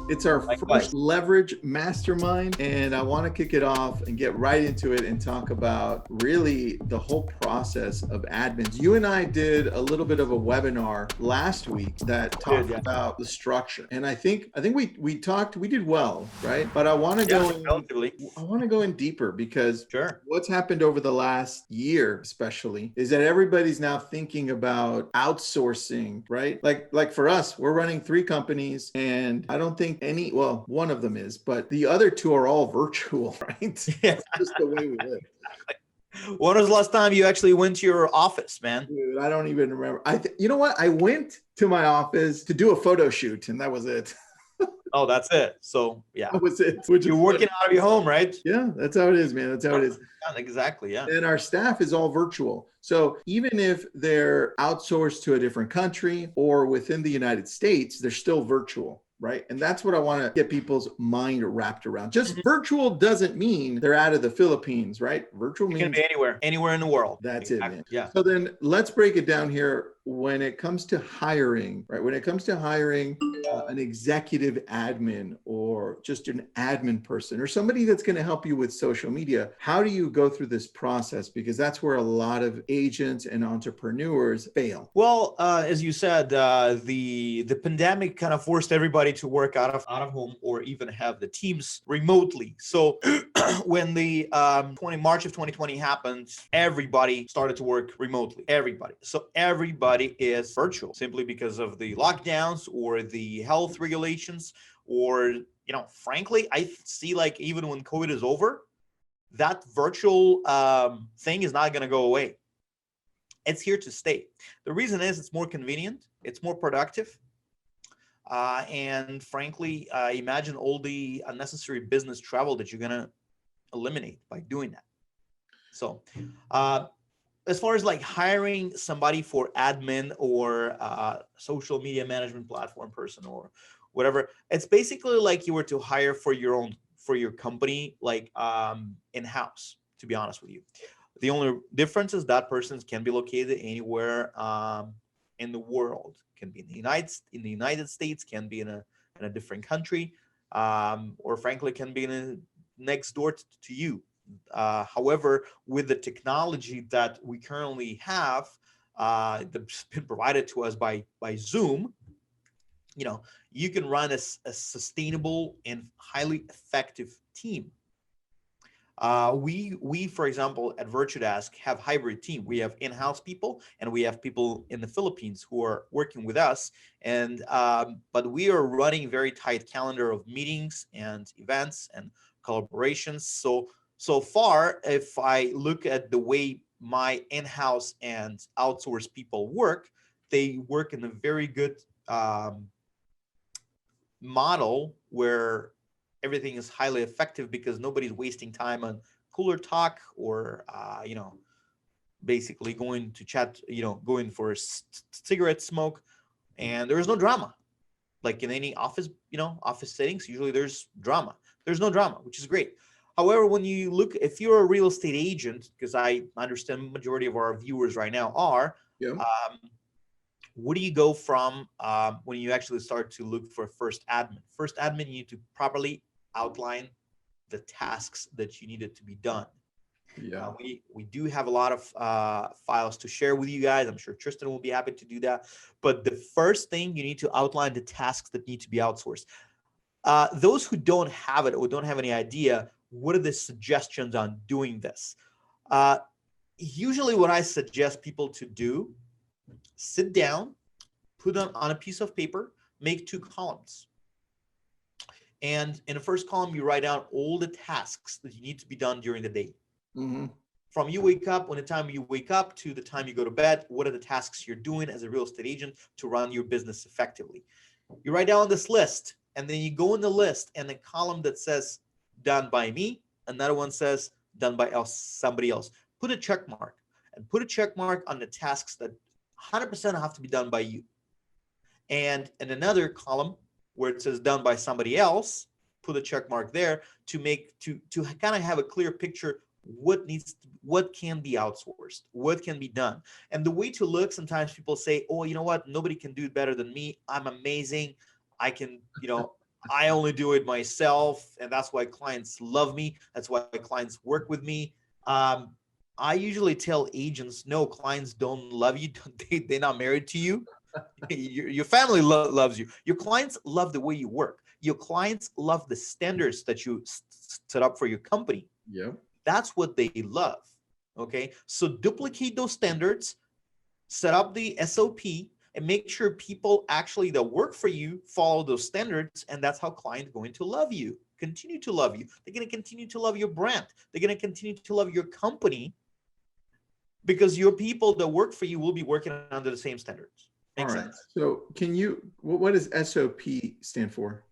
It's our Likewise. first leverage mastermind, and I want to kick it off and get right into it and talk about really the whole process of admins. You and I did a little bit of a webinar last week that talked about the structure, and I think we did well, right? But I want to go in deeper because what's happened over the last year, especially, is that everybody's now thinking about outsourcing, right? Like for us, we're running 3 companies, and I don't think one of them is, but the other 2 are all virtual, right? Yeah. That's just the way we live. When was the last time you actually went to your office, man? Dude, I don't even remember. You know what? I went to my office to do a photo shoot, and that was it. Oh, that's it. So yeah, that was it. You're working out of your home, right? Yeah, that's how it is, man. That's how it is. Yeah, exactly. Yeah. And our staff is all virtual. So even if they're outsourced to a different country or within the United States, they're still virtual. Right. And that's what I want to get people's mind wrapped around. Just virtual doesn't mean they're out of the Philippines, right? Virtual means it can be anywhere in the world. That's it, man. Yeah. So then let's break it down here. When it comes to hiring, right? When it comes to hiring an executive admin or just an admin person or somebody that's going to help you with social media, how do you go through this process? Because that's where a lot of agents and entrepreneurs fail. Well, as you said, the pandemic kind of forced everybody to work out of home or even have the teams remotely. So when the March of 2020 happened, everybody started to work remotely. Everybody. So everybody is virtual simply because of the lockdowns or the health regulations, or frankly, I see like even when COVID is over, that virtual thing is not going to go away. It's here to stay. The reason is it's more convenient, it's more productive, and frankly, imagine all the unnecessary business travel that you're going to eliminate by doing that. So as far as like hiring somebody for admin or social media management platform person or whatever, it's basically like you were to hire for your company, like in-house, to be honest with you. The only difference is that person can be located anywhere in the world. Can be in the United States, can be in a different country, or frankly can be next door to you. However, with the technology that we currently have that's been provided to us by Zoom, you can run a sustainable and highly effective team. We, for example, at Virtudesk have hybrid team. We have in-house people and we have people in the Philippines who are working with us. And but we are running very tight calendar of meetings and events and collaborations. So far, if I look at the way my in-house and outsourced people work, they work in a very good model where everything is highly effective because nobody's wasting time on cooler talk or, basically going to chat, going for a cigarette smoke, and there is no drama. Like in any office, office settings, usually there's drama. There's no drama, which is great. However, when you look, if you're a real estate agent, because I understand majority of our viewers right now are, what do you go from when you actually start to look for first admin? First admin, you need to properly outline the tasks that you needed to be done. Yeah, we do have a lot of files to share with you guys. I'm sure Tristan will be happy to do that. But the first thing, you need to outline the tasks that need to be outsourced. Those who don't have it or don't have any idea, what are the suggestions on doing this? Usually what I suggest people to do, sit down, put on a piece of paper, make 2 columns. And in the first column, you write down all the tasks that you need to be done during the day. Mm-hmm. From you wake up, when the time you wake up to the time you go to bed, what are the tasks you're doing as a real estate agent to run your business effectively? You write down this list, and then you go in the list, and the column that says done by me, another one says done by somebody else. Put a check mark, and put a check mark on the tasks that 100% have to be done by you. And in another column where it says done by somebody else, put a check mark there to kind of have a clear picture what can be outsourced, what can be done. And the way to look, sometimes people say, oh, you know what, nobody can do it better than me, I'm amazing, I can, I only do it myself, and that's why clients love me, that's why clients work with me. I usually tell agents, no, clients don't love you. They're not married to you. Your family loves you. Your clients love the way you work. Your clients love the standards that you set up for your company. Yep. That's what they love. Okay. So duplicate those standards, set up the SOP, and make sure people actually that work for you follow those standards. And that's how clients are going to love you, continue to love you. They're going to continue to love your brand. They're going to continue to love your company, because your people that work for you will be working under the same standards. Makes sense? So what does SOP stand for?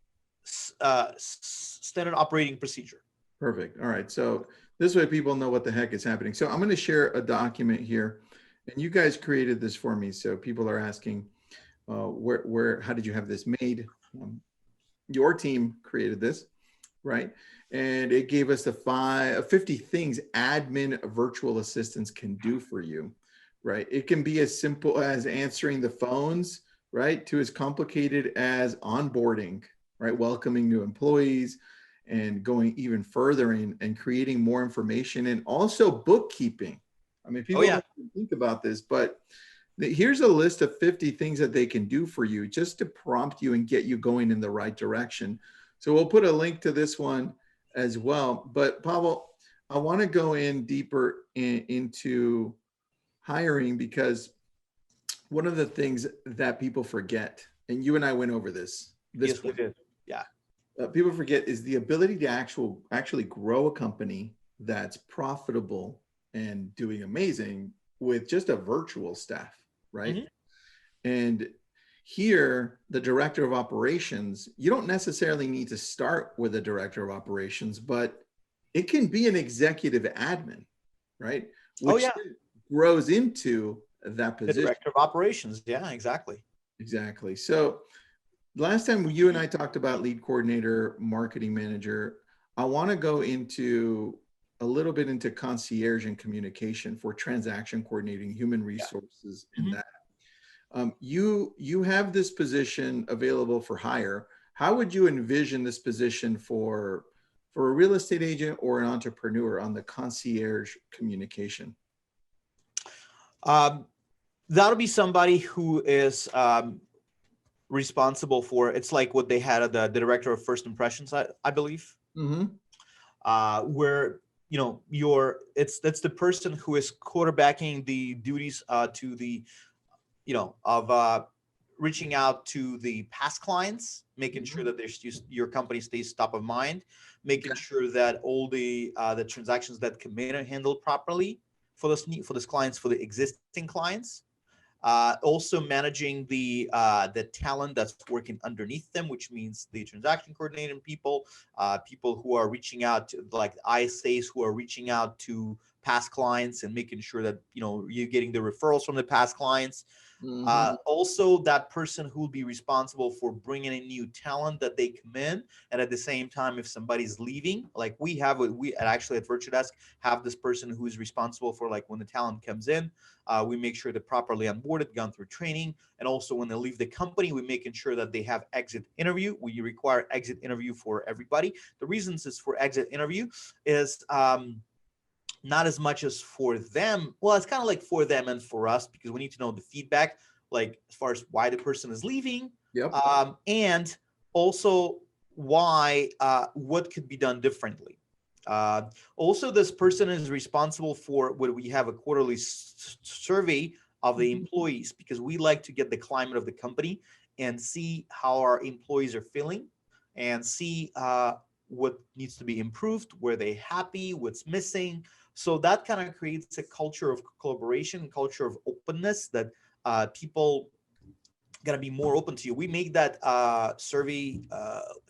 Standard operating procedure. Perfect. All right. So this way people know what the heck is happening. So I'm going to share a document here, and you guys created this for me. So people are asking, how did you have this made? Your team created this, right? And it gave us the 50 things admin virtual assistants can do for you, right? It can be as simple as answering the phones, right? To as complicated as onboarding, right? Welcoming new employees, and going even further in and creating more information, and also bookkeeping. I mean, people don't think about this, but here's a list of 50 things that they can do for you just to prompt you and get you going in the right direction. So we'll put a link to this one as well. But Pavel, I want to go in deeper into hiring, because one of the things that people forget, and you and I went over this. Yes, we did. Yeah. People forget is the ability to actually grow a company that's profitable and doing amazing with just a virtual staff, right? Mm-hmm. And here, the director of operations, you don't necessarily need to start with a director of operations, but it can be an executive admin, right? Which grows into that position. The director of operations. Yeah, exactly. Exactly. So last time you and I talked about lead coordinator, marketing manager, I want to go into a little bit into concierge and communication for transaction coordinating, human resources, and that. You have this position available for hire. How would you envision this position for a real estate agent or an entrepreneur on the concierge communication? That'll be somebody who is responsible for, it's like what they had at the director of first impressions, I believe. Mm-hmm. Where that's the person who is quarterbacking the duties to the of reaching out to the past clients, making sure that your company stays top of mind, making sure that all the transactions that come in are handled properly for those clients, for the existing clients. Also managing the talent that's working underneath them, which means the transaction coordinating people, people who are reaching out to, like ISAs who are reaching out to past clients and making sure that you're getting the referrals from the past clients. Mm-hmm. Also, that person who will be responsible for bringing in new talent that they come in, and at the same time, if somebody's leaving, like we actually at Virtudesk have this person who is responsible for, like, when the talent comes in, we make sure they're properly onboarded, gone through training, and also when they leave the company, we're making sure that they have exit interview. We require exit interview for everybody. The reasons is for exit interview is not as much as for them. Well, it's kind of like for them and for us, because we need to know the feedback, like as far as why the person is leaving, and also why, what could be done differently. Also, this person is responsible for what we have a quarterly survey of the employees, because we like to get the climate of the company and see how our employees are feeling and see what needs to be improved, where they're happy, what's missing. So that kind of creates a culture of collaboration, culture of openness, that people gonna be more open to you. We make that survey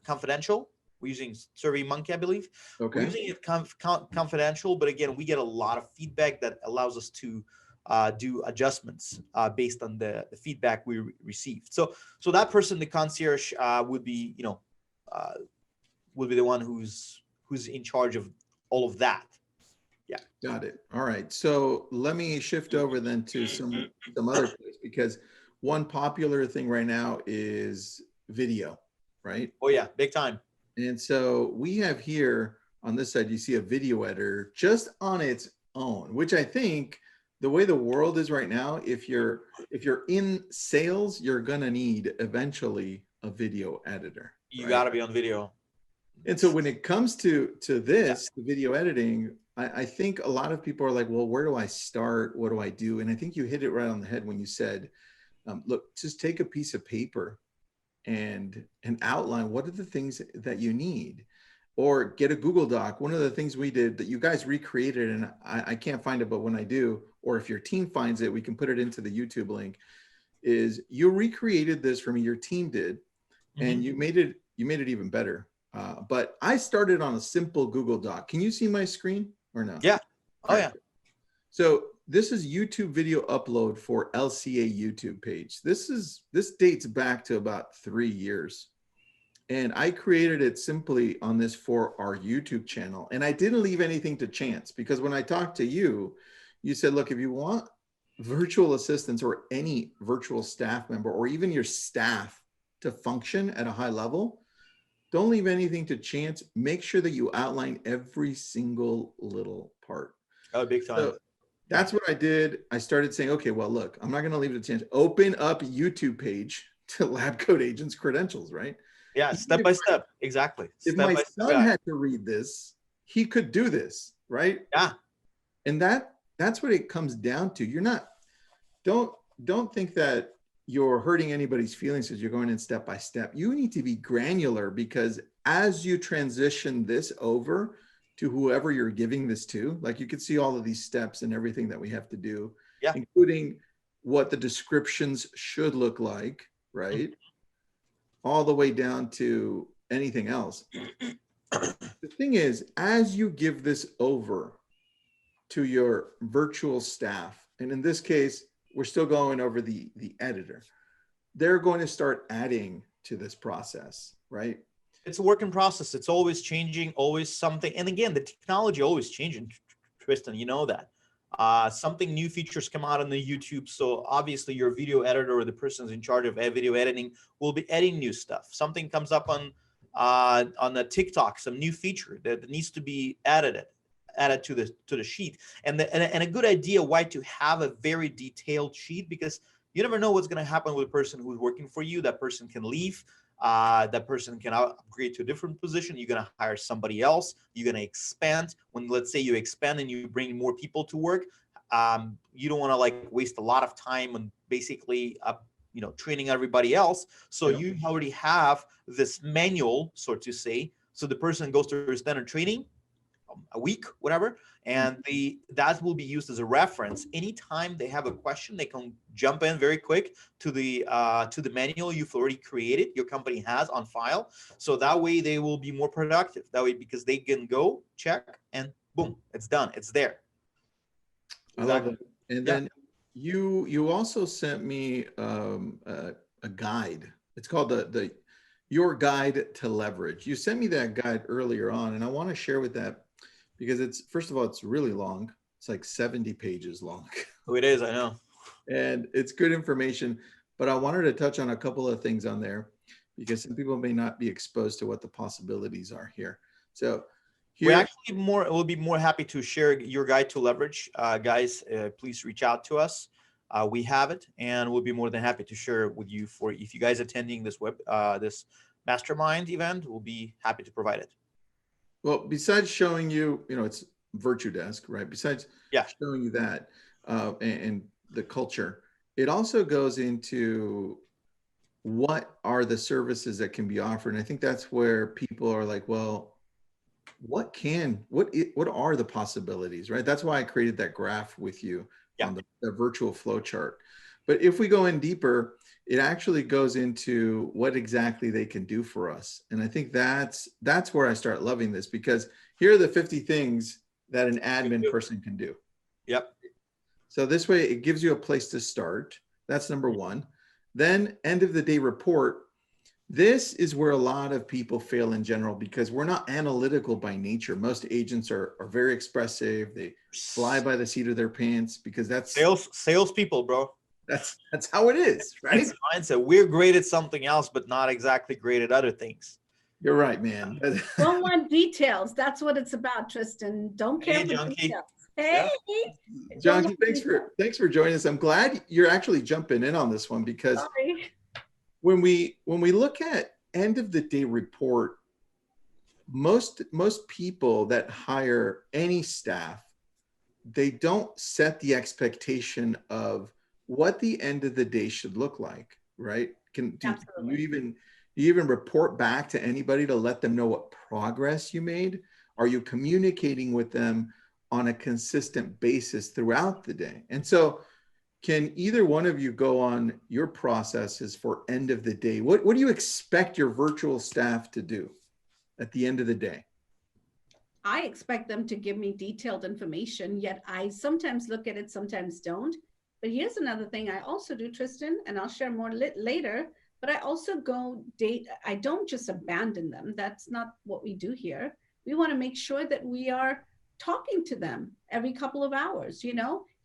confidential. We're using SurveyMonkey, I believe. Okay. We're using it confidential, but again, we get a lot of feedback that allows us to do adjustments based on the feedback we received. So that person, the concierge, would be the one who's in charge of all of that. Got it. All right. So let me shift over then to some other place, because one popular thing right now is video, right? Oh yeah, big time. And so we have here on this side, you see a video editor just on its own, which I think the way the world is right now, if you're in sales, you're gonna need eventually a video editor. You Right? got to be on video. And so when it comes to this, the video editing, I think a lot of people are like, well, where do I start? What do I do? And I think you hit it right on the head when you said, look, just take a piece of paper and outline what are the things that you need, or get a Google Doc. One of the things we did that you guys recreated, and I can't find it, but when I do, or if your team finds it, we can put it into the YouTube link, is you recreated this for me, your team did, and you made it even better. But I started on a simple Google Doc. Can you see my screen or no? Yeah. Oh yeah. So this is YouTube video upload for LCA YouTube page. This dates back to about 3 years. And I created it simply on this for our YouTube channel. And I didn't leave anything to chance, because when I talked to you, you said, look, if you want virtual assistants or any virtual staff member, or even your staff to function at a high level, don't leave anything to chance. Make sure that you outline every single little part. Oh, big time. So that's what I did. I started saying, okay, well, look, I'm not going to leave it to chance. Open up YouTube page to Lab Coat Agent's credentials, right? Yeah, step by step. Exactly. If my son had to read this, he could do this, right? Yeah. And that's what it comes down to. You're not, don't think that you're hurting anybody's feelings as you're going in step by step. You need to be granular, because as you transition this over to whoever you're giving this to, like you can see all of these steps and everything that we have to do, including what the descriptions should look like, right? All the way down to anything else. The thing is, as you give this over to your virtual staff, and in this case, we're still going over the editor, they're going to start adding to this process, right? It's a work in process. It's always changing, always something. And again, the technology always changing, Tristan, you know that. Something new features come out on the YouTube. So obviously your video editor, or the person's in charge of video editing, will be adding new stuff. Something comes up on the TikTok, some new feature that needs to be added to the sheet. And a good idea why to have a very detailed sheet, because you never know what's going to happen with a person who's working for you. That person can leave. That person can upgrade to a different position. You're going to hire somebody else. You're going to expand. When, let's say, you expand and you bring more people to work, you don't want to like waste a lot of time on basically training everybody else. So you already have this manual, so to say. So the person goes through standard training, a week, whatever, and that will be used as a reference. Anytime they have a question, they can jump in very quick to the manual you've already created, your company has on file. So that way they will be more productive. That way, because they can go check and boom, it's done. It's there. I love it. And then you also sent me a guide. It's called Your Guide to Leverage. You sent me that guide earlier on, and I want to share with that, because it's, first of all, it's really long. It's like 70 pages long. Oh, it is, I know. And it's good information, but I wanted to touch on a couple of things on there, because some people may not be exposed to what the possibilities are here. So here, we actually will be more happy to share your guide to leverage. Guys, please reach out to us. We have it, and we'll be more than happy to share it with you. For if you guys attending this this Mastermind event, we'll be happy to provide it. Well, besides showing you, it's Virtudesk, right? Besides showing you that and the culture, it also goes into what are the services that can be offered. And I think that's where people are like, well, what are the possibilities, right? That's why I created that graph with you on the virtual flow chart. But if we go in deeper, it actually goes into what exactly they can do for us. And I think that's where I start loving this, because here are the 50 things that an admin person can do. Yep. So this way it gives you a place to start. That's number one. Then end of the day report. this is where a lot of people fail in general because we're not analytical by nature. Most agents are very expressive. They fly by the seat of their pants because that's salespeople, bro. That's how it is, right? It's mindset. We're great at something else, but not exactly great at other things. You're right, man. Don't want details. That's what it's about, Tristan. Don't care for details. Hey, yeah. Junkie, thanks for joining us. I'm glad you're actually jumping in on this one because when we look at end of the day report, most people that hire any staff, they don't set the expectation of what the end of the day should look like, right? Do you even report back to anybody to let them know what progress you made? Are you communicating with them on a consistent basis throughout the day? And so can either one of you go on your processes for end of the day? What do you expect your virtual staff to do at the end of the day? I expect them to give me detailed information, yet I sometimes look at it, sometimes don't. But here's another thing I also do, Tristan, and I'll share more later, but I also I don't just abandon them. That's not what we do here. We want to make sure that we are talking to them every couple of hours,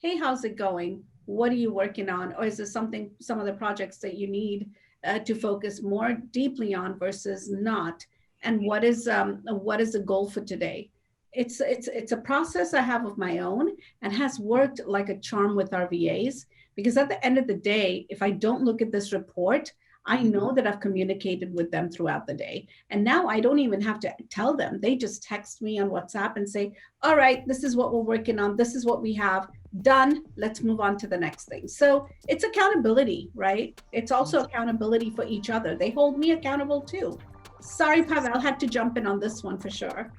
hey, how's it going? What are you working on? Or is there some of the projects that you need to focus more deeply on versus not? And what is the goal for today? It's a process I have of my own and has worked like a charm with our VAs, because at the end of the day, if I don't look at this report, I know that I've communicated with them throughout the day. And now I don't even have to tell them. They just text me on WhatsApp and say, all right, this is what we're working on. This is what we have done. Let's move on to the next thing. So it's accountability, right? It's also accountability for each other. They hold me accountable too. Sorry, Pavel, I had to jump in on this one for sure.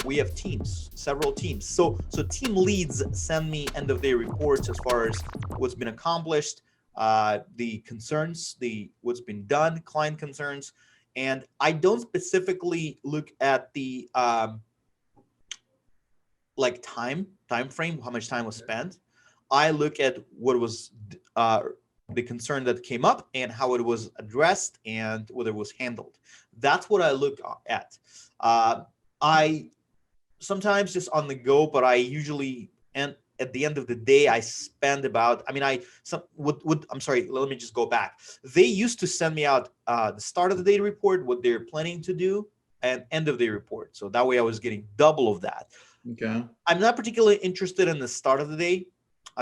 We have teams, several teams. So team leads send me end of day reports as far as what's been accomplished, the concerns, what's been done, client concerns. And I don't specifically look at the time frame, how much time was spent. I look at what was the concern that came up and how it was addressed and whether it was handled. That's what I look at. I sometimes just on the go, but I usually at the end of the day, I spend about, I'm sorry, let me just go back. They used to send me out the start of the day report, what they're planning to do, and end of day report. So that way I was getting double of that. Okay. I'm not particularly interested in the start of the day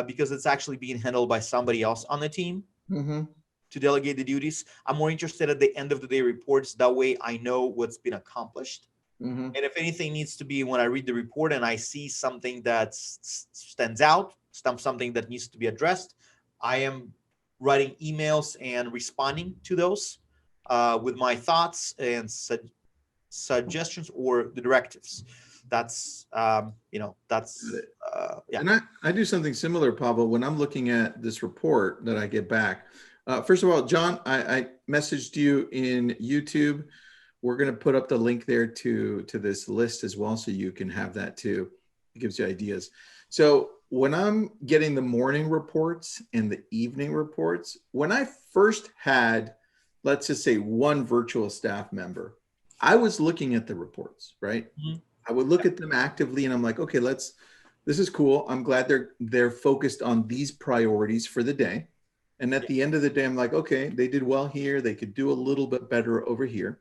because it's actually being handled by somebody else on the team to delegate the duties. I'm more interested at the end of the day reports. That way I know what's been accomplished. And if anything needs to be, when I read the report and I see something that stands out, something that needs to be addressed, I am writing emails and responding to those with my thoughts and suggestions or the directives. That's, yeah. And I do something similar, Pavel, when I'm looking at this report that I get back. First of all, John, I messaged you in YouTube. We're going to put up the link there to this list as well, so you can have that too. It gives you ideas. So when I'm getting the morning reports and the evening reports, when I first had, let's just say, one virtual staff member, I was looking at the reports, right? I would look at them actively and I'm like, okay, this is cool. I'm glad they're focused on these priorities for the day. And at the end of the day, I'm like, okay, they did well here. They could do a little bit better over here.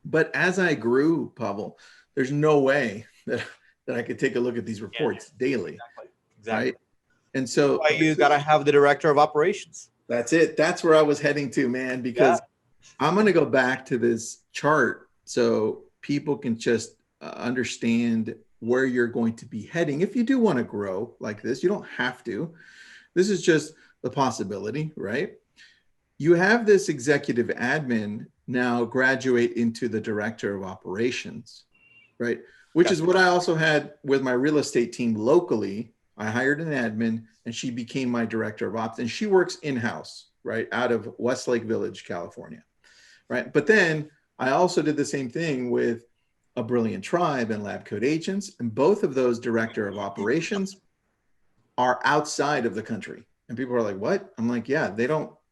But as I grew, Pavel, there's no way that I could take a look at these reports daily. Exactly. Right? And so you got to have the director of operations. That's it. That's where I was heading to, man, because I'm going to go back to this chart so people can just understand where you're going to be heading. If you do want to grow like this, you don't have to. This is just the possibility, right? You have this executive admin now graduate into the director of operations, right? Which is what I also had with my real estate team locally. I hired an admin and she became my director of ops, and she works in-house, right? Out of Westlake Village, California, right? But then I also did the same thing with A Brilliant Tribe and Lab Code Agents. And both of those director of operations are outside of the country. And people are like, what? I'm like, yeah, they're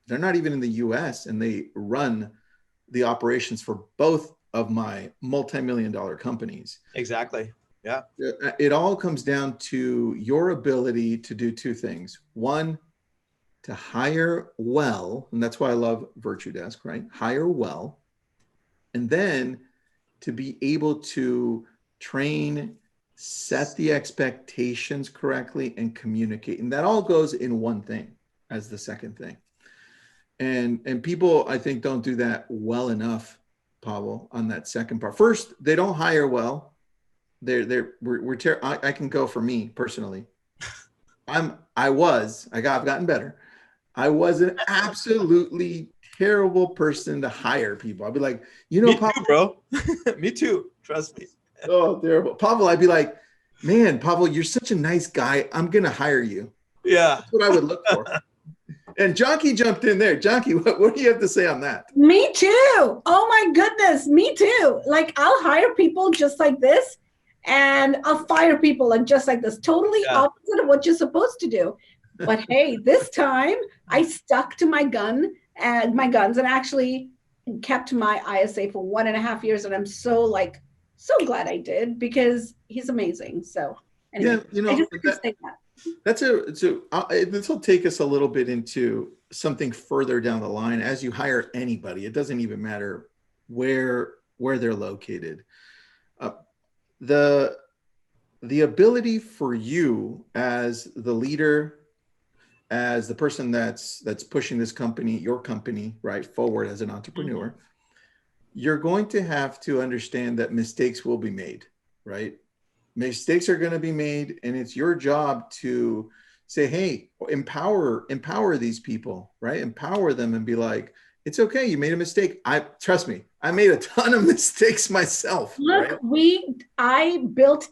not even in the US, and they run the operations for both of my multi-million dollar companies. Exactly. Yeah. It all comes down to your ability to do two things. One, to hire well, and that's why I love Virtudesk, right? Hire well. And then to be able to train, set the expectations correctly, and communicate. And that all goes in one thing as the second thing. And people, I think, don't do that well enough, Pavel, on that second part. First, they don't hire well. I can go for me personally. I've gotten better. I was an absolutely terrible person to hire people. I'd be like, Me Pavel, too, bro. Me too. Trust me. oh, terrible. Pavel, I'd be like, man, Pavel, you're such a nice guy. I'm going to hire you. Yeah. That's what I would look for. And Jonky jumped in there. Jonky, what do you have to say on that? Me too. Oh my goodness, me too. Like, I'll hire people just like this, and I'll fire people like just like this. Totally opposite of what you're supposed to do. But hey, this time I stuck to my guns and actually kept my ISA for 1.5 years. And I'm so glad I did, because he's amazing. So anyway, I just have to say that. This will take us a little bit into something further down the line. As you hire anybody, it doesn't even matter where they're located. The ability for you as the leader, as the person that's pushing this company, your company, right, forward as an entrepreneur, you're going to have to understand that mistakes will be made, right? Mistakes are going to be made, and it's your job to say, hey, empower these people, right? Empower them and be like, it's okay, you made a mistake. Trust me, I made a ton of mistakes myself. Look, right? I built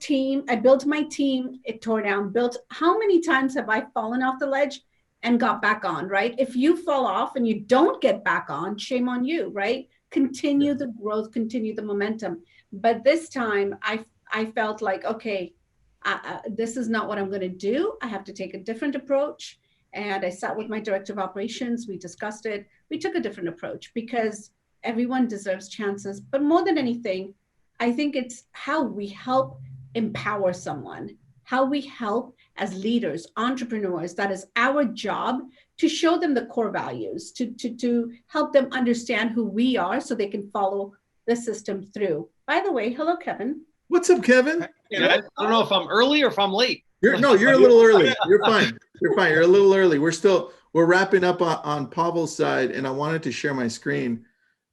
my team, it tore down. How many times have I fallen off the ledge and got back on, right? If you fall off and you don't get back on, shame on you, right? Continue the growth, continue the momentum. But this time I felt like, okay, this is not what I'm going to do. I have to take a different approach. And I sat with my director of operations. We discussed it. We took a different approach, because everyone deserves chances. But more than anything, I think it's how we help empower someone, how we help as leaders, entrepreneurs. That is our job, to show them the core values, to help them understand who we are so they can follow the system through. By the way, hello, Kevin. What's up, Kevin? I don't know if I'm early or if I'm late. You're a little early. You're fine. You're a little early. We're wrapping up on Pavel's side, and I wanted to share my screen.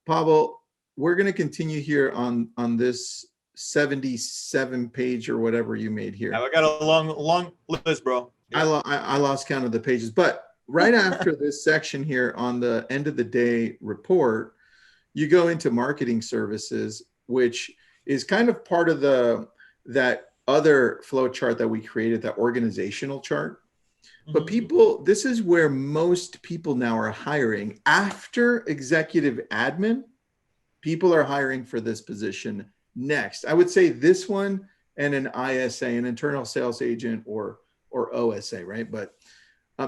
Pavel, we're going to continue here on this 77 page or whatever you made here. I got a long list, bro. Yeah. I lost count of the pages, but right after this section here on the end of the day report, you go into marketing services, which is kind of part of that other flow chart that we created, that organizational chart. But this is where most people now are hiring. After executive admin, people are hiring for this position next. I would say this one and an ISA, an internal sales agent, or OSA, right? But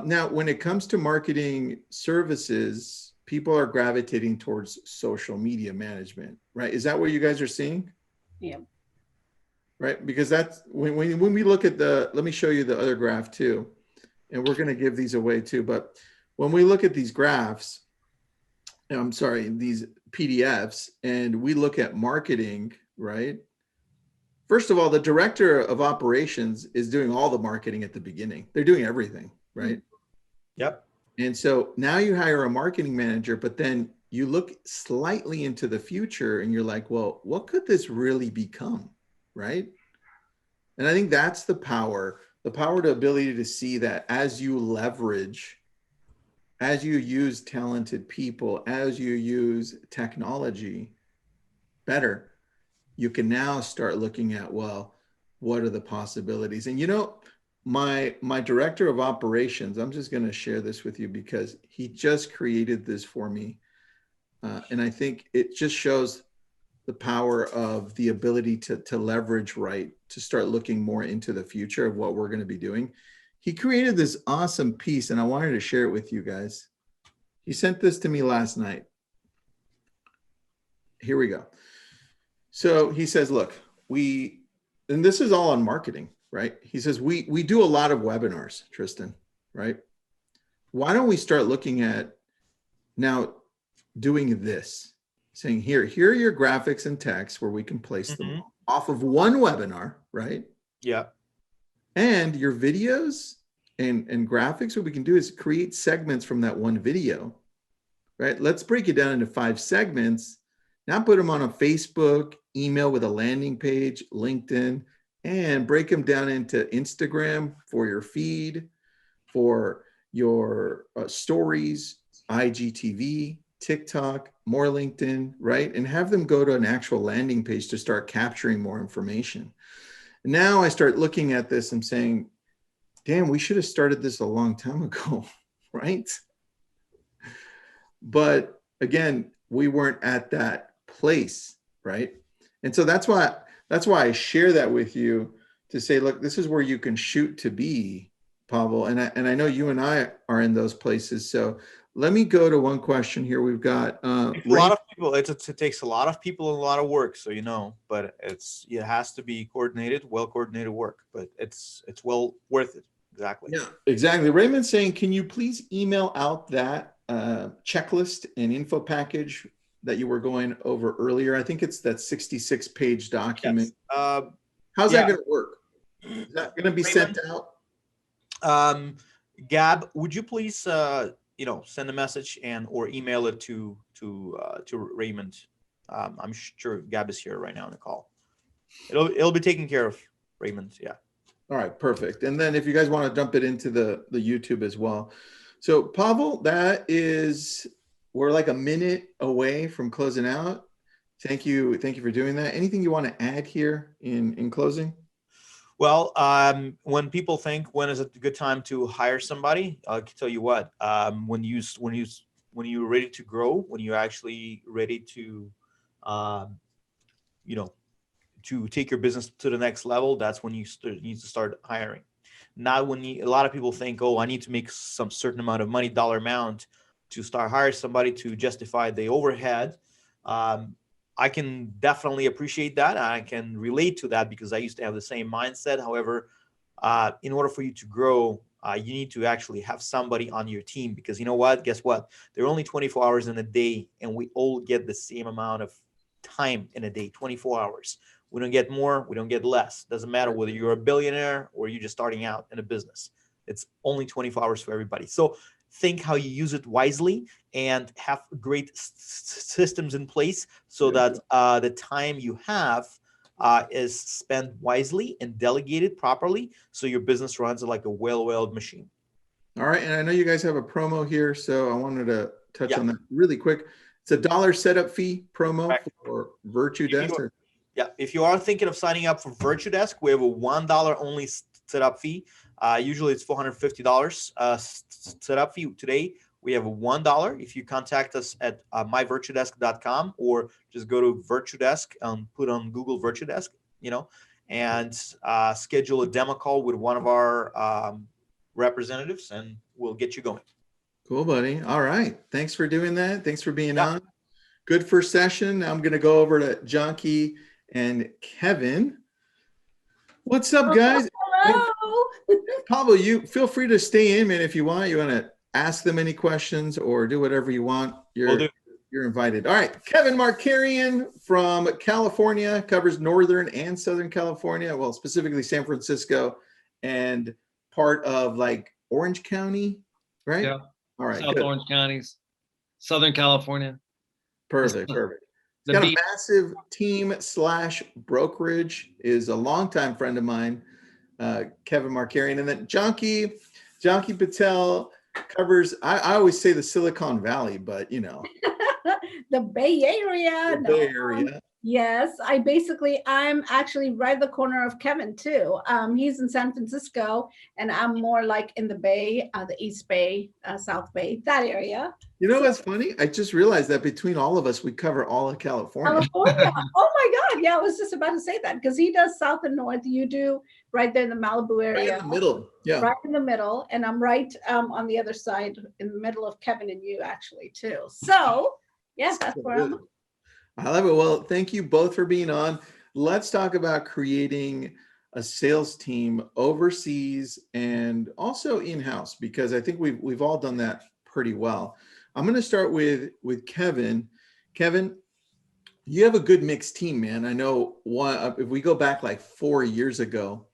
now when it comes to marketing services, people are gravitating towards social media management, right? Is that what you guys are seeing? Yeah. Right, because that's when we look at let me show you the other graph too, and we're going to give these away too. But when we look at these graphs, these PDFs, and we look at marketing, right? First of all, the director of operations is doing all the marketing at the beginning. They're doing everything, right? Yep. And so now you hire a marketing manager, but then you look slightly into the future and you're like, well, what could this really become? Right. And I think that's the power to ability to see that as you leverage, as you use talented people, as you use technology better, you can now start looking at, well, what are the possibilities? And my director of operations, I'm just going to share this with you because he just created this for me. And I think it just shows the power of the ability to leverage right, to start looking more into the future of what we're going to be doing. He created this awesome piece and I wanted to share it with you guys. He sent this to me last night. Here we go. So he says, look, and this is all on marketing, right? He says, we do a lot of webinars, Tristan, right? Why don't we start looking at now doing this, saying here are your graphics and text where we can place them off of one webinar, right? Yeah. And your videos and graphics, what we can do is create segments from that one video, right? Let's break it down into 5 segments. Now put them on a Facebook, email with a landing page, LinkedIn, and break them down into Instagram for your feed, for your stories, IGTV, TikTok, more LinkedIn, right? And have them go to an actual landing page to start capturing more information. Now I start looking at this and saying, damn, we should have started this a long time ago, right? But again, we weren't at that place, right? And so that's why I share that with you to say, look, this is where you can shoot to be, Pavel. And I know you and I are in those places. So let me go to one question here. We've got a lot of people. It takes a lot of people and a lot of work. So but it has to be well coordinated work. But it's well worth it. Exactly. Yeah, exactly. Raymond's saying, can you please email out that checklist and info package that you were going over earlier? I think it's that 66-page document. Yes. How's that going to work? Is that going to be sent out? Gab, would you please send a message or email it to Raymond? I'm sure Gab is here right now on the call. It'll be taken care of, Raymond. Yeah. All right, perfect. And then if you guys want to dump it into the YouTube as well. So Pavel, we're like a minute away from closing out. Thank you for doing that. Anything you want to add here in closing? Well, when people think when is a good time to hire somebody, I'll tell you what. When you're ready to grow, when you're actually ready to, to take your business to the next level, that's when you need to start hiring. Not when a lot of people think, oh, I need to make some certain amount of money, dollar amount, to start hiring somebody to justify the overhead. I can definitely appreciate that. I can relate to that because I used to have the same mindset. However, in order for you to grow, you need to actually have somebody on your team, because you know what? Guess what? There are only 24 hours in a day, and we all get the same amount of time in a day, 24 hours. We don't get more, we don't get less. Doesn't matter whether you're a billionaire or you're just starting out in a business. It's only 24 hours for everybody. So think how you use it wisely and have great systems in place so that the time you have is spent wisely and delegated properly, so your business runs like a well-oiled machine. All right, and I know you guys have a promo here, so I wanted to touch on that really quick. It's $1 setup fee promo for Virtudesk. If you are thinking of signing up for Virtudesk, we have a $1 only setup fee. Usually it's $450 setup fee. Today we have a $1. If you contact us at myvirtudesk.com or just go to Virtudesk and put on Google Virtudesk, and schedule a demo call with one of our representatives, and we'll get you going. Cool, buddy. All right. Thanks for doing that. Thanks for being on. Good first session. Now I'm going to go over to Jonky and Kevin. What's up, guys? Hello. Pavel, you feel free to stay in, man, if you want. You want to ask them any questions or do whatever you want. You're invited. All right. Kevin Markarian from California, covers Northern and Southern California. Well, specifically San Francisco and part of like Orange County, right? Yeah. All right. South Orange counties, Southern California. Perfect. He's got a massive team / brokerage, is a longtime friend of mine, Kevin Markarian. And then Jonky Patel covers, I always say the Silicon Valley, but the Bay Area. Bay Area. Yes, I'm actually right the corner of Kevin too. He's in San Francisco, and I'm more like in the Bay, the East Bay, South Bay, that area. You know So what's funny? I just realized that between all of us, we cover all of California. California. Oh my God. Yeah, I was just about to say that because he does south and north. You do right there in the Malibu Right area. in the middle. Yeah. Right in the middle. And I'm right on the other side in the middle of Kevin and you actually too. So yeah, that's where I'm. I love it. Well, thank you both for being on. Let's talk about creating a sales team overseas and also in-house, because I think we've all done that pretty well. I'm going to start with Kevin. Kevin, you have a good mixed team, man. I know if we go back like 4 years ago,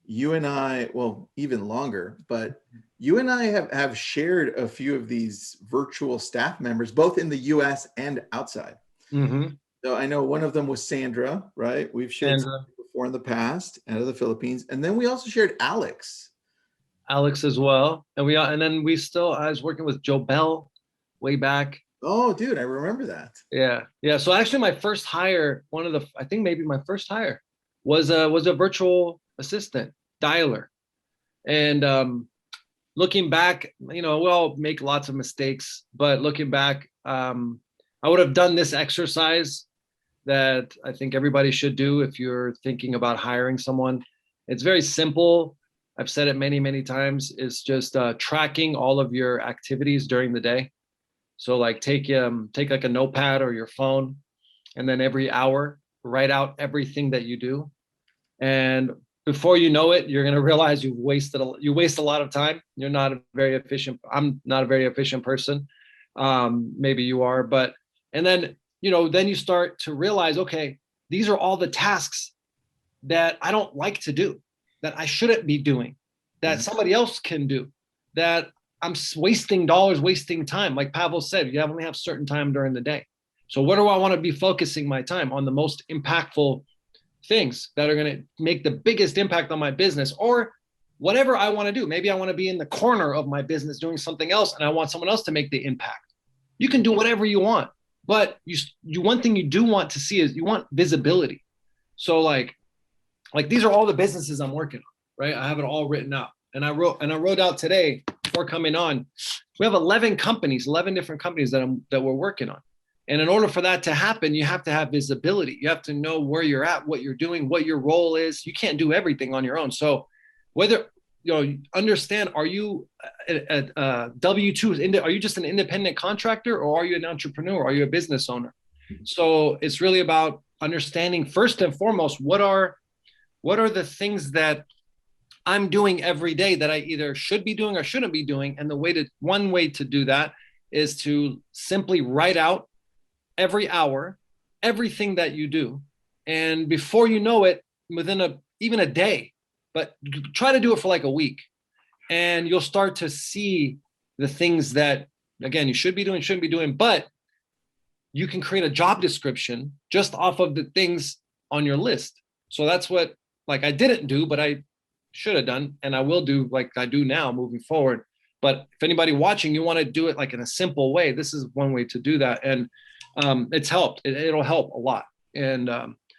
you and I, well, even longer, but you and I have shared a few of these virtual staff members, both in the US and outside. Mm-hmm. So I know one of them was Sandra, right? We've shared Sandra. before in the past out of the Philippines. And then we also shared Alex. Alex as well. And then I was working with Joe Bell way back. Oh, dude, I remember that. Yeah. Yeah. So actually my first hire, I think maybe my first hire was a virtual assistant dialer. And looking back, we all make lots of mistakes, but looking back, I would have done this exercise that I think everybody should do if you're thinking about hiring someone. It's very simple. I've said it many, many times. It's just tracking all of your activities during the day. So like take like a notepad or your phone, and then every hour write out everything that you do. And before you know it, you're going to realize you waste a lot of time. You're not a very efficient. I'm not a very efficient person. Maybe you are, and then you start to realize, okay, these are all the tasks that I don't like to do, that I shouldn't be doing, that somebody else can do, that I'm wasting dollars, wasting time. Like Pavel said, you only have certain time during the day. So where do I want to be focusing my time on? The most impactful things that are going to make the biggest impact on my business, or whatever I want to do. Maybe I want to be in the corner of my business doing something else, and I want someone else to make the impact. You can do whatever you want, but one thing you do want to see is you want visibility. So like these are all the businesses I'm working on, right? I have it all written out, and I wrote out today before coming on. We have 11 different companies that we're working on. And in order for that to happen, you have to have visibility. You have to know where you're at, what you're doing, what your role is. You can't do everything on your own. So whether, understand, are you a W-2, are you just an independent contractor, or are you an entrepreneur? Are you a business owner? So it's really about understanding first and foremost, what are the things that I'm doing every day that I either should be doing or shouldn't be doing. And one way to do that is to simply write out every hour, everything that you do. And before you know it, within even a day, but try to do it for like a week, and you'll start to see the things that, again, you should be doing, shouldn't be doing, but you can create a job description just off of the things on your list. So that's what, like, I didn't do, but I should have done, and I will do like I do now moving forward. But if anybody watching, you want to do it like in a simple way, this is one way to do that. And it's helped. It'll help a lot. And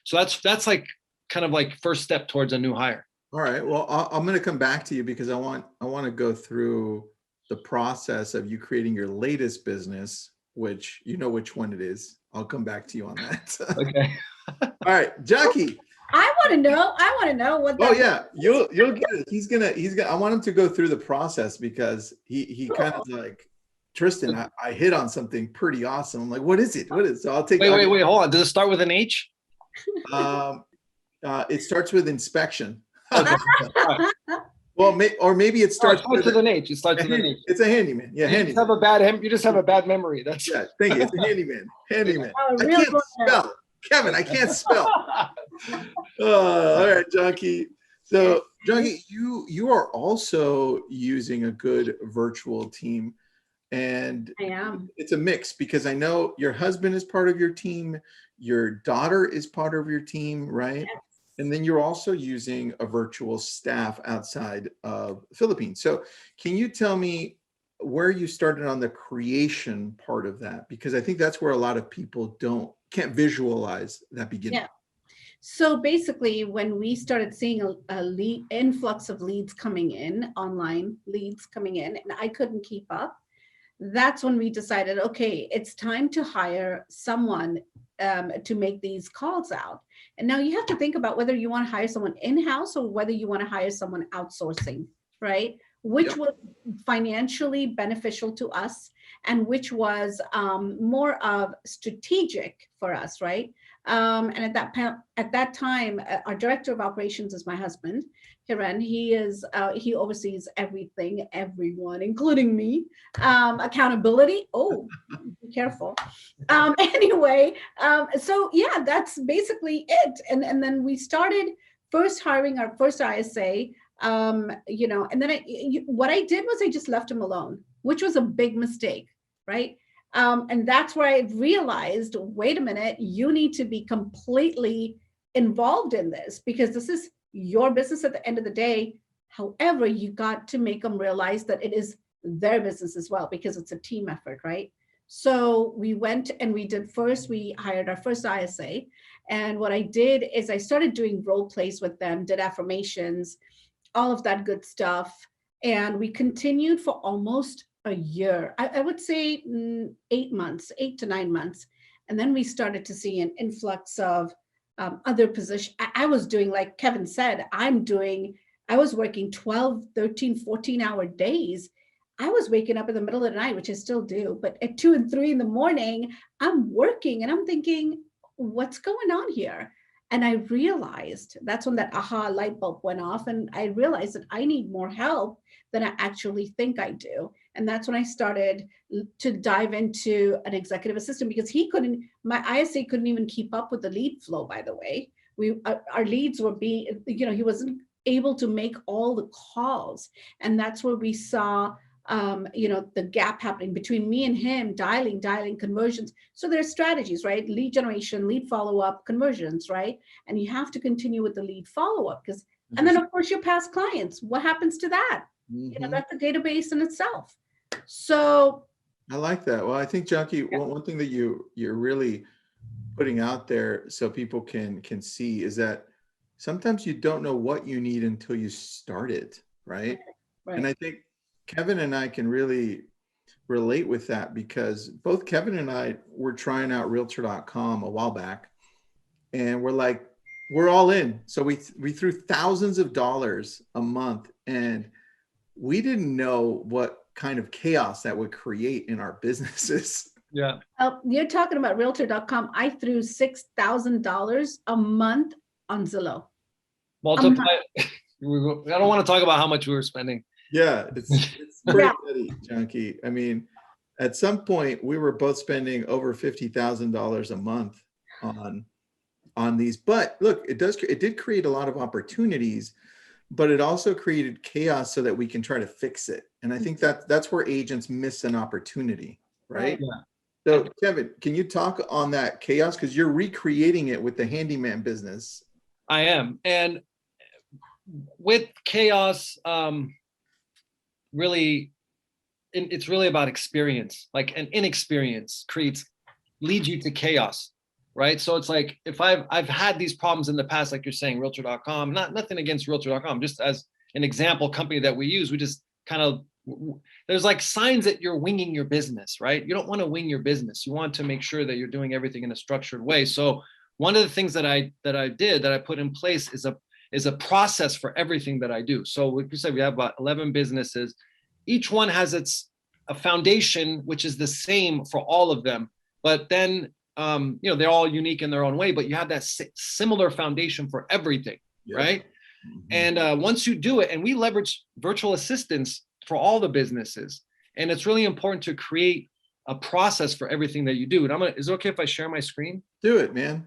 so that's like kind of like first step towards a new hire. All right. Well, I'm going to come back to you because I want to go through the process of you creating your latest business, which which one it is. I'll come back to you on that. Okay. All right, Jackie. I want to know what. Oh yeah, you'll get it. He's gonna. I want him to go through the process because he kind of like, Tristan, I hit on something pretty awesome. I'm like, what is it? So I'll take. Wait, hold on. Does it start with an H? It starts with inspection. Okay. Well, maybe it starts with an H. It starts with an H. It's a handyman. Yeah, handyman. You just have a bad memory. That's thank you. It's a handyman. Handyman. Oh, I can't spell. Kevin, I can't spell. All right, Jackie. So, Jackie, you are also using a good virtual team, and I am. It's a mix because I know your husband is part of your team, your daughter is part of your team, right? Yes. And then you're also using a virtual staff outside of the Philippines. So, can you tell me where you started on the creation part of that, because I think that's where a lot of people can't visualize that beginning. Yeah. So basically, when we started seeing a lead influx of leads coming in, online leads coming in, and I couldn't keep up, that's when we decided, okay, it's time to hire someone to make these calls out. And now you have to think about whether you want to hire someone in-house or whether you want to hire someone outsourcing, right? Which was financially beneficial to us and which was more of strategic for us, right? And at that time, our director of operations is my husband, Hiren. He oversees everything, everyone, including me. Accountability. Oh, be careful. Anyway, so yeah, that's basically it. And then we started first hiring our first ISA. And then what I did was I just left him alone, which was a big mistake, right? And that's where I realized, wait a minute, you need to be completely involved in this because this is your business at the end of the day. However, you got to make them realize that it is their business as well because it's a team effort, right? So we went and we hired our first ISA. And what I did is I started doing role plays with them, did affirmations, all of that good stuff. And we continued for almost a year. I would say 8 to 9 months. And then we started to see an influx of other positions. I was doing, like Kevin said, I was working 12, 13, 14-hour days. I was waking up in the middle of the night, which I still do, but at 2 and 3 in the morning, I'm working and I'm thinking, what's going on here? And I realized that's when that aha light bulb went off. And I realized that I need more help than I actually think I do. And that's when I started to dive into an executive assistant because my ISA couldn't even keep up with the lead flow, by the way. Our leads were he wasn't able to make all the calls. And that's where we saw the gap happening between me and him, dialing conversions. So there's strategies, right? Lead generation, lead follow-up, conversions, right? And you have to continue with the lead follow-up and then of course your past clients, what happens to that? Mm-hmm. That's a database in itself. So I like that. Well, I think Jackie, one thing that you're really putting out there so people can see is that sometimes you don't know what you need until you start it, right? And I think Kevin and I can really relate with that because both Kevin and I were trying out Realtor.com a while back, and we're all in. So we threw thousands of dollars a month, and we didn't know what kind of chaos that would create in our businesses. Yeah. You're talking about Realtor.com. I threw $6,000 a month on Zillow. Multiply. I don't want to talk about how much we were spending. Yeah, it's pretty petty, Junkie. I mean, at some point we were both spending over $50,000 a month on these. But look, it did create a lot of opportunities, but it also created chaos so that we can try to fix it. And I think that's where agents miss an opportunity, right? Yeah. So Kevin, can you talk on that chaos? Because you're recreating it with the handyman business. I am. And with chaos, really, it's really about experience. Like an inexperience leads you to chaos, right? So it's like if I've had these problems in the past, like you're saying, Realtor.com, nothing against Realtor.com, just as an example company that we use, we just kind of, there's like signs that you're winging your business, right? You don't want to wing your business. You want to make sure that you're doing everything in a structured way. So one of the things that I put in place is a process for everything that I do. So like you said, we have about 11 businesses. Each one has a foundation, which is the same for all of them. But then, they're all unique in their own way, but you have that similar foundation for everything, right? Mm-hmm. And once you do it, and we leverage virtual assistants for all the businesses. And it's really important to create a process for everything that you do. And is it okay if I share my screen? Do it, man.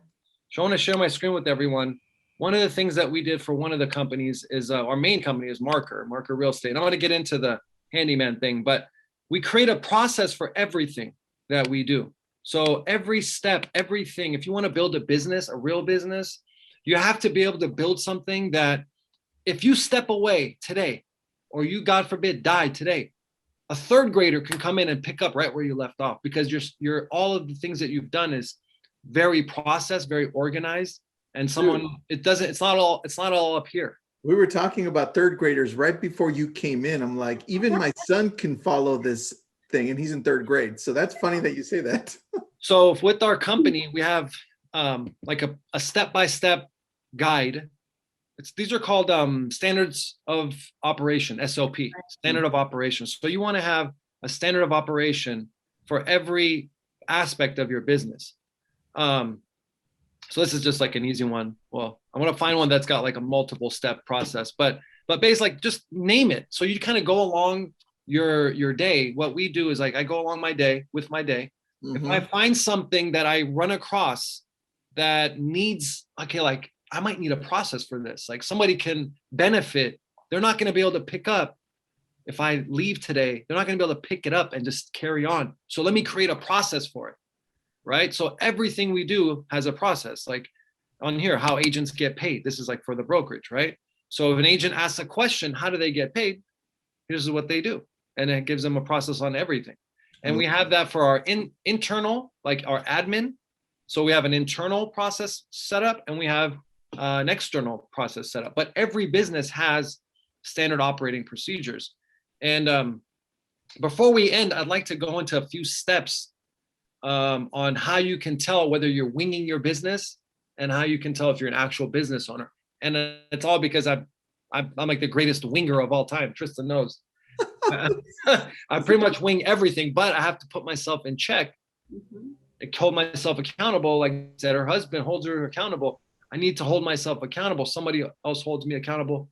So I want to share my screen with everyone. One of the things that we did for one of the companies is our main company is Marker Real Estate. And I want to get into the handyman thing, but we create a process for everything that we do. So every step, everything, if you want to build a business, a real business, you have to be able to build something that if you step away today, or you, God forbid, die today, a third grader can come in and pick up right where you left off, because you're all of the things that you've done is very processed, very organized, and someone it's not all up here. We were talking about third graders right before you came in. I'm like, even my son can follow this thing, and he's in third grade. So that's funny that you say that. So with our company, we have like a step-by-step guide. These are called standards of operation, SOP, standard of operation. So you want to have a standard of operation for every aspect of your business. So this is just like an easy one. Well, I want to find one that's got like a multiple step process, but basically like just name it. So you kind of go along your day. What we do is like, I go along my day with my day. If I find something that I run across that needs, okay, like I might need a process for this. Like somebody can benefit. They're not going to be able to pick up. If I leave today, they're not going to be able to pick it up and just carry on. So let me create a process for it. Right. So everything we do has a process. Like on here, how agents get paid. This is like for the brokerage, right? So if an agent asks a question, how do they get paid? Here's what they do. And it gives them a process on everything. And we have that for our internal, like our admin. So we have an internal process set up, and we have an external process set up. But every business has standard operating procedures. And before we end, I'd like to go into a few steps on how you can tell whether you're winging your business and how you can tell if you're an actual business owner. And it's all because I'm like the greatest winger of all time. Tristan knows. I pretty much wing everything, but I have to put myself in check and hold myself accountable. Like I said, her husband holds her accountable. I need to hold myself accountable. Somebody else holds me accountable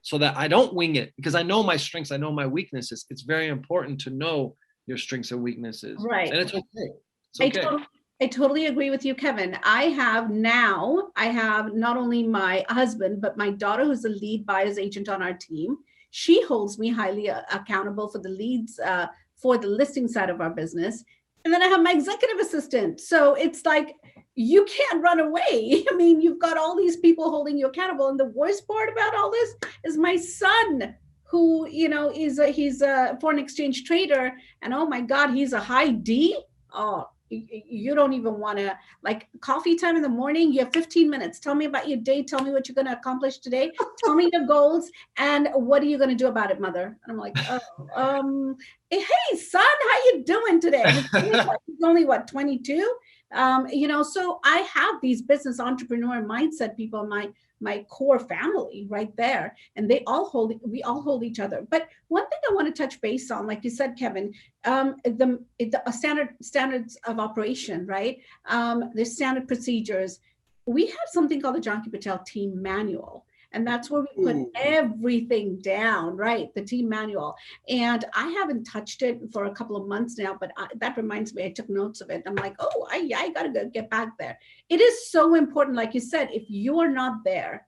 so that I don't wing it, because I know my strengths. I know my weaknesses. It's very important to know your strengths and weaknesses. Right. And it's okay. It's okay. I totally agree with you, Kevin. I have not only my husband, but my daughter, who's the lead buyer's agent on our team. She holds me highly accountable for the leads for the listing side of our business. And then I have my executive assistant. So it's like, you can't run away. I mean, you've got all these people holding you accountable. And the worst part about all this is my son, who, you know, he's a foreign exchange trader. And oh my God, he's a high D. Oh, you don't even want to, like, coffee time in the morning. You have 15 minutes. Tell me about your day. Tell me what you're going to accomplish today. Tell me your goals. And what are you going to do about it, mother? And I'm like, hey, son, how you doing today? He's only what, 22? You know, so I have these business entrepreneur mindset people in my core family right there, and we all hold each other. But one thing I want to touch base on, like you said, Kevin, the standards of operation, right? There's standard procedures. We have something called the Janki Patel Team Manual. And that's where we put everything down, right? The team manual. And I haven't touched it for a couple of months now, but that reminds me, I took notes of it. I'm like, oh, I got to get back there. It is so important. Like you said, if you're not there,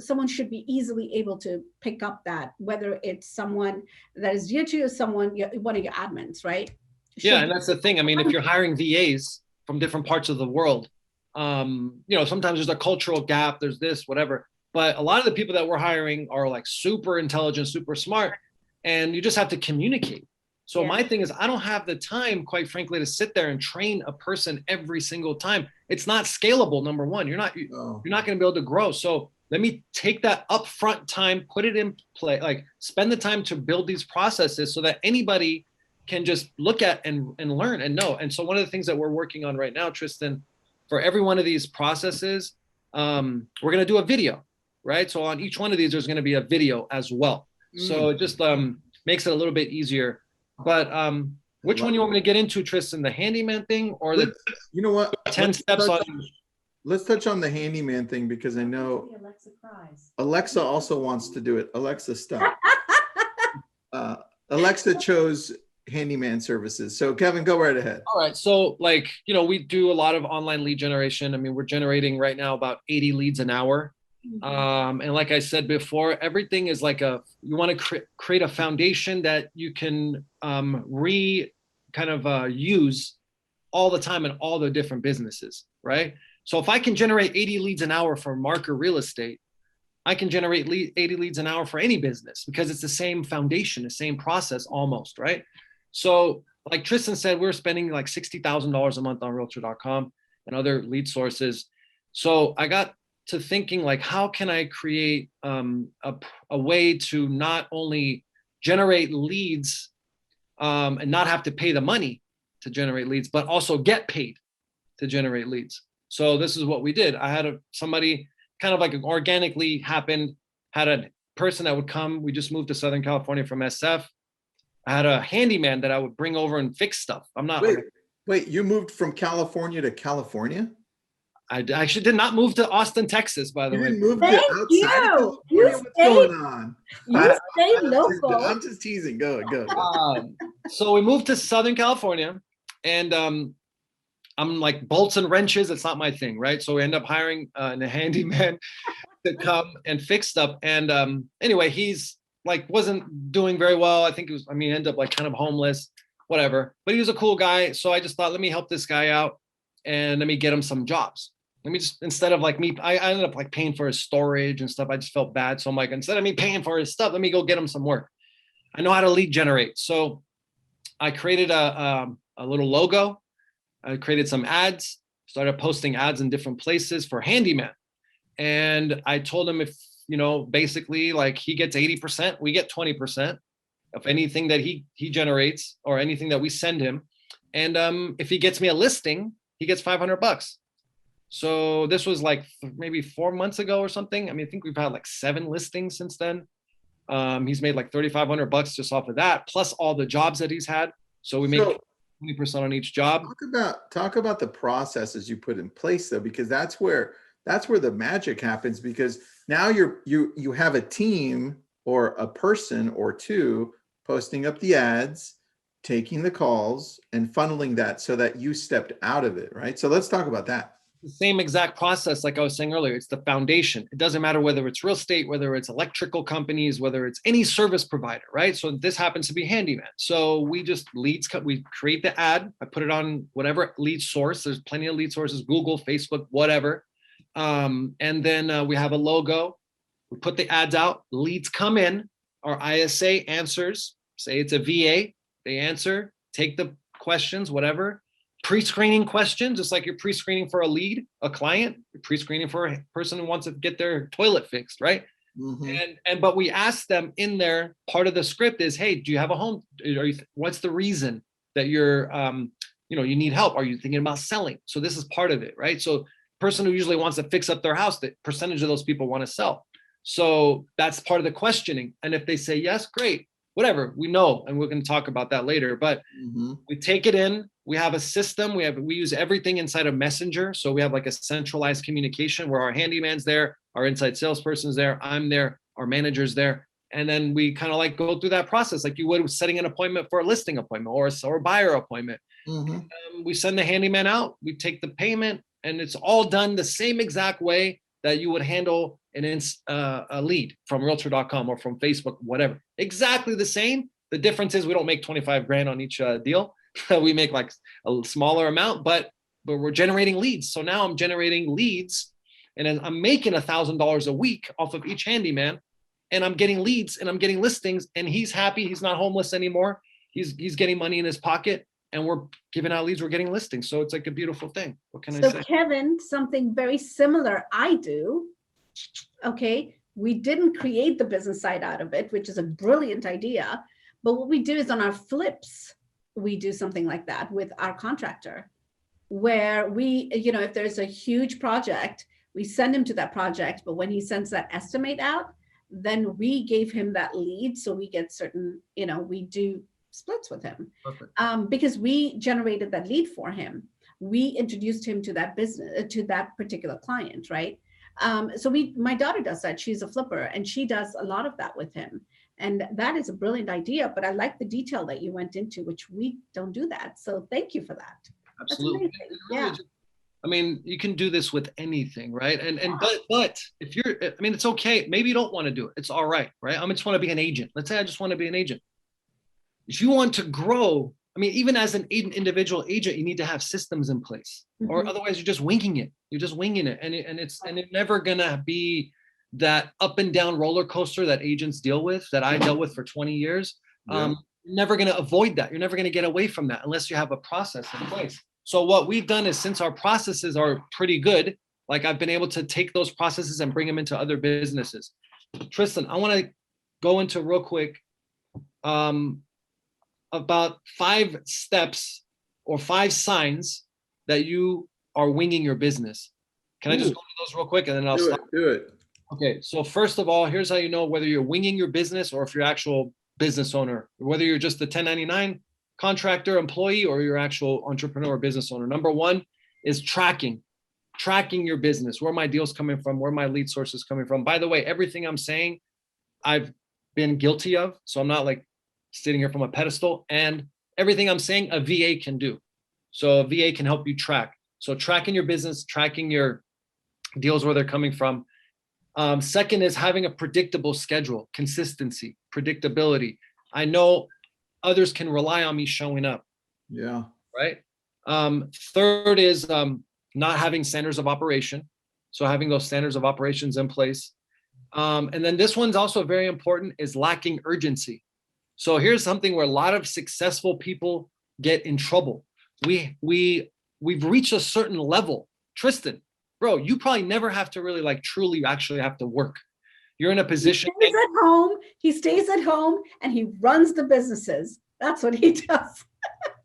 someone should be easily able to pick up that, whether it's someone that is dear to you, one of your admins, right? Yeah, and that's the thing. I mean, if you're hiring VAs from different parts of the world, you know, sometimes there's a cultural gap, there's this, whatever. But a lot of the people that we're hiring are like super intelligent, super smart, and you just have to communicate. So my thing is, I don't have the time, quite frankly, to sit there and train a person every single time. It's not scalable. Number one, you're not going to be able to grow. So let me take that upfront time, put it in play, like spend the time to build these processes so that anybody can just look at and learn and know. And so one of the things that we're working on right now, Tristan, for every one of these processes, we're going to do a video. Right. So on each one of these, there's going to be a video as well. So it just makes it a little bit easier. But which one you want me to get into, Tristan, the handyman thing or the, you know what, 10 steps on? Let's touch on the handyman thing, because I know Alexa also wants to do it. Alexa, stop. Alexa chose handyman services. So Kevin, go right ahead. All right. So like, you know, we do a lot of online lead generation. I mean, we're generating right now about 80 leads an hour. And like I said before, everything is like you want to create a foundation that you can use all the time in all the different businesses, right? So if I can generate 80 leads an hour for market real estate, I can generate 80 leads an hour for any business because it's the same foundation, the same process almost, right? So like Tristan said, we're spending like $60,000 a month on realtor.com and other lead sources. So I got to thinking like, how can I create a way to not only generate leads and not have to pay the money to generate leads, but also get paid to generate leads. So this is what we did. I had somebody kind of like organically happened, had a person that would come. We just moved to Southern California from SF. I had a handyman that I would bring over and fix stuff. Wait, you moved from California to California? I actually did not move to Austin, Texas, by the You way. didn't move Thank to outside you. of California? You What's stayed- going on? You stay local. I'm just teasing. Go. So we moved to Southern California, and I'm like bolts and wrenches. It's not my thing, right? So we end up hiring a handyman to come and fix stuff. And anyway, he's like wasn't doing very well. I think ended up like kind of homeless, whatever. But he was a cool guy. So I just thought, let me help this guy out and let me get him some jobs. Let me just, instead of like I ended up like paying for his storage and stuff. I just felt bad. So I'm like, instead of me paying for his stuff, let me go get him some work. I know how to lead generate. So I created a little logo. I created some ads, started posting ads in different places for handyman. And I told him if, basically like he gets 80%, we get 20% of anything that he generates or anything that we send him. And if he gets me a listing, he gets $500. So this was like maybe 4 months ago or something. I mean, I think we've had like 7 listings since then. He's made like $3,500 just off of that, plus all the jobs that he's had. So we make 20% on each job. Talk about the processes you put in place though, because that's where the magic happens, because now you have a team or a person or two posting up the ads, taking the calls and funneling that so that you stepped out of it, right? So let's talk about that. The same exact process, like I was saying earlier, it's the foundation. It doesn't matter whether it's real estate, whether it's electrical companies, whether it's any service provider, right? So this happens to be handyman. So we just we create the ad. I put it on whatever lead source. There's plenty of lead sources, Google, Facebook, whatever. And then we have a logo. We put the ads out. Leads come in. Our ISA answers. Say it's a VA. They answer, take the questions, whatever. Pre-screening questions, just like you're pre-screening for a lead, a client, you're pre-screening for a person who wants to get their toilet fixed, right? Mm-hmm. But we ask them in there, part of the script is, hey, do you have a home? What's the reason that you're, you need help? Are you thinking about selling? So this is part of it, right? So person who usually wants to fix up their house, the percentage of those people want to sell. So that's part of the questioning. And if they say yes, great, whatever, we know, and we're going to talk about that later, but we take it in. We have a system. We use everything inside of Messenger. So we have like a centralized communication where our handyman's there, our inside salesperson's there, I'm there, our manager's there. And then we kind of like go through that process like you would with setting an appointment for a listing appointment or a buyer appointment. We send the handyman out, we take the payment, and it's all done the same exact way that you would handle a lead from realtor.com or from Facebook, whatever. Exactly the same. The difference is we don't make 25 grand on each deal. We make like a smaller amount, but we're generating leads. So now I'm generating leads and then I'm making $1,000 a week off of each handyman, and I'm getting leads and I'm getting listings, and he's happy. He's not homeless anymore. He's getting money in his pocket, and we're giving out leads. We're getting listings. So it's like a beautiful thing. What can I say? So Kevin, something very similar I do. Okay. We didn't create the business side out of it, which is a brilliant idea. But what we do is on our flips, we do something like that with our contractor, where we, if there's a huge project, we send him to that project. But when he sends that estimate out, then we gave him that lead. So we get certain, we do splits with him. Because we generated that lead for him. We introduced him to that business, to that particular client, right? So my daughter does that. She's a flipper, and she does a lot of that with him. And that is a brilliant idea, but I like the detail that you went into, which we don't do that. So thank you for that. Absolutely. Yeah. I mean, you can do this with anything, right? But if you're, it's okay. Maybe you don't want to do it. It's all right, right? I just want to be an agent. Let's say I just want to be an agent. If you want to grow, even as an individual agent, you need to have systems in place, or otherwise you're just winging it. You're just winging it, and it's never gonna be that up and down roller coaster that agents deal with, that I dealt with for 20 years. You're never going to avoid that. You're never going to get away from that unless you have a process in place. So what we've done is, since our processes are pretty good, like I've been able to take those processes and bring them into other businesses. Tristan, I want to go into real quick about 5 steps or 5 signs that you are winging your business. Can I just go into those real quick and then I'll stop? Do it. Okay, so first of all, here's how you know whether you're winging your business or if you're actual business owner, whether you're just a 1099 contractor employee or you're actual entrepreneur or business owner. Number 1 is tracking your business. Where are my deals coming from? Where are my lead sources coming from? By the way, everything I'm saying, I've been guilty of. So I'm not like sitting here from a pedestal, and everything I'm saying a VA can do. So a VA can help you track. So tracking your business, tracking your deals, where they're coming from. Second is having a predictable schedule, consistency, predictability. I know others can rely on me showing up. Yeah. Right. Third is not having standards of operation. So having those standards of operations in place. And then this one's also very important, is lacking urgency. So here's something where a lot of successful people get in trouble. We've reached a certain level. Tristan, bro, you probably never have to really like truly actually have to work. You're in a position. He stays at home and he runs the businesses. That's what he does.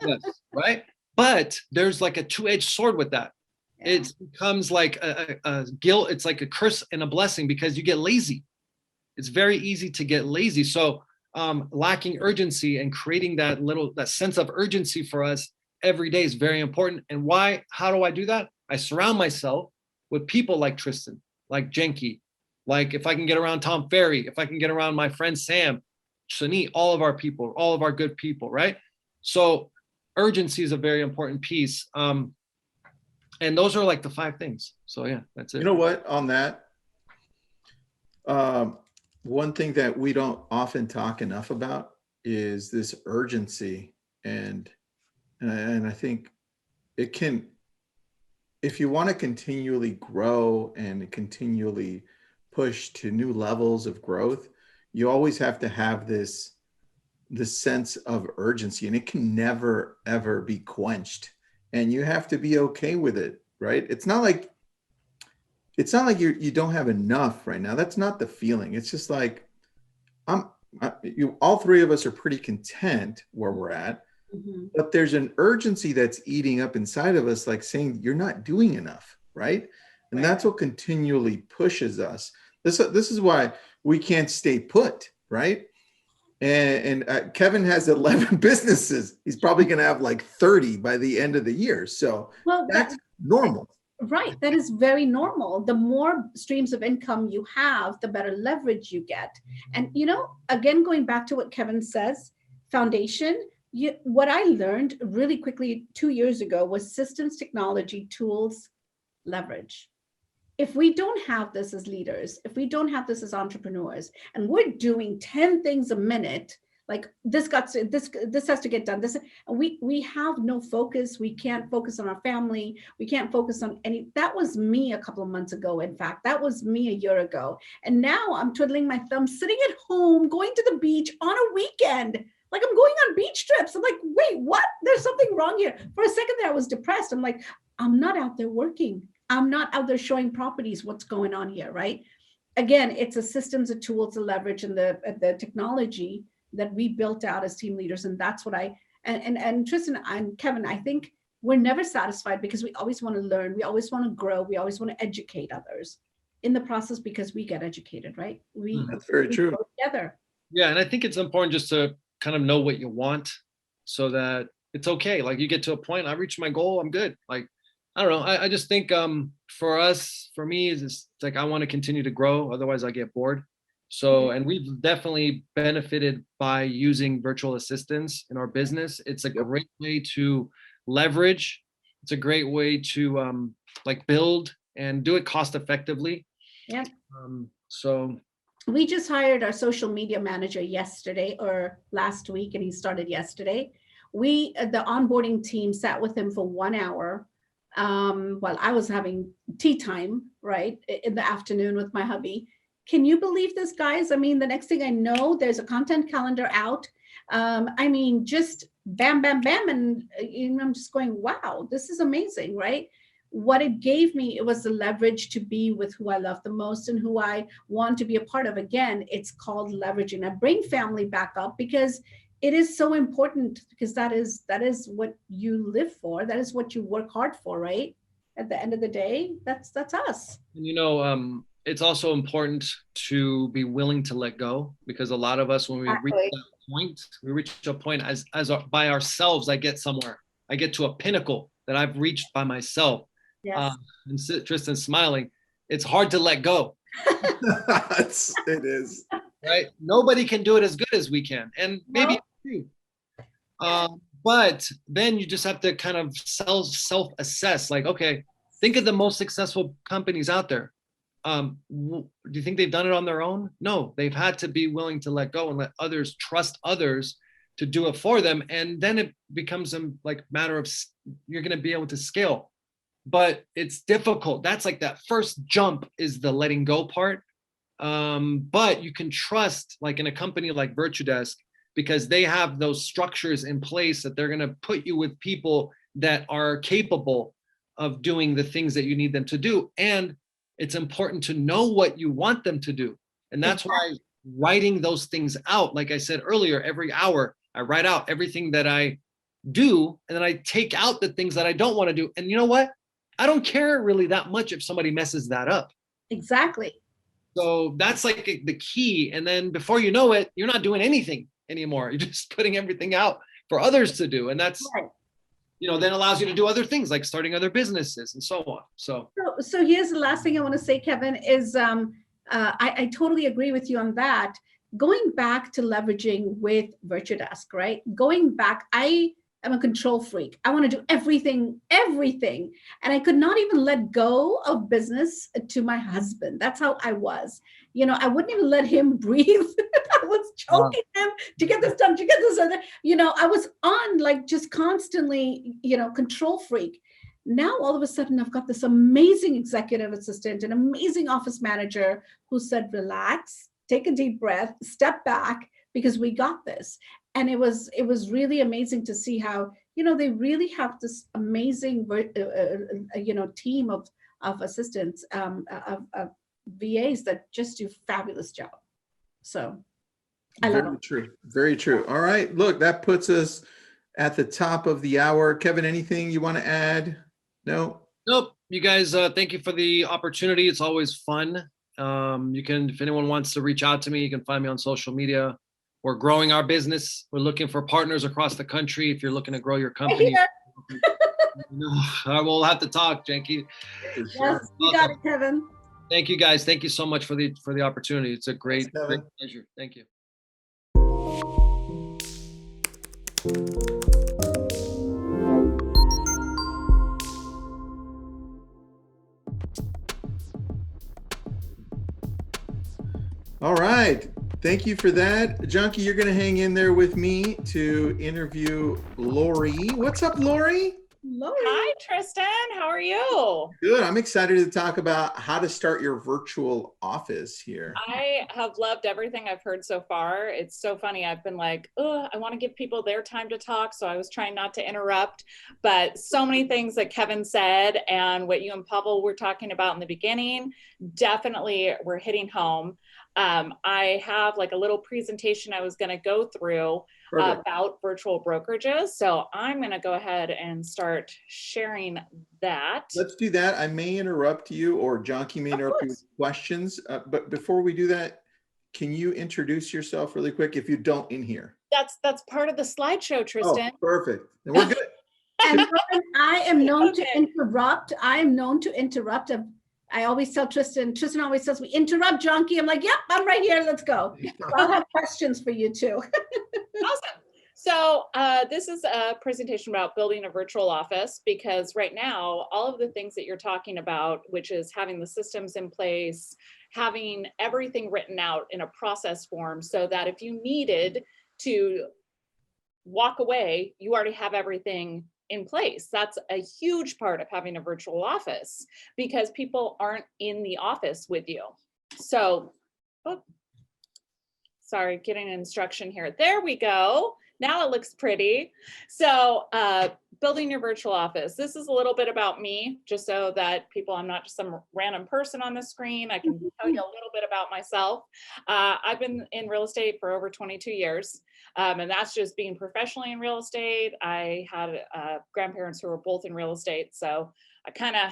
Yes, right? But there's like a two-edged sword with that. Yeah. It becomes like a guilt. It's like a curse and a blessing because you get lazy. It's very easy to get lazy. So lacking urgency and creating that sense of urgency for us every day is very important. And why? How do I do that? I surround myself with people like Tristan, like Jenky, like if I can get around Tom Ferry, if I can get around my friend Sam, Sunny, all of our people, all of our good people, right? So urgency is a very important piece. And those are like the 5 things. So yeah, that's it. You know what, on that, one thing that we don't often talk enough about is this urgency. And I think it can, if you want to continually grow and continually push to new levels of growth, you always have to have this sense of urgency, and it can never, ever be quenched. And you have to be okay with it, right? It's not like you don't have enough right now. That's not the feeling. It's just like, all 3 of us are pretty content where we're at. Mm-hmm. But there's an urgency that's eating up inside of us, like saying you're not doing enough, right? And that's what continually pushes us. This is why we can't stay put, right? And Kevin has 11 businesses. He's probably going to have like 30 by the end of the year. So that's normal. Right. That is very normal. The more streams of income you have, the better leverage you get. And, again, going back to what Kevin says, foundation, what I learned really quickly 2 years ago was systems, technology, tools, leverage. If we don't have this as leaders, if we don't have this as entrepreneurs, and we're doing 10 things a minute, like this has to get done, and we have no focus. We can't focus on our family. We can't focus on that was me a couple of months ago. In fact, that was me a year ago. And now I'm twiddling my thumbs, sitting at home, going to the beach on a weekend. Like I'm going on beach trips. I'm like, wait, what? There's something wrong here. For a second there, I was depressed. I'm like, I'm not out there working. I'm not out there showing properties. What's going on here, right? Again, it's a systems, a tools, a leverage, and the technology that we built out as team leaders. And that's what and Tristan and Kevin, I think we're never satisfied because we always want to learn. We always want to grow. We always want to educate others in the process because we get educated, right? That's very true. Go together. Yeah. And I think it's important just to kind of know what you want so that it's okay. Like you get to a point, I reached my goal, I'm good. Like, I don't know. I just think for me, it's like I want to continue to grow. Otherwise I get bored. So, and we've definitely benefited by using virtual assistants in our business. It's a great way to leverage. It's a great way to like build and do it cost effectively. Yeah. So we just hired our social media manager yesterday or last week, and he started yesterday. The onboarding team sat with him for 1 hour while I was having tea time, right, in the afternoon with my hubby. Can you believe this, guys? I mean, the next thing I know, there's a content calendar out. I mean, just bam, bam, bam. And I'm just going, wow, this is amazing, right? What it gave me, it was the leverage to be with who I love the most and who I want to be a part of. Again, it's called leveraging. I bring family back up because it is so important, because that is what you live for. That is what you work hard for, right? At the end of the day, that's us. And it's also important to be willing to let go, because a lot of us, when we reach a point by ourselves. I get somewhere. I get to a pinnacle that I've reached by myself. Yes. And Tristan's smiling. It's hard to let go. It is. Right? Nobody can do it as good as we can. And maybe you. But then you just have to kind of self-assess. Like, okay, think of the most successful companies out there. Do you think they've done it on their own? No, they've had to be willing to let go and let others trust others to do it for them. And then it becomes a matter of, you're going to be able to scale. But it's difficult. That's like that first jump is the letting go part. But you can trust, like in a company like Virtudesk, because they have those structures in place that they're going to put you with people that are capable of doing the things that you need them to do. And it's important to know what you want them to do. And that's why writing those things out, like I said earlier, every hour I write out everything that I do, and then I take out the things that I don't want to do. And you know what? I don't care really that much if somebody messes that up. Exactly. So that's like the key. And then before you know it, you're not doing anything anymore. You're just putting everything out for others to do. And that's, then allows you to do other things like starting other businesses and so on. So here's the last thing I want to say, Kevin, is I totally agree with you on that. Going back to leveraging with Virtudesk, right? Going back, I am a control freak. I want to do everything. And I could not even let go of business to my husband. That's how I was. I wouldn't even let him breathe. I was choking him to get this done, I was on just constantly, control freak. Now, all of a sudden, I've got this amazing executive assistant, an amazing office manager who said, relax, take a deep breath, step back, because we got this. And it was really amazing to see how, they really have this amazing, team of assistants, of VAs that just do fabulous job. So I love it. True. Very true. All right. Look, that puts us at the top of the hour. Kevin, anything you want to add? No? Nope. You guys, thank you for the opportunity. It's always fun. You can, if anyone wants to reach out to me, you can find me on social media. We're growing our business. We're looking for partners across the country. If you're looking to grow your company, we'll have to talk, Janky. Yes, you got it, Kevin. Thank you, guys. Thank you so much for the opportunity. It's a great pleasure. Thank you. All right. Thank you for that. Junkie, you're going to hang in there with me to interview Lori. What's up, Lori? Lori. Hi, Tristan. How are you? Good. I'm excited to talk about how to start your virtual office here. I have loved everything I've heard so far. It's so funny. I've been like, I want to give people their time to talk. So I was trying not to interrupt, but so many things that Kevin said and what you and Pavel were talking about in the beginning, definitely we're hitting home. I have like a little presentation I was going to go through about virtual brokerages. So I'm going to go ahead and start sharing that. Let's do that. I may interrupt you, or Jonky may interrupt you with questions. But before we do that, can you introduce yourself really quick if you don't in here? That's part of the slideshow, Tristan. Oh, perfect. Then we're good. And I am known to interrupt. I am known to interrupt. I always tell Tristan always tells me, interrupt, Jonky. I'm like, yep, I'm right here. Let's go. I'll have questions for you too. Awesome. So this is a presentation about building a virtual office, because right now, all of the things that you're talking about, which is having the systems in place, having everything written out in a process form so that if you needed to walk away, you already have everything in place. That's a huge part of having a virtual office, because people aren't in the office with you. So oh, sorry, getting an instruction here. There we go. Now it looks pretty. So building your virtual office. This is a little bit about me, just so that people, I'm not just some random person on the screen. I can tell you a little bit about myself. I've been in real estate for over 22 years. And that's just being professionally in real estate. I had grandparents who were both in real estate. So I kind of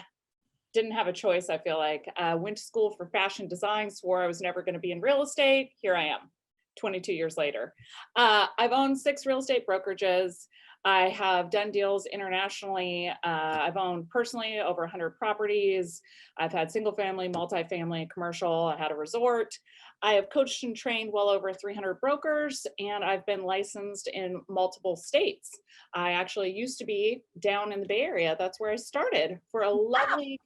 didn't have a choice, I feel like. Went to school for fashion design, swore I was never going to be in real estate. Here I am, 22 years later. I've owned 6 real estate brokerages. I have done deals internationally. I've owned personally over 100 properties. I've had single family, multifamily, commercial. I had a resort. I have coached and trained well over 300 brokers, and I've been licensed in multiple states. I actually used to be down in the Bay Area. That's where I started for a lovely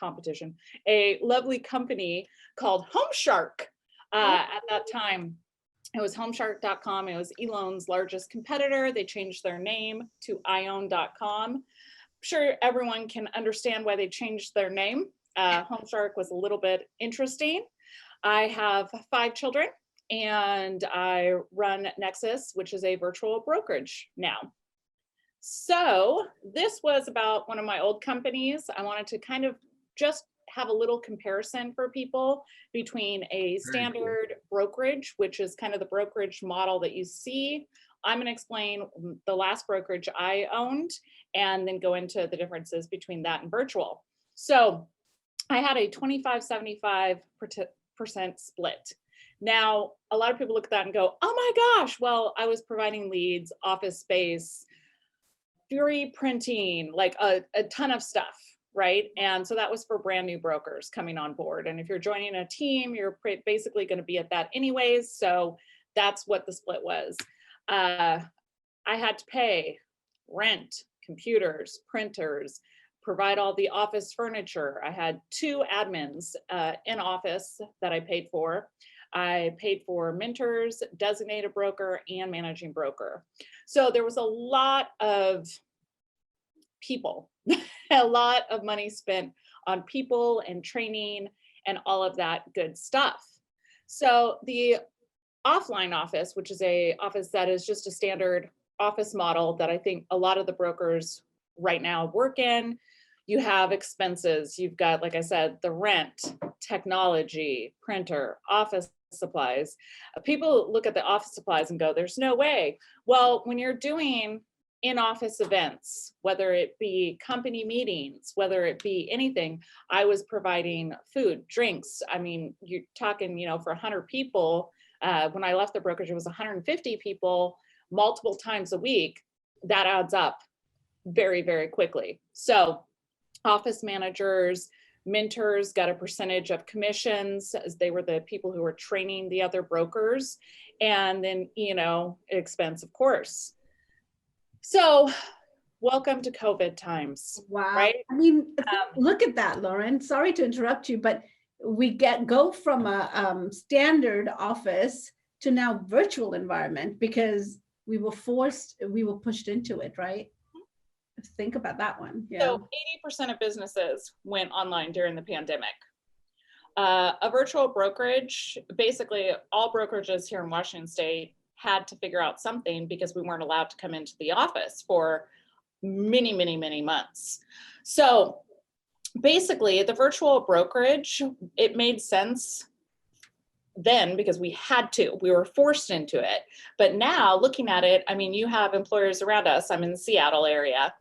competition, a lovely company called Home Shark. At that time, it was homeshark.com. It was Elon's largest competitor. They changed their name to iOwn.com. I'm sure everyone can understand why they changed their name. Home Shark was a little bit interesting. I have 5 children, and I run Nexus, which is a virtual brokerage now. So this was about one of my old companies. I wanted to kind of just have a little comparison for people between a standard brokerage, which is kind of the brokerage model that you see. I'm going to explain the last brokerage I owned and then go into the differences between that and virtual. So I had a 25-75% split. Now, a lot of people look at that and go, oh my gosh, well, I was providing leads, office space, Fury printing, like a ton of stuff. Right. And so that was for brand new brokers coming on board. And if you're joining a team, you're basically going to be at that anyways. So that's what the split was. I had to pay rent, computers, printers, provide all the office furniture. I had 2 admins in office that I paid for. I paid for mentors, designated broker, and managing broker. So there was a lot of people, a lot of money spent on people and training and all of that good stuff. So the offline office, which is a office that is just a standard office model that I think a lot of the brokers right now work in, you have expenses. You've got, like I said, the rent, technology, printer, office supplies. People look at the office supplies and go, there's no way. Well, when you're doing in-office events, whether it be company meetings, whether it be anything, I was providing food, drinks. I mean, you're talking, for 100 people. When I left the brokerage, it was 150 people multiple times a week. That adds up very, very quickly. So office managers, mentors got a percentage of commissions, as they were the people who were training the other brokers. And then, expense, of course. So welcome to COVID times. Wow. Right? I mean, look at that, Lauren. Sorry to interrupt you, but we go from a standard office to now virtual environment because we were pushed into it, right? Think about that one. Yeah. So 80% of businesses went online during the pandemic. A virtual brokerage, basically all brokerages here in Washington State had to figure out something because we weren't allowed to come into the office for many, many, many months. So basically the virtual brokerage, it made sense then because we were forced into it. But now looking at it, I mean, you have employers around us. I'm in the Seattle area,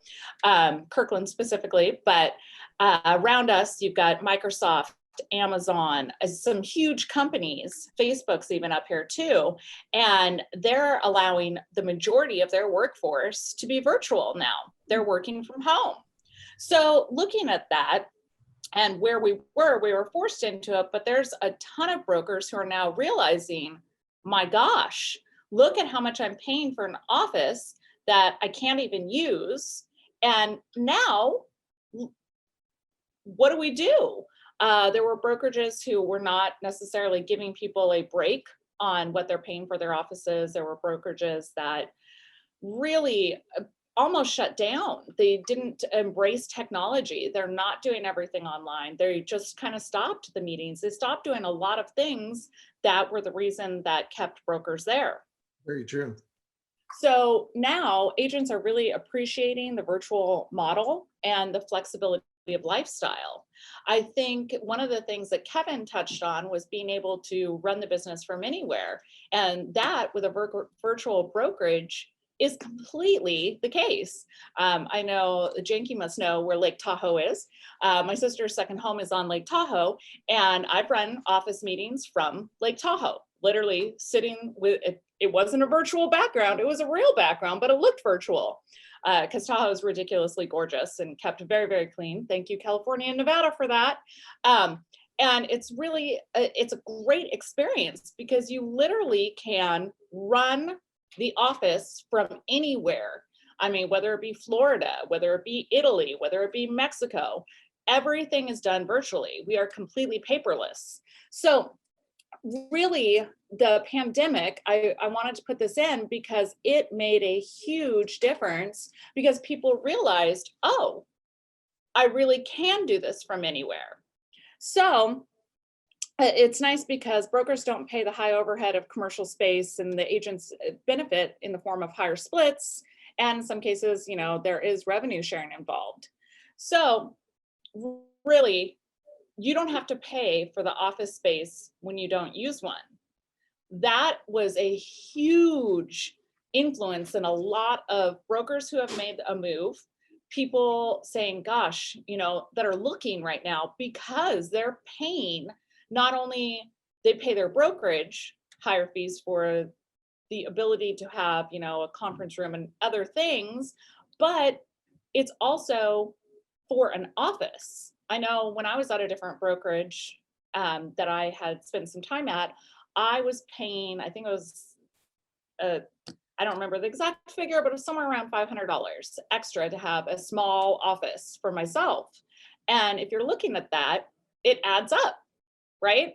Kirkland specifically, but around us, you've got Microsoft, Amazon, some huge companies, Facebook's even up here too, and they're allowing the majority of their workforce to be virtual now. They're working from home. So looking at that and where we were forced into it, but there's a ton of brokers who are now realizing, my gosh, look at how much I'm paying for an office that I can't even use. And now, what do we do? There were brokerages who were not necessarily giving people a break on what they're paying for their offices. There were brokerages that really almost shut down. They didn't embrace technology. They're not doing everything online. They just kind of stopped the meetings. They stopped doing a lot of things that were the reason that kept brokers there. Very true. So now agents are really appreciating the virtual model and the flexibility of lifestyle. I think one of the things that Kevin touched on was being able to run the business from anywhere. And that with a virtual brokerage is completely the case. I know Janky must know where Lake Tahoe is. My sister's second home is on Lake Tahoe, and I've run office meetings from Lake Tahoe, literally sitting with it. It wasn't a virtual background, it was a real background, but it looked virtual because Tahoe is ridiculously gorgeous and kept very, very clean. Thank you, California and Nevada, for that. And it's really, it's a great experience because you literally can run the office from anywhere. I mean, whether it be Florida, whether it be Italy, whether it be Mexico, everything is done virtually. We are completely paperless. So really, the pandemic, I wanted to put this in because it made a huge difference because people realized, oh, I really can do this from anywhere. So it's nice because brokers don't pay the high overhead of commercial space, and the agents benefit in the form of higher splits. And in some cases, you know, there is revenue sharing involved. So really, you don't have to pay for the office space when you don't use one. That was a huge influence in a lot of brokers who have made a move. People saying, gosh, you know, that are looking right now because they're paying, not only they pay their brokerage higher fees for the ability to have, you know, a conference room and other things, but it's also for an office. I know when I was at a different brokerage that I had spent some time at, I was paying, I think it was, I don't remember the exact figure, but it was somewhere around $500 extra to have a small office for myself. And if you're looking at that, it adds up, right?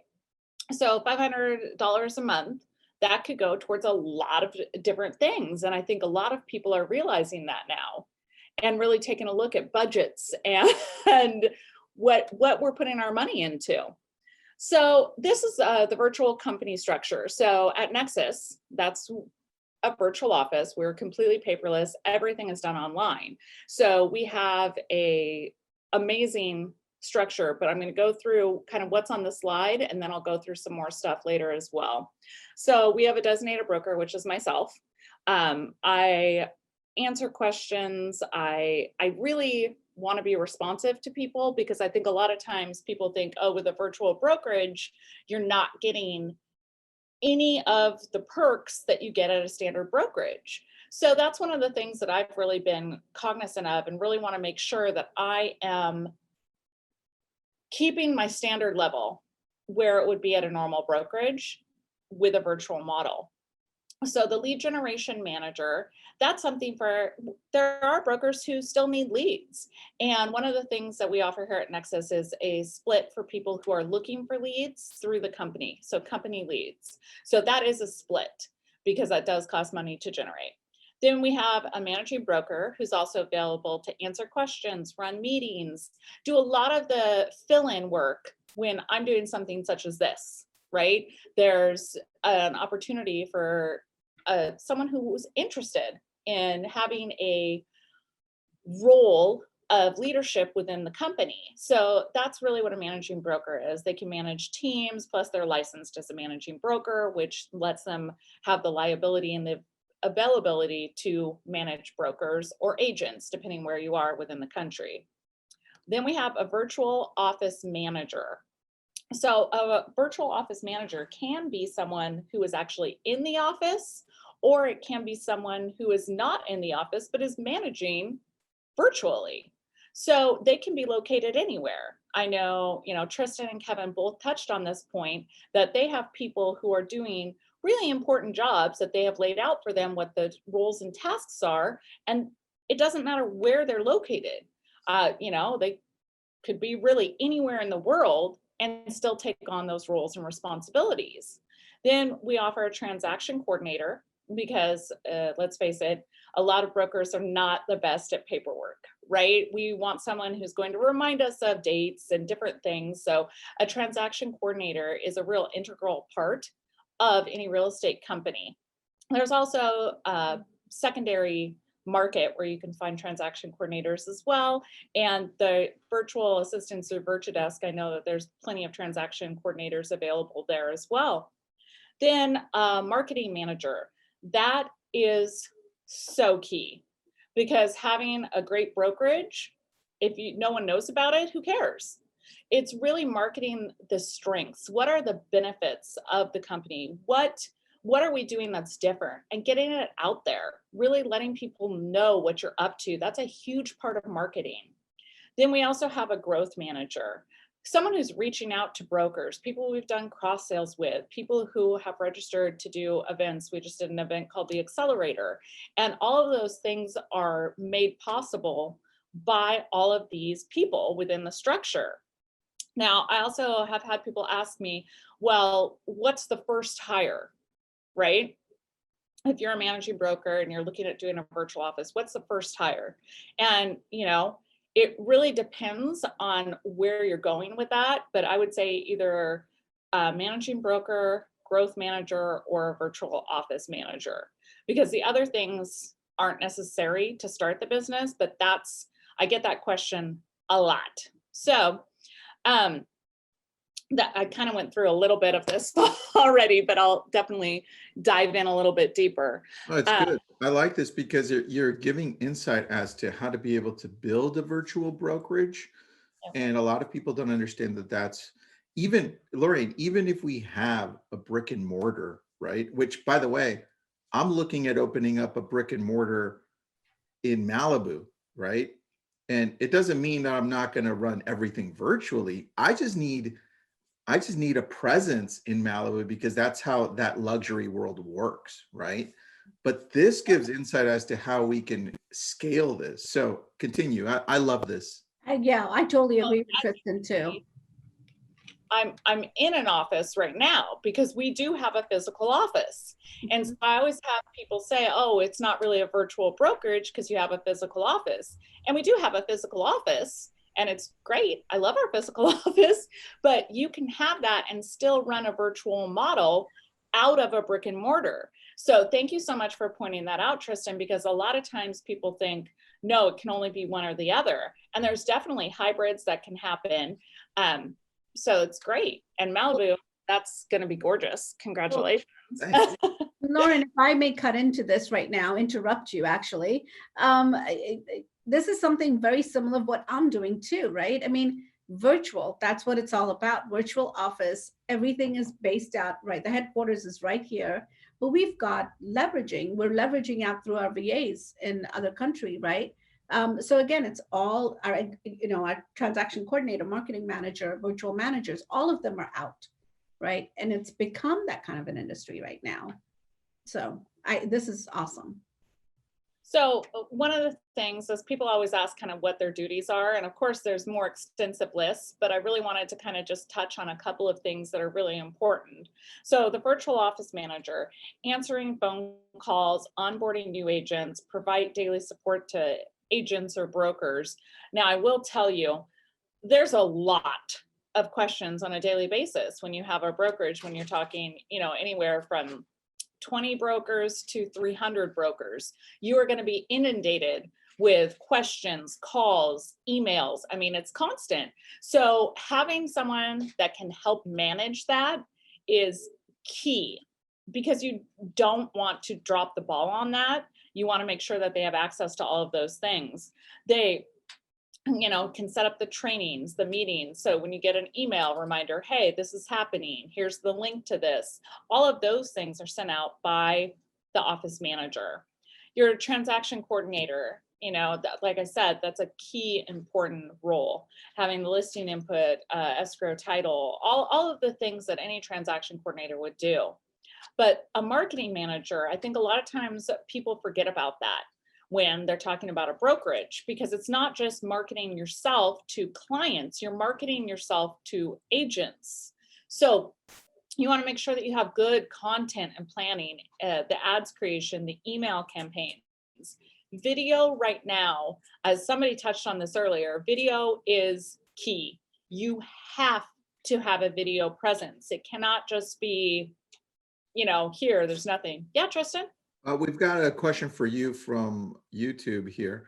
So $500 a month, that could go towards a lot of different things. And I think a lot of people are realizing that now and really taking a look at budgets and what we're putting our money into. So this is the virtual company structure. So at Nexus, that's a virtual office. We're completely paperless. Everything is done online. So we have a amazing structure, but I'm going to go through kind of what's on the slide, and then I'll go through some more stuff later as well. So we have a designated broker, which is myself. I answer questions. I really want to be responsive to people because I think a lot of times people think, oh, with a virtual brokerage, you're not getting any of the perks that you get at a standard brokerage. So that's one of the things that I've really been cognizant of and really want to make sure that I am keeping my standard level where it would be at a normal brokerage with a virtual model. So the lead generation manager, that's something for, there are brokers who still need leads. And one of the things that we offer here at Nexus is a split for people who are looking for leads through the company. So company leads. So that is a split because that does cost money to generate. Then we have a managing broker who's also available to answer questions, run meetings, do a lot of the fill-in work when I'm doing something such as this, right? There's an opportunity for someone who's interested in having a role of leadership within the company. So that's really what a managing broker is. They can manage teams, plus they're licensed as a managing broker, which lets them have the liability and the availability to manage brokers or agents, depending where you are within the country. Then we have a virtual office manager. So a virtual office manager can be someone who is actually in the office, or it can be someone who is not in the office, but is managing virtually. So they can be located anywhere. I know, Tristan and Kevin both touched on this point, that they have people who are doing really important jobs that they have laid out for them, what the roles and tasks are, and it doesn't matter where they're located. They could be really anywhere in the world and still take on those roles and responsibilities. Then we offer a transaction coordinator because let's face it, A lot of brokers are not the best at paperwork, right? We want someone who's going to remind us of dates and different things. So a transaction coordinator is a real integral part of any real estate company. There's also a secondary market where you can find transaction coordinators as well. And the virtual assistants or Virtudesk, I know that there's plenty of transaction coordinators available there as well. Then marketing manager, that is so key, because having a great brokerage, if no one knows about it, who cares? It's really marketing the strengths. What are the benefits of the company? What are we doing that's different, and getting it out there, really letting people know what you're up to. That's a huge part of marketing. Then we also have a growth manager, someone who's reaching out to brokers, people we've done cross sales with, people who have registered to do events. We just did an event called the Accelerator, and all of those things are made possible by all of these people within the structure. Now, I also have had people ask me, well, what's the first hire? Right? If you're a managing broker and you're looking at doing a virtual office, what's the first hire? And, it really depends on where you're going with that. But I would say either a managing broker, growth manager, or a virtual office manager, because the other things aren't necessary to start the business. But I get that question a lot. So, that I kind of went through a little bit of this already, but I'll definitely dive in a little bit deeper. Oh, it's good. I like this because you're giving insight as to how to be able to build a virtual brokerage. Yeah. And a lot of people don't understand that that's even, Lorraine, even if we have a brick and mortar, right? Which, by the way, I'm looking at opening up a brick and mortar in Malibu, right? And it doesn't mean that I'm not going to run everything virtually. I just need a presence in Malibu, because that's how that luxury world works, right? But this gives insight as to how we can scale this. So continue. I love this. Yeah, I totally agree with Tristan too. I'm in an office right now because we do have a physical office. And so I always have people say, oh, it's not really a virtual brokerage because you have a physical office. And we do have a physical office, and it's great. I love our physical office, but you can have that and still run a virtual model out of a brick and mortar. So thank you so much for pointing that out, Tristan, because a lot of times people think, no, it can only be one or the other. And there's definitely hybrids that can happen. So it's great. And Malibu, that's going to be gorgeous. Congratulations. Lauren, if I may cut into this right now, interrupt you actually. This is something very similar to what I'm doing too, right? I mean, virtual, that's what it's all about. Virtual office, everything is based out, right? The headquarters is right here, but we've got leveraging. We're leveraging out through our VAs in other country, right? So again, it's all our, our transaction coordinator, marketing manager, virtual managers, all of them are out, right? And it's become that kind of an industry right now. So this is awesome. So one of the things is people always ask kind of what their duties are. And of course, there's more extensive lists, but I really wanted to kind of just touch on a couple of things that are really important. So the virtual office manager, answering phone calls, onboarding new agents, provide daily support to agents or brokers. Now, I will tell you, there's a lot of questions on a daily basis when you have a brokerage, when you're talking, anywhere from 20 brokers to 300 brokers. You are going to be inundated with questions, calls, emails. I mean, it's constant. So having someone that can help manage that is key, because you don't want to drop the ball on that. You want to make sure that they have access to all of those things. They can set up the trainings, the meetings. So when you get an email reminder, hey, this is happening, here's the link to this. All of those things are sent out by the office manager. Your transaction coordinator, like I said, that's a key important role. Having the listing input, escrow title, all of the things that any transaction coordinator would do. But a marketing manager, I think a lot of times people forget about that when they're talking about a brokerage, because it's not just marketing yourself to clients, you're marketing yourself to agents. So you want to make sure that you have good content and planning, the ads creation, the email campaign. Video right now, as somebody touched on this earlier, video is key. You have to have a video presence. It cannot just be, here, there's nothing. Yeah, Tristan? We've got a question for you from YouTube here.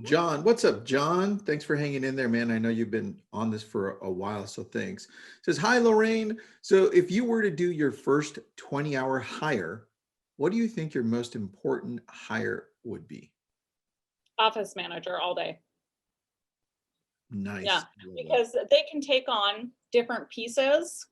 John, what's up, John? Thanks for hanging in there, man. I know you've been on this for a while, so thanks. Says, hi, Lorraine. So if you were to do your first 20-hour hire, what do you think your most important hire would be? Office manager all day. Nice. Yeah, because they can take on different pieces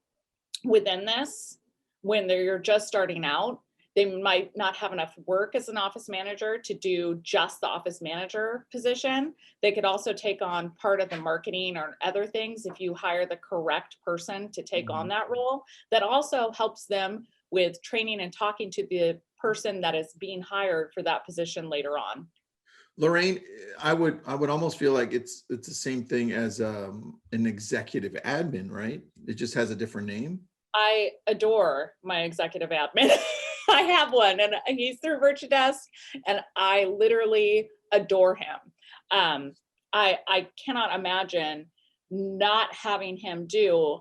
within this when you're just starting out. They might not have enough work as an office manager to do just the office manager position. They could also take on part of the marketing or other things if you hire the correct person to take on that role. That also helps them with training and talking to the person that is being hired for that position later on. Lorraine, I would almost feel like it's the same thing as an executive admin, right? It just has a different name. I adore my executive admin. I have one, and he's through Virtudesk, and I literally adore him. I cannot imagine not having him do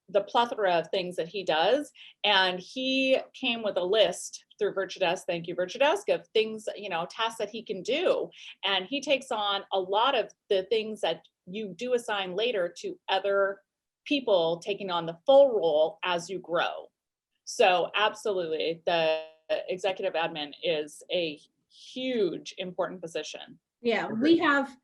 the plethora of things that he does. And he came with a list through Virtudesk, thank you Virtudesk, of things, tasks that he can do. And he takes on a lot of the things that you do assign later to other people taking on the full role as you grow. So absolutely, the executive admin is a huge, important position. Yeah, we have,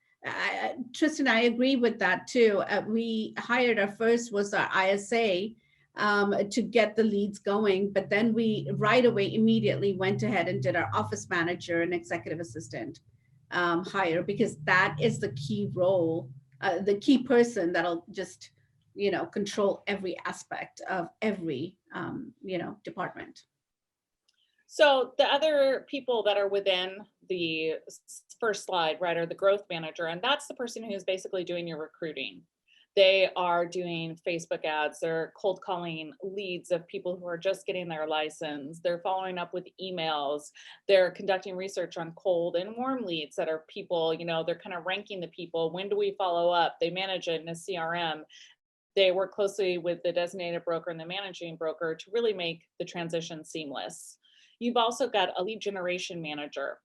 Tristan, I agree with that too. We hired, our first was our ISA to get the leads going, but then we right away immediately went ahead and did our office manager and executive assistant hire, because that is the key role, the key person that'll just, control every aspect of every, department. So the other people that are within the first slide, right, are the growth manager, and that's the person who's basically doing your recruiting. They are doing Facebook ads, they're cold calling leads of people who are just getting their license, they're following up with emails, they're conducting research on cold and warm leads that are people, they're kind of ranking the people, when do we follow up, they manage it in a CRM. They work closely with the designated broker and the managing broker to really make the transition seamless. You've also got a lead generation manager.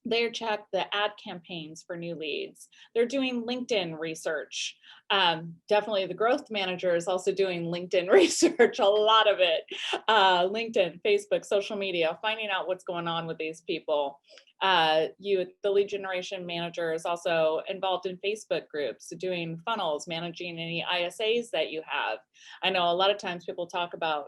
They check the ad campaigns for new leads. They're doing LinkedIn research. Definitely the growth manager is also doing LinkedIn research, a lot of it. LinkedIn, Facebook, social media, finding out what's going on with these people. The lead generation manager is also involved in Facebook groups, doing funnels, managing any ISAs that you have. I know a lot of times people talk about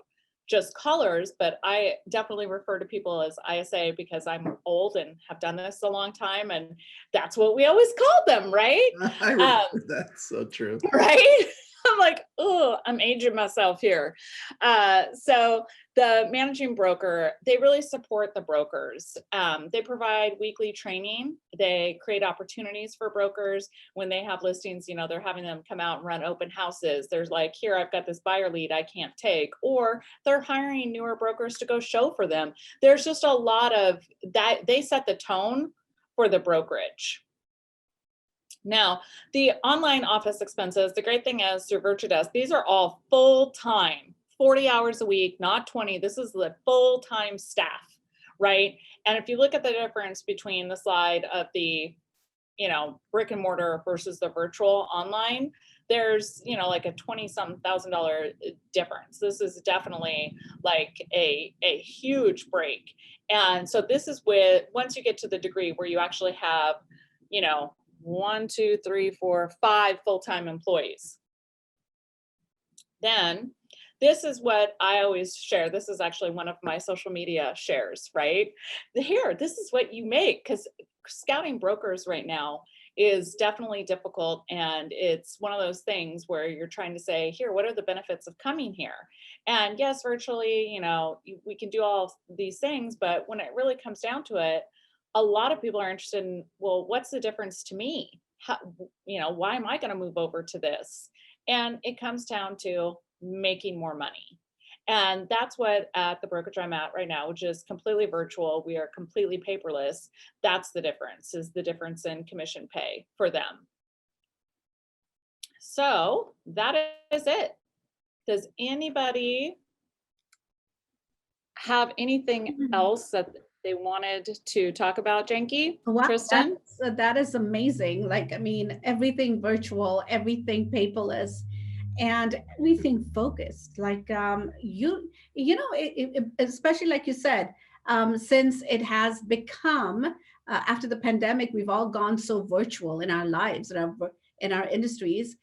just callers, but I definitely refer to people as ISA because I'm old and have done this a long time, and that's what we always called them, right? I remember that's so true. Right? I'm like, oh, I'm aging myself here. So the managing broker, they really support the brokers. They provide weekly training. They create opportunities for brokers when they have listings, they're having them come out and run open houses. There's like, here, I've got this buyer lead I can't take, or they're hiring newer brokers to go show for them. There's just a lot of that. They set the tone for the brokerage. Now, the online office expenses, the great thing is through Virtudesk, these are all full-time, 40 hours a week, not 20. This is the full-time staff, right? And if you look at the difference between the slide of the, brick and mortar versus the virtual online, there's, like a $20-something thousand difference. This is definitely like a huge break. And so this is once you get to the degree where you actually have, 1, 2, 3, 4, 5 full-time employees. Then this is what I always share. This is actually one of my social media shares, right? Here, this is what you make, because scouting brokers right now is definitely difficult. And it's one of those things where you're trying to say, here, what are the benefits of coming here? And yes, virtually, we can do all these things, but when it really comes down to it, a lot of people are interested in, well, what's the difference to me? How, why am I going to move over to this? And it comes down to making more money. And that's what at the brokerage I'm at right now, which is completely virtual. We are completely paperless. That's the difference, is the difference in commission pay for them. So that is it. Does anybody have anything else that they wanted to talk about, Janky? Wow, Tristan? that is amazing. Like, I mean, everything virtual, everything paperless, and everything focused. Like, you know, especially like you said, since it has become after the pandemic, we've all gone so virtual in our lives, in our industries.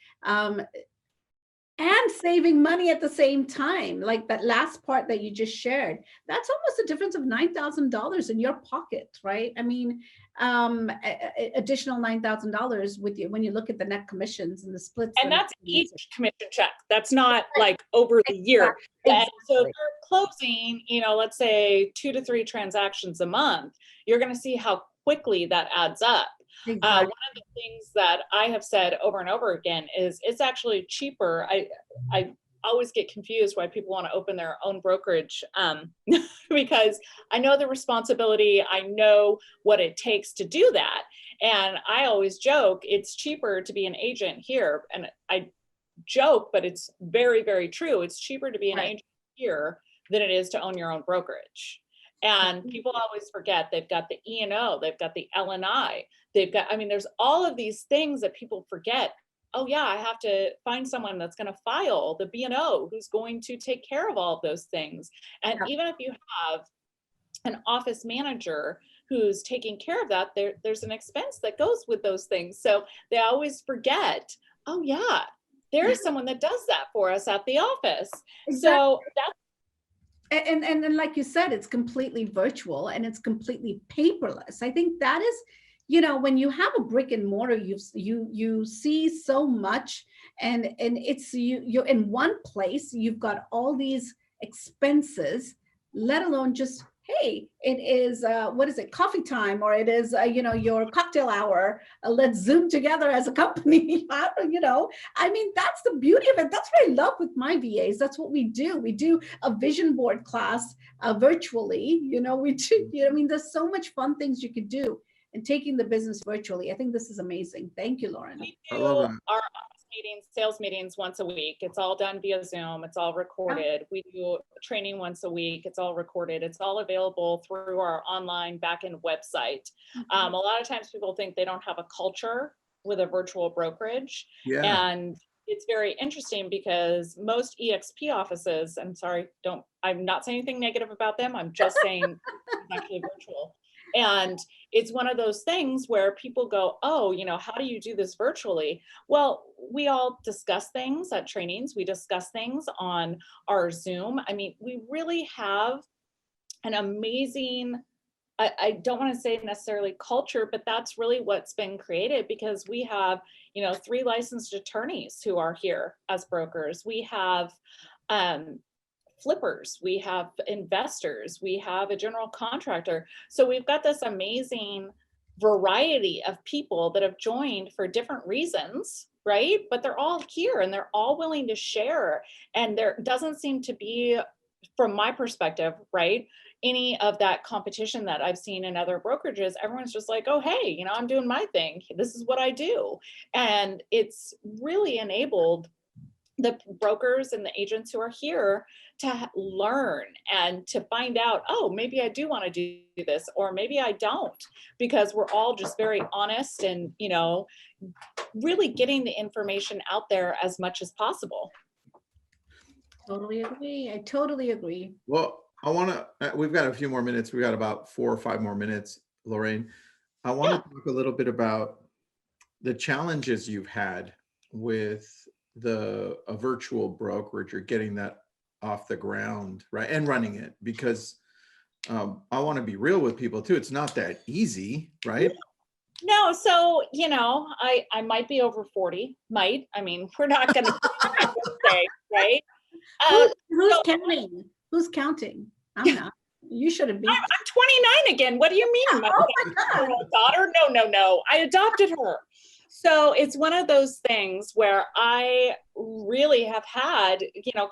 And saving money at the same time, like that last part that you just shared, that's almost a difference of $9,000 in your pocket, right? I mean, additional $9,000 with you when you look at the net commissions and the splits. And that's each commission check. That's not like over the year. And so if you're closing, you know, let's say 2 to 3 transactions a month, you're going to see how quickly that adds up. Exactly. One of the things that I have said over and over again is it's actually cheaper. I always get confused why people want to open their own brokerage because I know the responsibility. I know what it takes to do that. And I always joke, it's cheaper to be an agent here. And I joke, but it's very, very true. It's cheaper to be an agent here than it is to own your own brokerage. And people always forget they've got the E&O, they've got the L&I, they've got, I mean, there's all of these things that people forget. Oh yeah, I have to find someone that's going to file the B&O, who's going to take care of all of those things. And even if you have an office manager who's taking care of that, there's an expense that goes with those things. So they always forget, oh yeah, there's someone that does that for us at the office. Exactly. So that's, and like you said, it's completely virtual and it's completely paperless. I think that is, you know, when you have a brick and mortar, you see so much, and it's you're in one place. You've got all these expenses, let alone just, hey, it is what is it, coffee time, or it is you know, your cocktail hour. Let's Zoom together as a company. You know, I mean, that's the beauty of it. That's what I love with my VAs. That's what we do. We do a vision board class virtually. You know, we do. You know, I mean, there's so much fun things you could do. And taking the business virtually. I think this is amazing. Thank you, Lauren. We do our office meetings, sales meetings once a week. It's all done via Zoom. It's all recorded. We do training once a week. It's all recorded. It's all available through our online back-end website. A lot of times people think they don't have a culture with a virtual brokerage. And it's very interesting because most EXP offices, I'm sorry, I'm not saying anything negative about them. I'm just saying it's actually virtual. And it's one of those things where people go, oh, you know, how do you do this virtually? Well, we all discuss things at trainings. We discuss things on our Zoom. I mean, we really have an amazing, I don't want to say necessarily culture, but that's really what's been created, because we have, you know, 3 licensed attorneys who are here as brokers. We have flippers, we have investors, we have a general contractor. So we've got this amazing variety of people that have joined for different reasons, right? But they're all here and they're all willing to share. And there doesn't seem to be, from my perspective, right, any of that competition that I've seen in other brokerages. Everyone's just like, oh, hey, you know, I'm doing my thing. This is what I do. And it's really enabled the brokers and the agents who are here to learn and to find out, oh, maybe I do want to do this, or maybe I don't, because we're all just very honest and, you know, really getting the information out there as much as possible. Totally agree. I totally agree. Well, we've got a few more minutes. We got about 4 or 5 more minutes, Lorraine. I want to talk a little bit about the challenges you've had with a virtual brokerage, or getting that off the ground, right, and running it, because I want to be real with people too. It's not that easy, right? No, so, you know, I might be over 40, I mean, we're not going to say, right? Who's counting? Who's counting? I'm not. You should have been. I'm 29 again. What do you mean? My daughter? No. I adopted her. So it's one of those things where I really have had,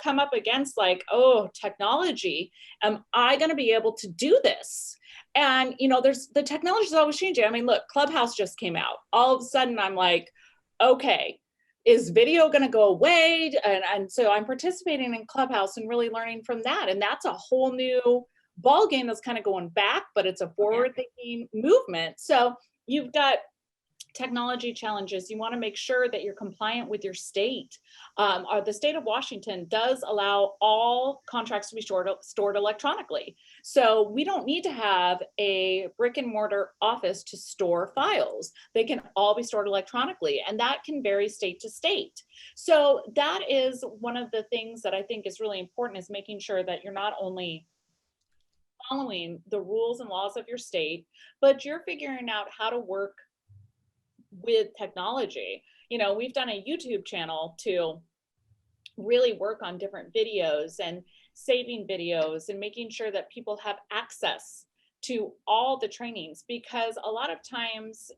come up against like, oh, technology. Am I going to be able to do this? And, there's the technology is always changing. I mean, look, Clubhouse just came out. All of a sudden I'm like, okay, is video going to go away? And so I'm participating in Clubhouse and really learning from that. And that's a whole new ball game that's kind of going back, but it's a forward thinking movement. So you've got technology challenges. You want to make sure that you're compliant with your state. The state of Washington does allow all contracts to be stored electronically. So we don't need to have a brick and mortar office to store files. They can all be stored electronically, and that can vary state to state. So that is one of the things that I think is really important, is making sure that you're not only following the rules and laws of your state, but you're figuring out how to work with technology. We've done a YouTube channel to really work on different videos and saving videos and making sure that people have access to all the trainings, because a lot of times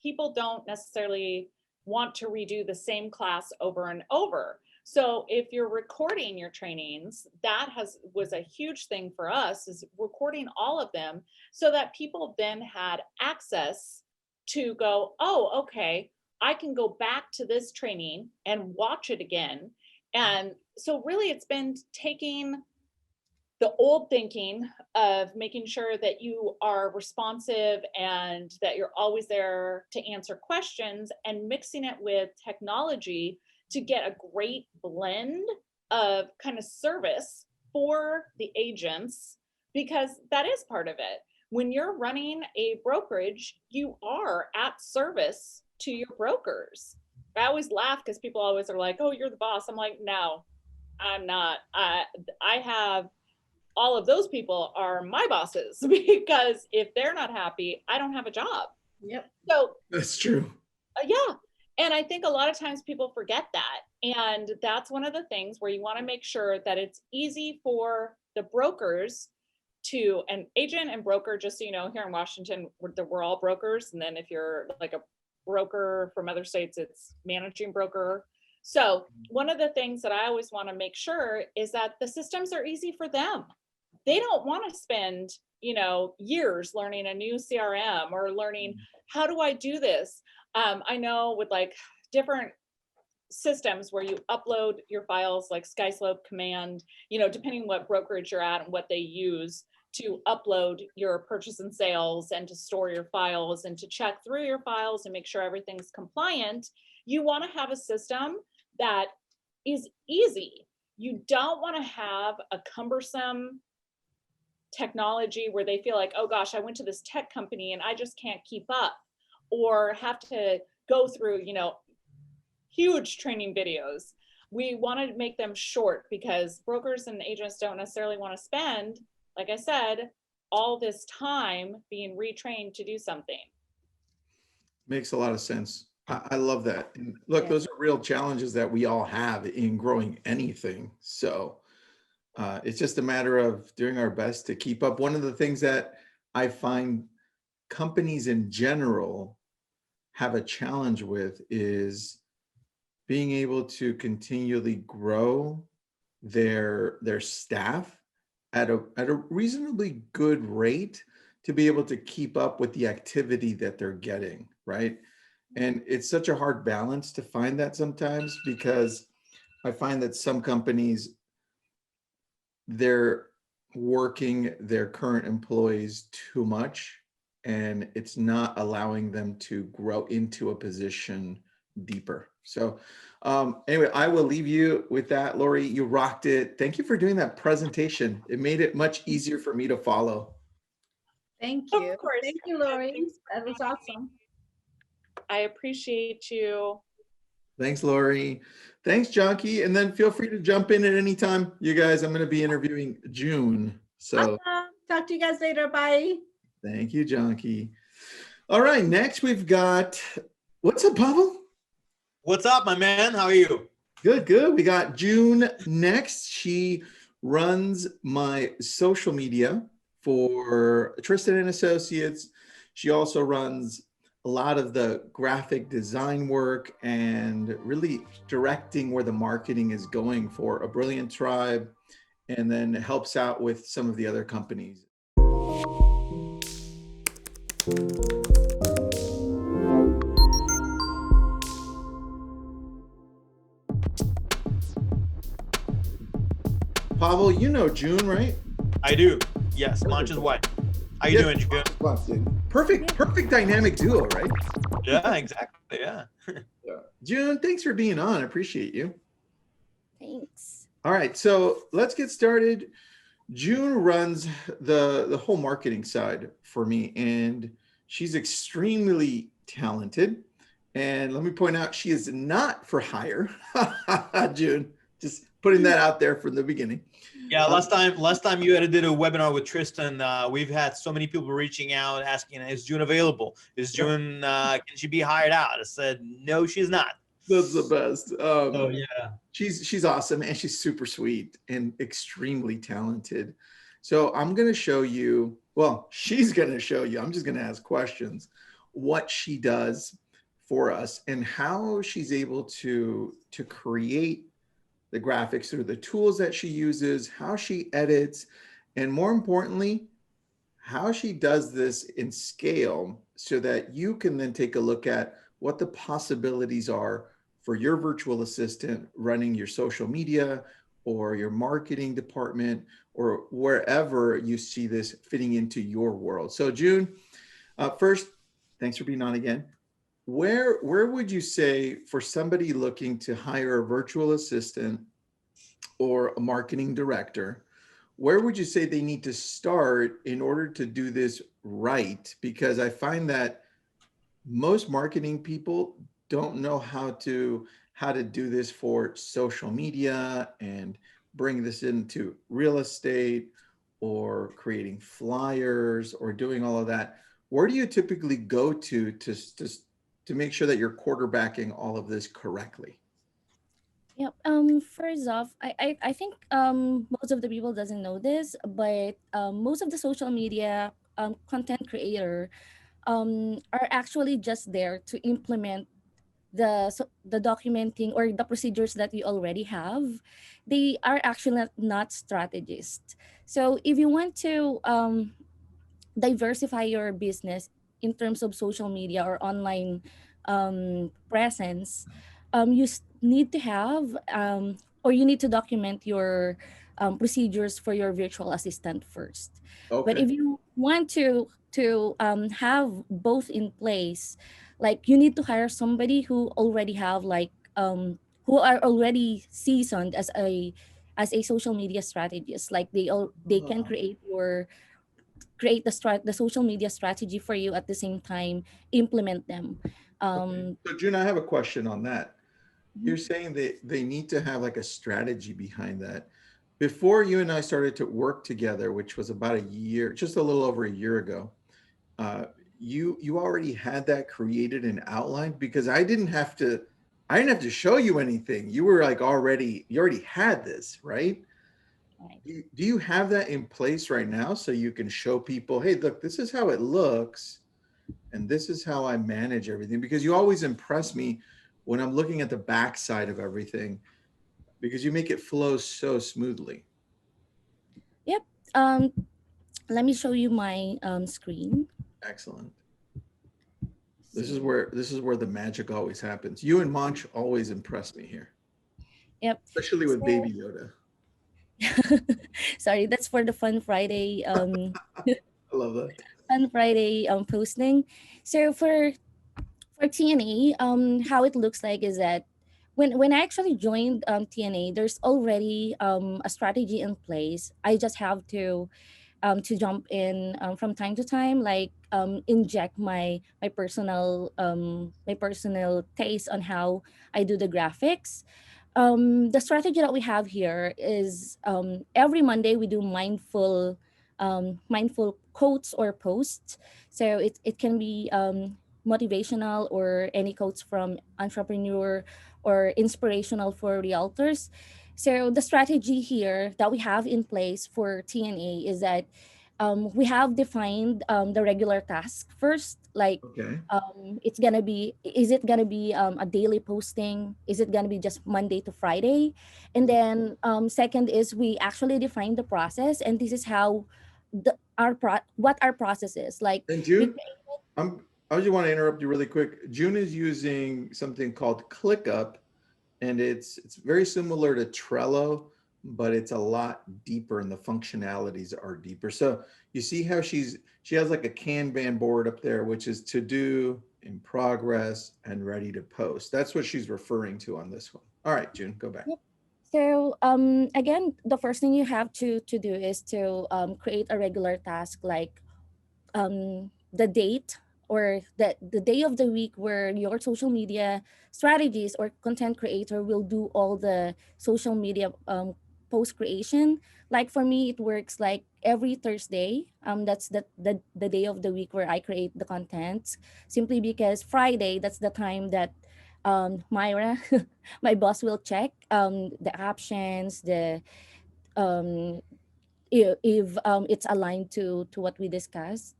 people don't necessarily want to redo the same class over and over. So if you're recording your trainings, that was a huge thing for us, is recording all of them so that people then had access to go, oh, okay, I can go back to this training and watch it again. And so really it's been taking the old thinking of making sure that you are responsive and that you're always there to answer questions, and mixing it with technology to get a great blend of kind of service for the agents, because that is part of it. When you're running a brokerage, you are at service to your brokers. I always laugh because people always are like, oh, you're the boss. I'm like, no, I'm not. I have all of those people are my bosses, because if they're not happy, I don't have a job. Yep. So That's true. Yeah. And I think a lot of times people forget that. And that's one of the things where you want to make sure that it's easy for the brokers to, an agent and broker, just so you know, here in Washington, we're all brokers. And then if you're like a broker from other states, it's managing broker. So one of the things that I always want to make sure is that the systems are easy for them. They don't want to spend, years learning a new CRM or learning, how do I do this? I know with like different systems where you upload your files, like SkySlope Command, depending what brokerage you're at and what they use to upload your purchase and sales and to store your files and to check through your files and make sure everything's compliant. You want to have a system that is easy. You don't want to have a cumbersome technology where they feel like, oh gosh, I went to this tech company and I just can't keep up, or have to go through, huge training videos. We want to make them short, because brokers and agents don't necessarily want to spend, like I said, all this time being retrained to do something. Makes a lot of sense. I love that. And look, those are real challenges that we all have in growing anything. So it's just a matter of doing our best to keep up. One of the things that I find companies in general have a challenge with is being able to continually grow their staff at a reasonably good rate to be able to keep up with the activity that they're getting, right? And it's such a hard balance to find that sometimes, because I find that some companies, they're working their current employees too much, and it's not allowing them to grow into a position deeper. So anyway, I will leave you with that. Lori, you rocked it. Thank you for doing that presentation. It made it much easier for me to follow. Thank you. Of course. Thank you, Lori. That was awesome. I appreciate you. Thanks, Lori. Thanks, Jonky. And then feel free to jump in at any time. You guys, I'm going to be interviewing June. So Awesome. Talk to you guys later. Bye. thank you, Jonky. All right, next we've got, what's up, Pavel? What's up, my man? How are you? Good, good. We got June next. She runs my social media for Tristan and Associates. She also runs a lot of the graphic design work and really directing where the marketing is going for A Brilliant Tribe, and then helps out with some of the other companies. Pavel, you know June, right? I do. Yes, Manch's wife. How you doing, June? Perfect dynamic duo, right? Yeah, exactly. Yeah. June, thanks for being on. I appreciate you. Thanks. All right, so let's get started. June runs the whole marketing side for me, and she's extremely talented. And let me point out, she is not for hire. June, just putting that out there from the beginning. Yeah, last time you did a webinar with Tristan, we've had so many people reaching out asking, is June available? Is June, can she be hired out? I said, no, she's not. That's the best. Oh yeah. She's awesome, and she's super sweet and extremely talented. So I'm going to show you, well, she's going to show you, I'm just going to ask questions, what she does for us and how she's able to create the graphics through the tools that she uses, how she edits, and more importantly, how she does this in scale so that you can then take a look at what the possibilities are for your virtual assistant running your social media or your marketing department or wherever you see this fitting into your world. So June, first, thanks for being on again. Where would you say for somebody looking to hire a virtual assistant or a marketing director, where would you say they need to start in order to do this right? Because I find that most marketing people don't know how to do this for social media and bring this into real estate or creating flyers or doing all of that. Where do you typically go to make sure that you're quarterbacking all of this correctly? Yep. First off, I think most of the people doesn't know this, but most of the social media content creator are actually just there to implement the documenting or the procedures that you already have. They are actually not strategists. So if you want to diversify your business in terms of social media or online presence, need to have or you need to document your procedures for your virtual assistant first. But Okay. if you want to have both in place, like you need to hire somebody who already have like who are already seasoned as a social media strategist. Like they can create the social media strategy for you at the same time implement them. Okay. So June, I have a question on that. You're saying that they need to have like a strategy behind that. Before you and I started to work together, which was about a year, just a little over a year ago, uh, you already had that created and outlined, because I didn't have to show you anything. You were like you already had this, right? Right. Do you have that in place right now so you can show people, hey, look, this is how it looks and this is how I manage everything? Because you always impress me when I'm looking at the backside of everything, because you make it flow so smoothly. Yep. Let me show you my screen. Excellent. This is where the magic always happens. You and Monch always impress me here. Yep. Especially with Baby Yoda. Sorry, that's for the Fun Friday I love that. Fun Friday posting. So for TNA, how it looks like is that when I actually joined TNA, there's already a strategy in place. I just have to jump in from time to time, like inject my personal taste on how I do the graphics. The strategy that we have here is every Monday we do mindful quotes or posts. So it can be motivational or any quotes from entrepreneur or inspirational for realtors. So the strategy here that we have in place for TNA is that we have defined the regular task first. Like, Okay. it's gonna be, is it gonna be a daily posting? Is it gonna be just Monday to Friday? And then second is we actually define the process, and this is how what our process is. Like And we June, I just want to interrupt you really quick. June is using something called ClickUp, and it's very similar to Trello, but it's a lot deeper, and the functionalities are deeper. So you see how she has like a Kanban board up there, which is to do, in progress, and ready to post. That's what she's referring to on this one. All right, June, go back. Yep. So again, the first thing you have to do is to create a regular task, like the date or the day of the week where your social media strategist or content creator will do all the social media post creation. Like for me, it works like every Thursday. That's the day of the week where I create the content, simply because Friday, that's the time that Myra, my boss, will check the options, the um, if it's aligned to what we discussed,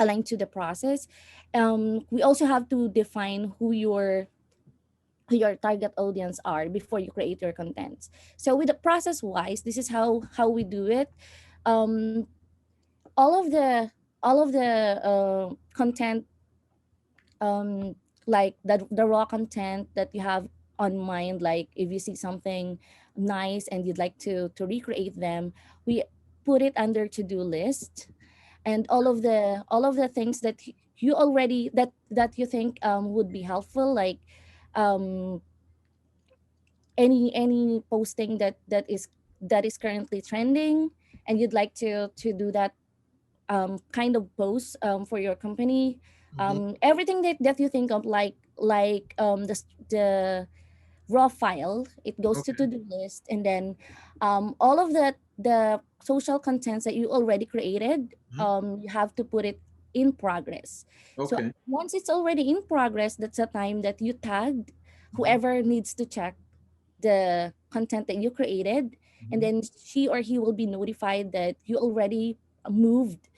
aligned to the process. We also have to define who your target audience are before you create your content. So with the process wise, this is how we do it. Um, all of the content, um, like the raw content that you have on mind, like if you see something nice and you'd like to recreate them, we put it under to-do list. And all of the things that you already that you think would be helpful, like um any posting that is currently trending, and you'd like to do that kind of post for your company. Mhm. Everything that you think of, like the raw file, it goes to Okay. to-do list. And then all of the social contents that you already created, Mhm. you have to put it in progress. So Okay. once it's already in progress, that's the time that you tagged Mhm. whoever needs to check the content that you created. And Mhm. then she or he will be notified that you already moved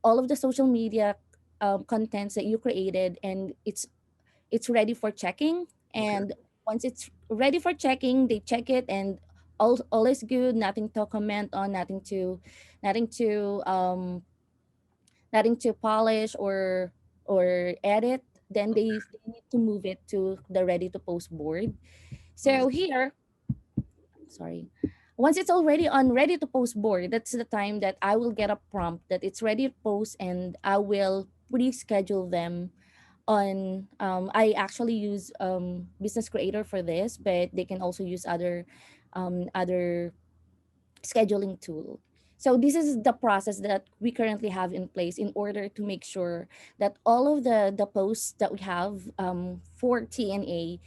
all of the social media contents that you created, and it's ready for checking. Okay. And once it's ready for checking, they check it, and all is good, nothing to comment on, nothing to um nothing to polish or edit. Then they need to move it to the ready to post board. All right. So here, sorry, once it's already on ready to post board, that's the time that I will get a prompt that it's ready to post, and I will pre-schedule them on I actually use business creator for this, but they can also use other scheduling tool. So this is the process that we currently have in place in order to make sure that all of the posts that we have for TNA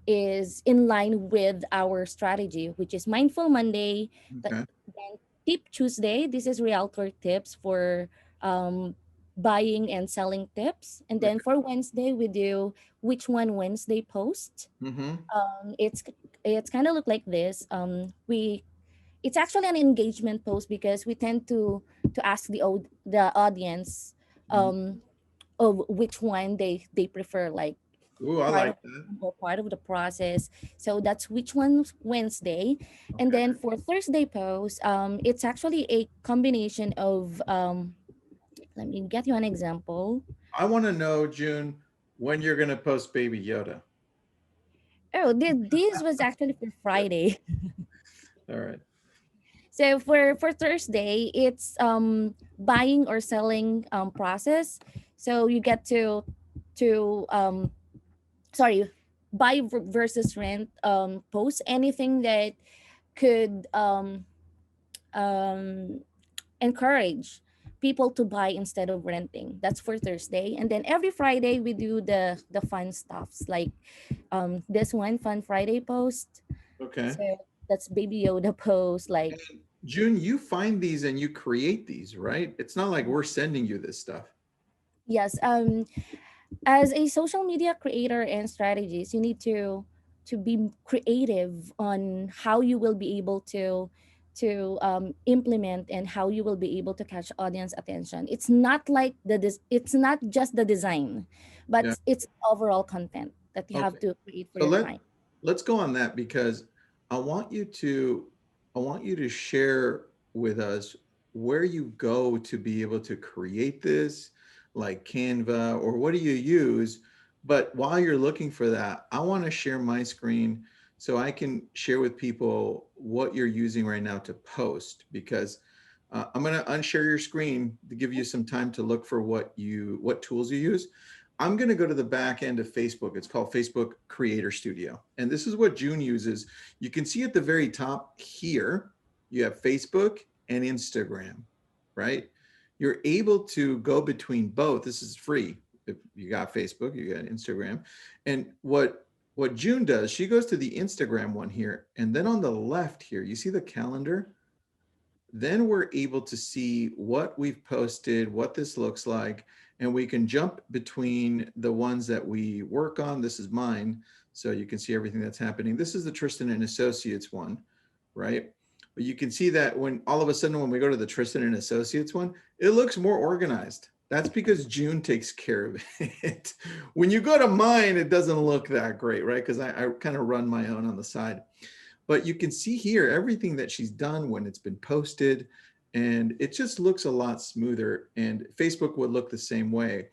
is in line with our strategy, which is Mindful Monday, Okay. then Tip Tuesday. This is realtor tips for um, buying and selling tips. And then Okay. for Wednesday, we do Which One Wednesday post. Mm-hmm. It's kind of look like this. We It's actually an engagement post because we tend to ask the audience Mm-hmm. of which one they prefer, like Ooh, I part like of that. or part of the process. So that's Which One Wednesday. And Okay. then for Thursday post, it's actually a combination of let me get you an example. I want to know, June, when you're going to post Baby Yoda. Oh, this was actually for Friday. All right. So for Thursday, it's buying or selling process. So you get to sorry, versus rent post anything that could um encourage people to buy instead of renting. That's for Thursday. And then every Friday we do the fun stuffs, like this one Fun Friday post. Okay. So that's Baby Yoda post, like And June, you find these and you create these, right? It's not like we're sending you this stuff. yes. As a social media creator and strategist, you need to be creative on how you will be able to implement and how you will be able to catch audience attention. It's not like it's not just the design, Yeah. but it's overall content that you have Okay. to create for So your client. let's go on that because I want you to I want you to share with us where you go to be able to create this, like Canva, or what do you use? But while you're looking for that, I want to share my screen so I can share with people what you're using right now to post because I'm going to unshare your screen to give you some time to look for what tools you use. I'm going to go to the back end of Facebook. It's called Facebook Creator Studio. And this is what June uses. You can see at the very top here, you have Facebook and Instagram, right? You're able to go between both. This is free. If you got Facebook, you got Instagram. And what June does, she goes to the Instagram one here. And then on the left here, you see the calendar? Then we're able to see what we've posted, what this looks like, and we can jump between the ones that we work on. This is mine, so you can see everything that's happening. This is the Tristan and Associates one, right? But you can see that when all of a sudden when we go to the Tristan and Associates one, it looks more organized. That's because June takes care of it. When you go to mine, it doesn't look that great, right? Because I kind of run my own on the side. But you can see here everything that she's done when it's been posted, and it just looks a lot smoother. And Facebook would look the same way.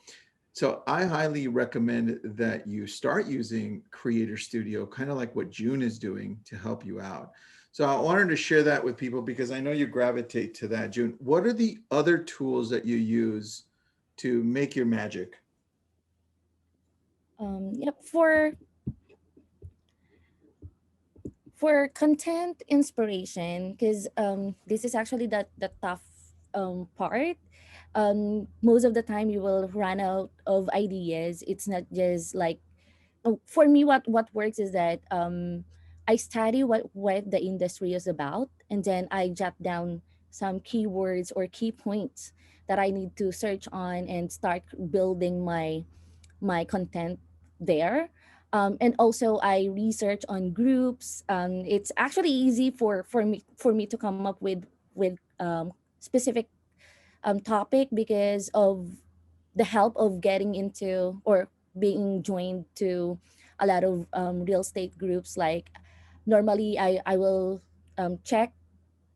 So I highly recommend that you start using Creator Studio, kind of like what June is doing to help you out. So I wanted to share that with people because I know you gravitate to that. June, what are the other tools that you use to make your magic? Yep. For content inspiration, because this is actually the tough part. Most of the time you will run out of ideas. It's not just like, oh, for me, what works is that I study what the industry is about, and then I jot down some keywords or key points that I need to search on and start building my content there. And also I research on groups. It's actually easy for me to come up with specific topic because of the help of getting into or being joined to a lot of real estate groups. Like normally I will check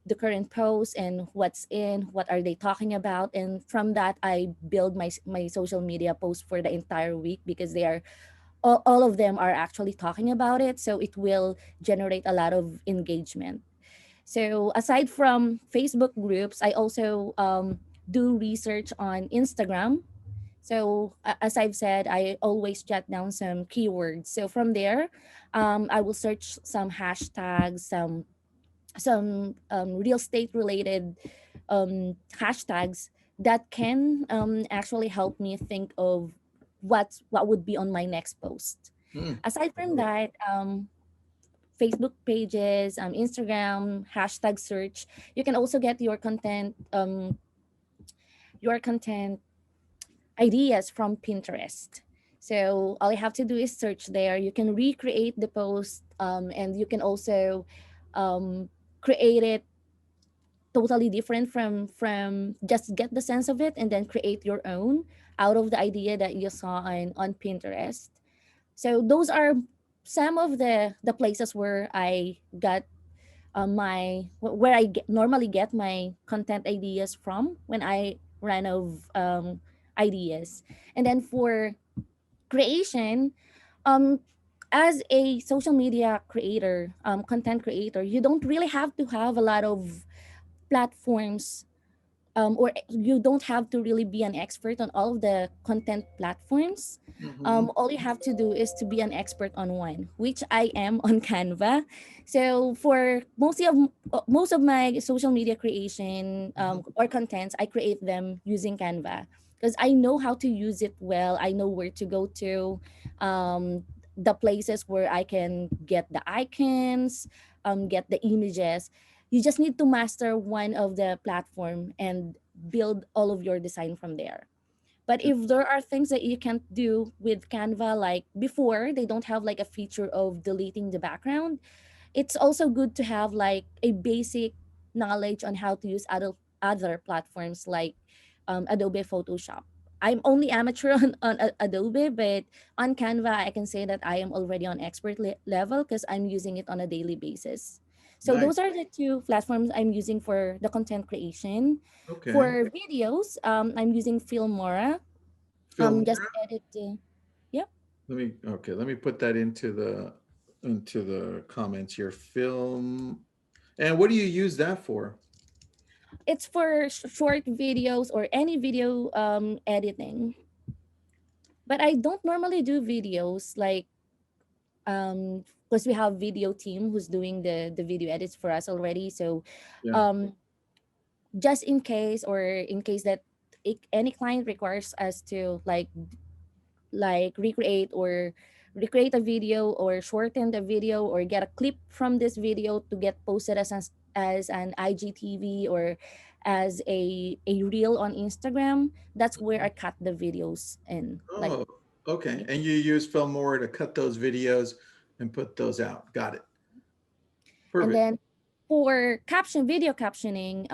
the current posts and what are they talking about, and from that I build my social media posts for the entire week because they are all of them are actually talking about it, so it will generate a lot of engagement. So aside from Facebook groups, I also do research on Instagram. So as I've said, I always jot down some keywords. So from there, I will search some hashtags, some real estate related hashtags that can actually help me think of what would be on my next post. Hmm. Aside from that, Facebook pages, Instagram, hashtag search. You can also get your content ideas from Pinterest. So all you have to do is search there. You can recreate the post, and you can also create it totally different from just get the sense of it and then create your own out of the idea that you saw on Pinterest. So those are some of the places where I got where normally get my content ideas from when I ran of ideas. And then for creation, um, as a social media creator, content creator, you don't really have to have a lot of platforms, or you don't have to really be an expert on all of the content platforms. Mhm. All you have to do is to be an expert on one, which I am on Canva. So for most of my social media creation or contents, I create them using Canva because I know how to use it well. I know where to go to, the places where I can get the icons, get the images. You just need to master one of the platform and build all of your design from there. But if there are things that you can't do with Canva, like before, they don't have like a feature of deleting the background. It's also good to have like a basic knowledge on how to use other platforms like Adobe Photoshop. I'm only amateur on Adobe, but on Canva, I can say that I am already on expert level because I'm using it on a daily basis. So Nice. those are the two platforms I'm using for the content creation. Okay. For videos, I'm using Filmora. Film. Just edit. Yep. Let me put that into the comments here. Film. And what do you use that for? It's for short videos or any video editing. But I don't normally do videos like because we have video team who's doing the video edits for us already. So Yeah. um just in case or in case that any client requires us to recreate a video or shorten the video or get a clip from this video to get posted as an IGTV or as a reel on Instagram, that's where I cut the videos in. Like, Oh, okay. And you use Filmora to cut those videos and put those out. Got it. and Perfect. then for video captioning,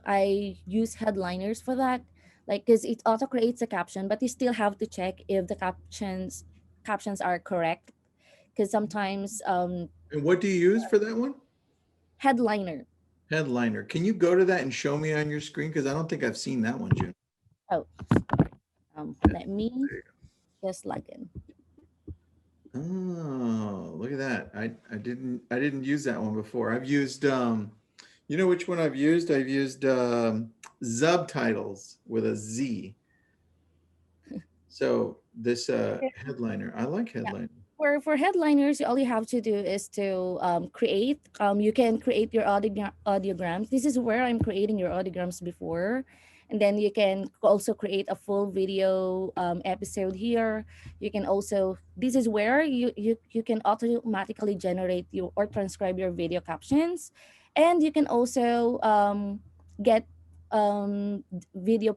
I use headliners for that. Like, because it auto creates a caption, but you still have to check if the captions are correct. Because sometimes And what do you use for that one? headliner. Headliner. Can you go to that and show me on your screen? Because I don't think I've seen that one, June. Oh, let me just log in. Oh, look at that. I didn't use that one before. I've used you know which one I've used? I've used subtitles with a Z. So this headliner, I like headliner. For headliners, all you have to do is to create. You can create your audiograms. This is where I'm creating your audiograms before, and then you can also create a full video episode here. You can also, this is where you can automatically generate your or transcribe your video captions, and you can also get video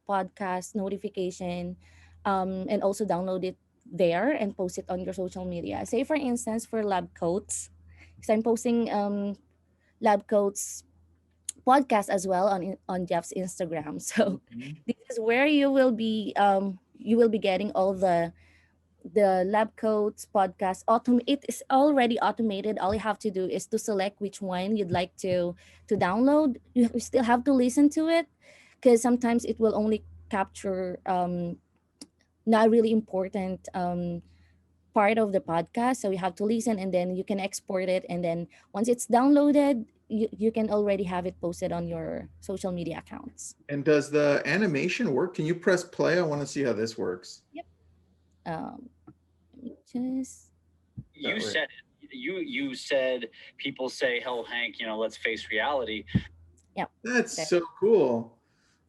podcast notification, and also download it there and post it on your social media. Say for instance for lab coats, because I'm posting lab coats podcast as well on Jeff's Instagram. So Mhm. this is where you will be getting all the lab coats podcast. It is already automated. All you have to do is to select which one you'd like to download. You still have to listen to it because sometimes it will only capture not really important part of the podcast, so you have to listen and then you can export it, and then once it's downloaded you can already have it posted on your social media accounts. And does the animation work? Can you press play? I want to see how this works. Yep. Let me just That You way. said it. You said people say, "Hell, Hank, let's face reality." That's Okay. so cool.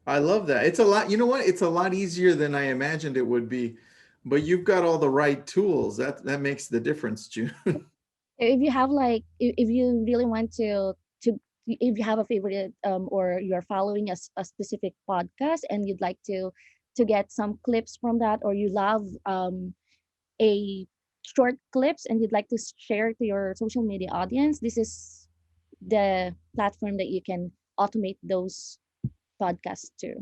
I love that. It's a lot, you know what? It's a lot easier than I imagined it would be, but you've got all the right tools. That makes the difference, June. If you have like if you really want to if you have a favorite or you're following a specific podcast and you'd like to get some clips from that, or you love a short clips and you'd like to share to your social media audience, this is the platform that you can automate those podcasts to.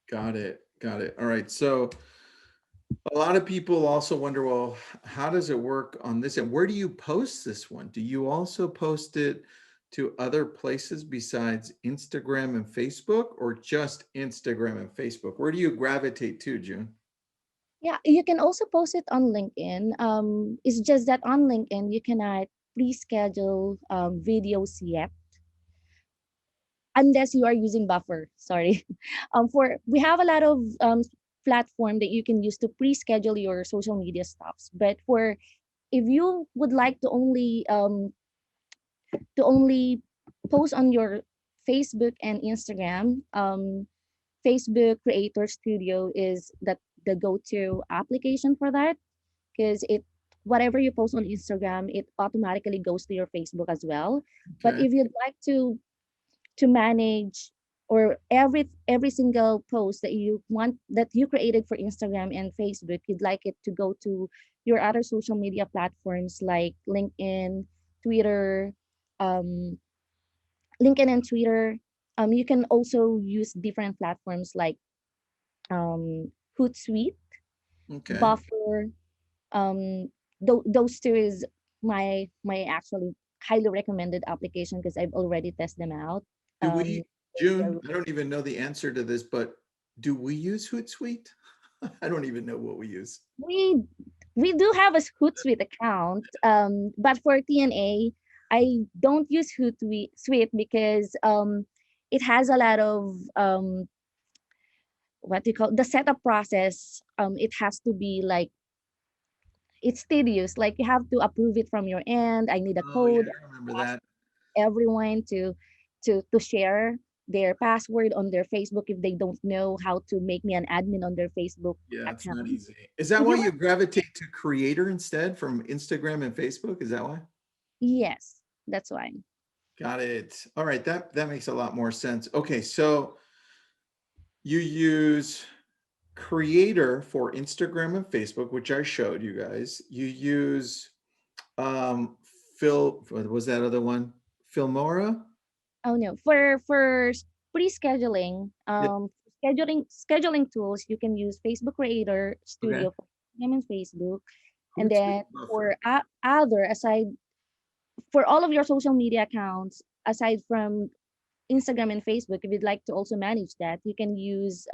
Got it. Got it. All right. So a lot of people also wonder, well, how does it work on this? And where do you post this one? Do you also post it to other places besides Instagram and Facebook, or just Instagram and Facebook? Where do you gravitate to, June? Yeah, you can also post it on LinkedIn. It's just that on LinkedIn you cannot pre-schedule videos yet unless you are using Buffer. Sorry. For we have a lot of platform that you can use to pre-schedule your social media stuffs. But for if you would like to only post on your Facebook and Instagram, Facebook Creator Studio is the go-to application for that, because it whatever you post on Instagram, it automatically goes to your Facebook as well. But Okay. if you'd like to manage or every single post that you want that you created for Instagram and Facebook, you'd like it to go to your other social media platforms like LinkedIn, Twitter, um, LinkedIn and Twitter. You can also use different platforms like Hootsuite, Okay. Buffer. Um, those two is my actually highly recommended application because I've already tested them out. Do we, June, They're- I don't even know the answer to this, but do we use Hootsuite? I don't even know what we use. we we do have a Hootsuite account, but for TNA, I don't use Hootsuite because it has a lot of what do you call the setup process. It has to be like it's tedious. Like you have to approve it from your end. I need a Oh, yeah, code. I remember Ask that. everyone to share their password on their Facebook if they don't know how to make me an admin on their Facebook Yeah, it's not account. easy. Is that If why you you want, gravitate to Creator instead from Instagram and Facebook? Is that why? yes, that's why. Got it. All right, that makes a lot more sense. Okay, so you use Creator for Instagram and Facebook, which I showed you guys. You use Phil, what was that other one? Filmora? Oh no, for pre-scheduling, Yeah. scheduling tools, you can use Facebook Creator Okay. Studio for Instagram and Facebook, and Hootsuite then Buffer. for other aside for all of your social media accounts aside from Instagram and Facebook, if you'd like to also manage that, you can use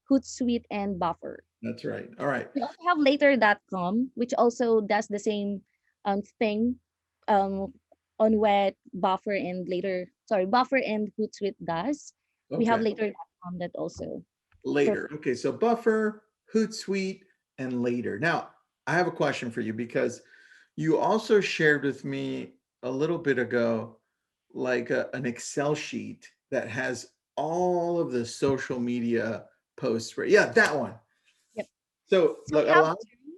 Hootsuite and Buffer. That's right. All right. We also have later.com, which also does the same thing um, on what Buffer and Hootsuite does. We have Okay. later.com that also. For, Later. Okay, so Buffer, Hootsuite, and Later. Now, I have a question for you because you also shared with me a little bit ago, like an Excel sheet that has all of the social media posts for, yeah, that one. yep. So So look, we have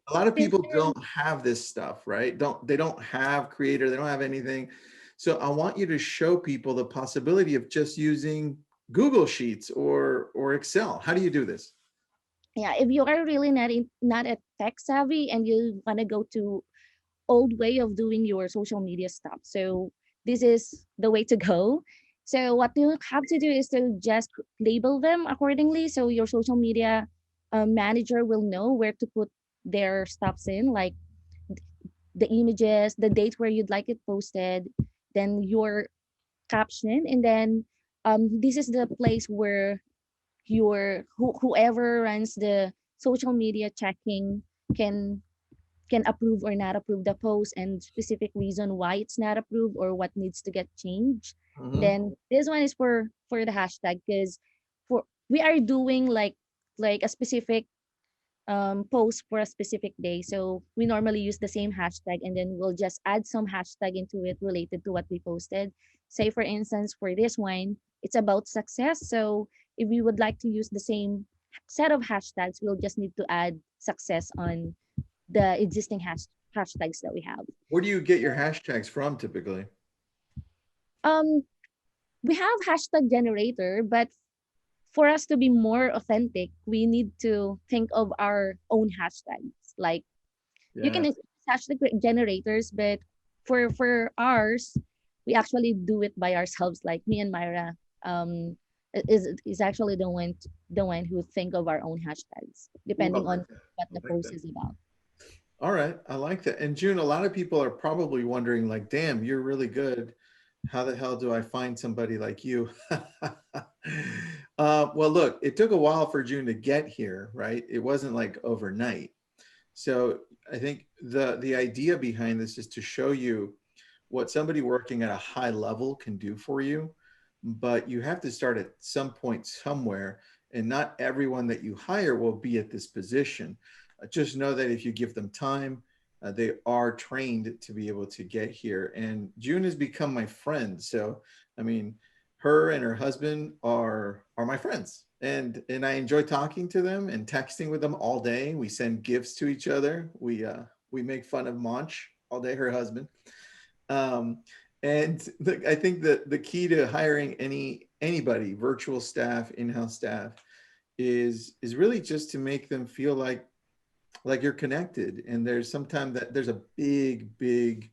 a lot of since people they're don't have this stuff, right? They don't have Creator, they don't have anything. So I want you to show people the possibility of just using Google Sheets or Excel. How do you do this? yeah, if you are really not a tech savvy and you want to go to old way of doing your social media stuff. So this is the way to go. So what you have to do is to just label them accordingly. So your social media manager will know where to put their stuffs in, like the images, the date where you'd like it posted, then your caption, and then this is the place where whoever runs the social media checking can approve or not approve the post and specific reason why it's not approved or what needs to get changed. Mhm. Then this one is for the hashtag because for we are doing like a specific post for a specific day. So we normally use the same hashtag and then we'll just add some hashtag into it related to what we posted. Say for instance, for this one, it's about success. So if we would like to use the same set of hashtags, we'll just need to add success on the existing hashtags that we have. Where do you get your hashtags from typically? Um, we have hashtag generator, but for us to be more authentic, we need to think of our own hashtags. Like you can Yeah. use hashtag generators, but for ours, we actually do it by ourselves. Like me and Myra, is actually the one who think of our own hashtags, Ooh, I depending like on that. what I the like post that. is about. All right, I like that. And June, a lot of people are probably wondering, like, damn, you're really good. How the hell do I find somebody like you? Well, look, it took a while for June to get here, right? It wasn't like overnight. So I think the idea behind this is to show you what somebody working at a high level can do for you, but you have to start at some point somewhere, and not everyone that you hire will be at this position. Just know that if you give them time, they are trained to be able to get here. And June has become my friend. So, I mean, her and her husband are my friends, and I enjoy talking to them and texting with them all day. We send gifts to each other. We make fun of Monch all day, her husband. Um, I think that the key to hiring anybody, virtual staff, in-house staff, is really just to make them feel like you're connected. And there's sometimes that there's a big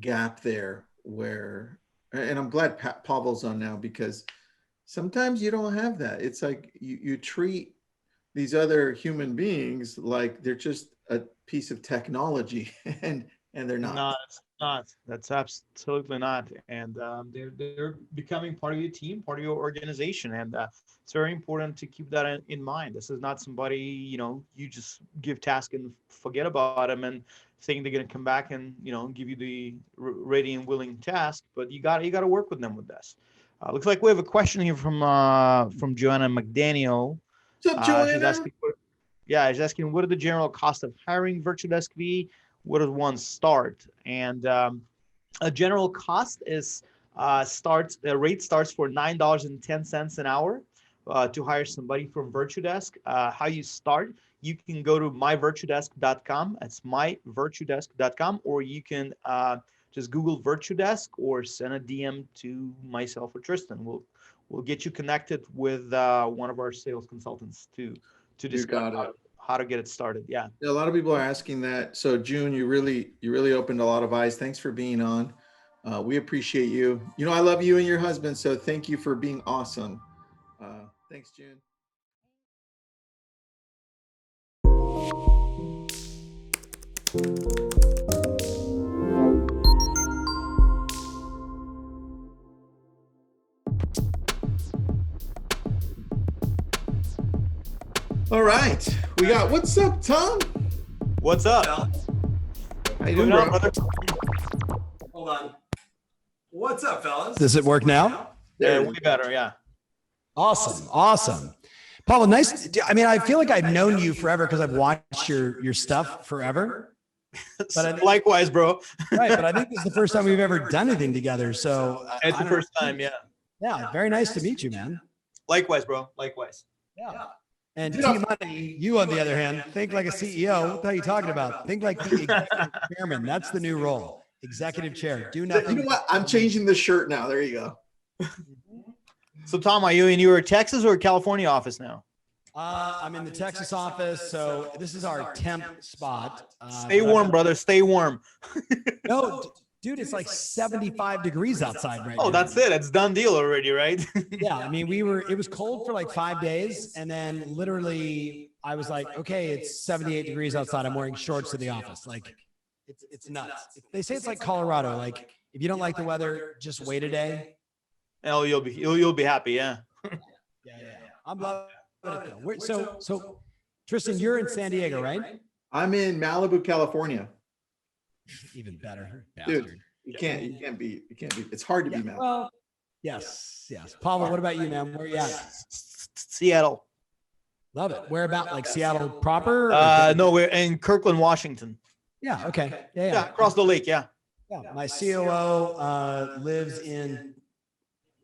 gap there where and I'm glad Pavel's on now, because sometimes you don't have that. It's like you treat these other human beings like they're just a piece of technology, and they're not. No, it's not. That's absolutely not. And they're becoming part of your team, part of your organization, and it's very important to keep that in mind. This is not somebody you just give task and forget about them and think they're going to come back and give you the ready and willing task. But you got to work with them with this. Looks like we have a question here from Joanna McDaniel. What's up, Joanna? She's asking, what are the general cost of hiring Virtudesk V? Where does one start? And a general cost is the rate starts for $9.10 an hour to hire somebody from Virtudesk. How you start? You can go to myvirtudesk.com. That's myvirtudesk.com, or you can just Google Virtudesk or send a DM to myself or Tristan. We'll get you connected with one of our sales consultants to discuss how to get it started. Yeah. A lot of people are asking that. So June, you really opened a lot of eyes. Thanks for being on. We appreciate you. I love you and your husband. So thank you for being awesome. Thanks, June. All right, we got, what's up, Tom? What's up? How you doing, bro? Hold on. What's up, fellas? Does it work now? Yeah, way better. Yeah. Awesome. Pavel, nice. I mean, I feel like I've known you forever because I've watched your stuff forever. But likewise, bro. Right, but I think this is the first time we've ever done anything together. So it's the first time, yeah. Yeah, very nice to meet you, man. Likewise, bro. Likewise. Yeah. And Team Money, you on the other hand, think like a CEO. What are you talking about? Think like the executive chairman. That's the new role. Executive chair. Do nothing. You know what? I'm changing the shirt now. There you go. So Tom, are you in your Texas or California office now? I'm in the Texas office. So this is our temp spot. Stay warm, brother. Stay warm. No, dude, it's like 75 degrees outside right now. Oh, that's it. It's done deal already, right? Yeah. I mean, it was cold for like 5 days. And then literally I was like, okay, it's 78 degrees outside. I'm wearing shorts to the office. Like it's nuts. They say it's like Colorado. Like if you don't like the weather, just wait a day. Oh, you'll be happy. Yeah. Yeah. I'm loving it though. So Tristan, you're in San Diego, right? I'm in Malibu, California. Even better. Dude, you can't be. It's hard to be Malibu. Well, yes. Pavel, what about you, man? Where are you at? Seattle. Love it. Where about? Like Seattle proper? No, we're in Kirkland, Washington. Yeah. Okay. Yeah. Yeah, across the lake. Yeah. Yeah. My COO lives in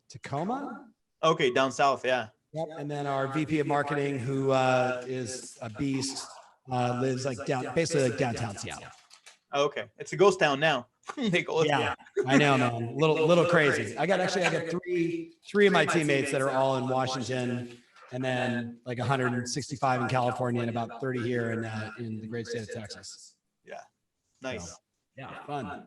Tacoma. Okay, down south. Yeah. Yep. And then our VP of marketing, who is a beast, lives like basically like downtown Seattle. Okay, it's a ghost town now. Yeah, I know, man. Little crazy. I got three of my teammates that are all in Washington, and then like 165 in California and about 30 here in the great state of Texas. Yeah, nice. So, yeah, fun.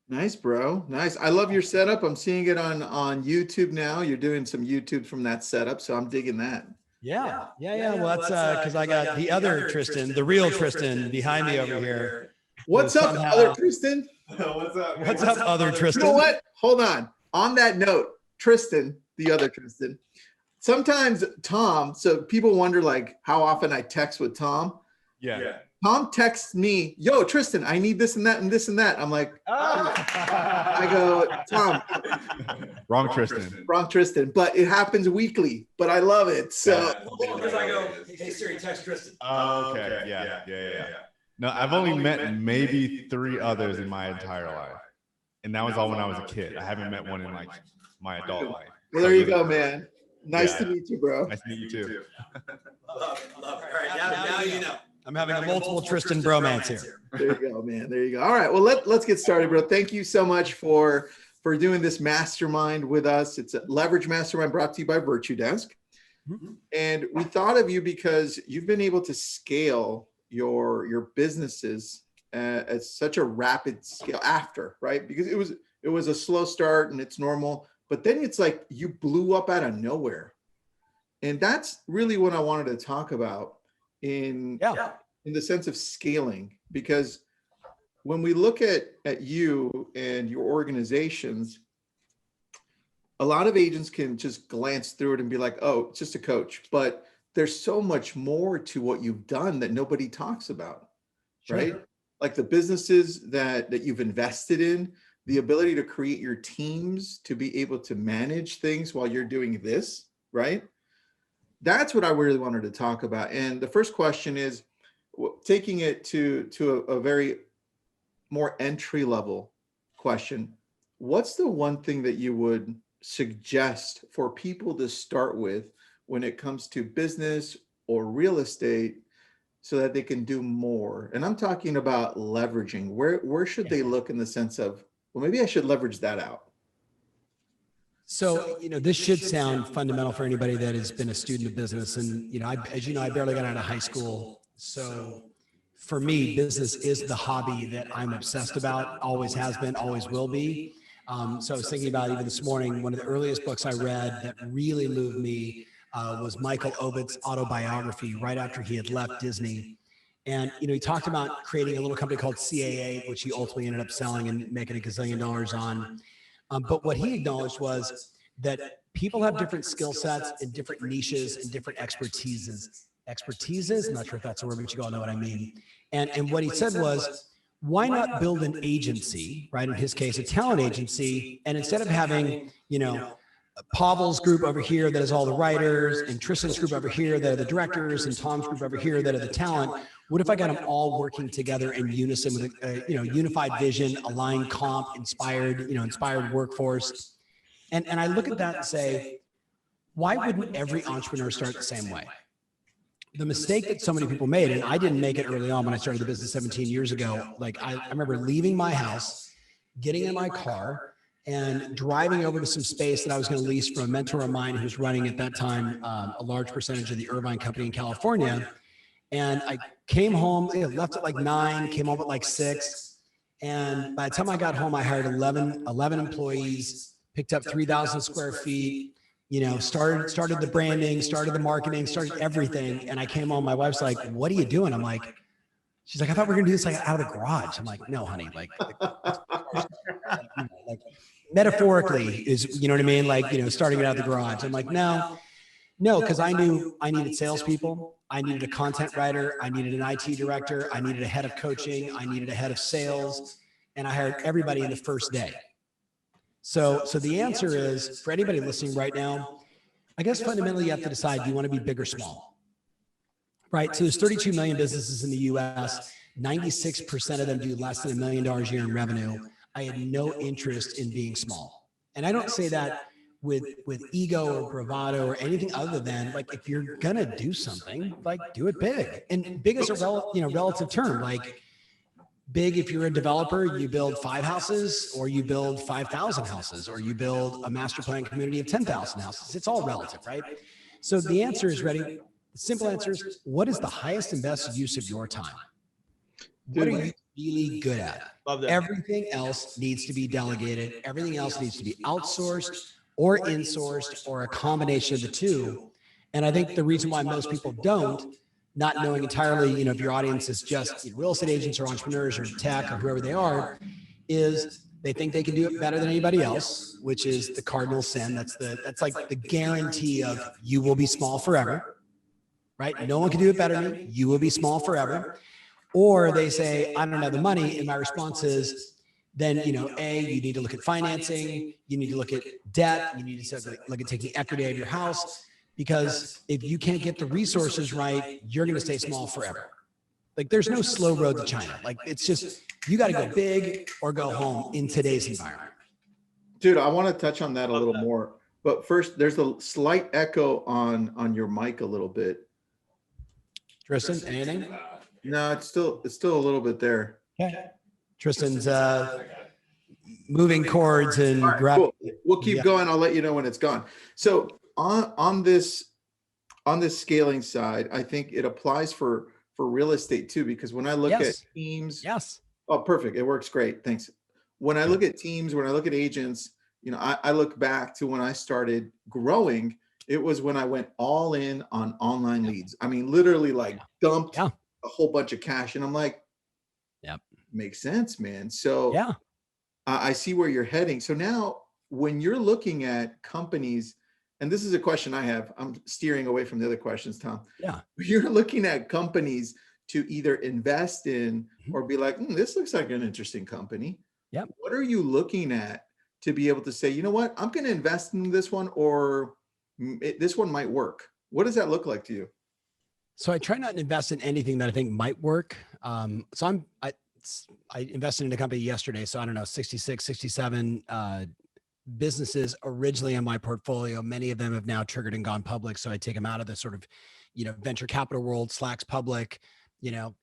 Nice, bro. Nice. I love your setup. I'm seeing it on YouTube now. You're doing some YouTube from that setup, so I'm digging that. Yeah. Well, that's because I got the other Tristan, the real Tristan, behind me over here. What's up, other Tristan? What's up, other Tristan? You know what? Hold on. On that note, Tristan, the other Tristan. Sometimes Tom. So people wonder like how often I text with Tom. Yeah. Tom texts me, yo, Tristan, I need this and that and this and that. I'm like, I go, Tom. Wrong Tristan. But it happens weekly, but I love it. So because I go, hey Siri, text Tristan. Oh, okay. Yeah. No, I've only met maybe 3 others in my entire life. And that was all when I was a kid. I haven't met one in like my adult life. Well, there you go, man. Nice to meet you, bro. Nice to meet you too. Love it. All right, now you know. I'm having a multiple Tristan bromance here. There you go, man. There you go. All right. Well, let's get started, bro. Thank you so much for doing this mastermind with us. It's a Leverage Mastermind brought to you by Virtudesk. And we thought of you because you've been able to scale your businesses at such a rapid scale after, right? Because it was a slow start and it's normal, but then it's like you blew up out of nowhere. And that's really what I wanted to talk about in the sense of scaling, because when we look at you and your organizations, a lot of agents can just glance through it and be like, oh, it's just a coach. But there's so much more to what you've done that nobody talks about, right? Like the businesses that you've invested in, the ability to create your teams to be able to manage things while you're doing this, right? That's what I really wanted to talk about. And the first question is, taking it to a very more entry level question, what's the one thing that you would suggest for people to start with when it comes to business or real estate so that they can do more? And I'm talking about leveraging. Where should they look in the sense of, well, maybe I should leverage that out? So, this should sound fundamental for anybody that has been a student of business. And, as you know, I barely got out of high school. So for me, business is the hobby that I'm obsessed about, always has been, always will be. So I was thinking about even this morning, one of the earliest books I read that really moved me was Michael Ovitt's autobiography right after he had left Disney. And, he talked about creating a little company called CAA, which he ultimately ended up selling and making $1 gazillion on. But what he acknowledged was that people have different skill sets and different niches and different expertises. I'm not sure if that's a word, but you all know what I mean. And what he said was, why not build an agency, right? In his case, a talent agency. And instead of having, Pavel's group over here that is all the writers, and Tristan's group over here that are the directors, and Tom's group over here that are the talent, what if I got them all working together in unison with a unified vision, aligned comp, inspired workforce? And I look at that and say, why wouldn't every entrepreneur start the same way? The mistake that so many people made, and I didn't make it early on when I started the business 17 years ago. Like I remember leaving my house, getting in my car and driving over to some space that I was going to lease from a mentor of mine who was running at that time a large percentage of the Irvine company in California. And I came home, left at like 9, came home at like 6. And by the time I got home, I hired 11 employees, picked up 3,000 square feet, started the branding, started the marketing, started everything. And I came home, my wife's like, what are you doing? I'm like, she's like, I thought we were gonna do this like out of the garage. I'm like, no, honey, like metaphorically is, you know what I mean? Like, starting it out of the garage. I'm like, no, because I knew I needed salespeople. I needed a content writer. I needed an IT director. I needed a head of coaching. I needed a head of sales. And I hired everybody in the first day. So the answer is, for anybody listening right now, I guess fundamentally you have to decide, do you want to be big or small? Right? So there's 32 million businesses in the US. 96% of them do less than $1 million a year in revenue. I had no interest in being small. And I don't say that with ego or bravado or anything other than, like, if you're going to do something, like, do it big. And big is a relative term. Like, big, if you're a developer, you build 5 houses, or you build 5,000 houses, or you build a master plan community of 10,000 houses. It's all relative, right? So the answer is ready. The simple answer is, what is the highest and best use of your time? What are you really good at? Everything else needs to be delegated. Everything else needs to be outsourced or insourced or a combination of the two. And I think the reason why most people don't, not knowing entirely, if your audience is just real estate agents or entrepreneurs or tech or whoever they are, is they think they can do it better than anybody else, which is the cardinal sin. That's like the guarantee of, you will be small forever, right? No one can do it better than me. You will be small forever. Or they say, I don't have the money. And my response is, then, A, you need to look at financing. You need to look at debt. You need to look at taking equity out of your house. Because if you can't get the resources right, you're going to stay small forever. Like, there's no slow road to China. Like, it's just, you got to go big or go home in today's environment. Dude, I want to touch on that a little more. But first, there's a slight echo on your mic a little bit. Tristan, anything? No, it's still a little bit there. Okay. Tristan's moving chords and Cool. We'll keep going. I'll let you know when it's gone. So on this scaling side, I think it applies for for real estate too, because when I look at teams, Yes. oh, perfect. It works great. Thanks. When I look at teams, when I look at agents, I look back to when I started growing. It was when I went all in on online leads. I mean, literally like dumped a whole bunch of cash. And I'm like, yep, makes sense, man. So yeah, I see where you're heading. So now when you're looking at companies, and this is a question I have, I'm steering away from the other questions, Tom. Yeah. You're looking at companies to either invest in or be like, this looks like an interesting company. Yep. What are you looking at to be able to say, you know what, I'm going to invest in this one, or this one might work? What does that look like to you? So I try not to invest in anything that I think might work. So I invested in a company yesterday. So I don't know, 66, 67 businesses originally in my portfolio. Many of them have now triggered and gone public. So I take them out of the sort of, venture capital world. Slack's public,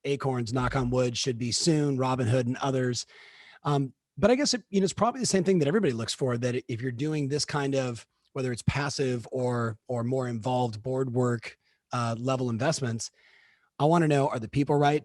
Acorns, knock on wood, should be soon, Robinhood and others. But I guess it's probably the same thing that everybody looks for, that if you're doing this kind of, whether it's passive or more involved board work level investments, I want to know, are the people right?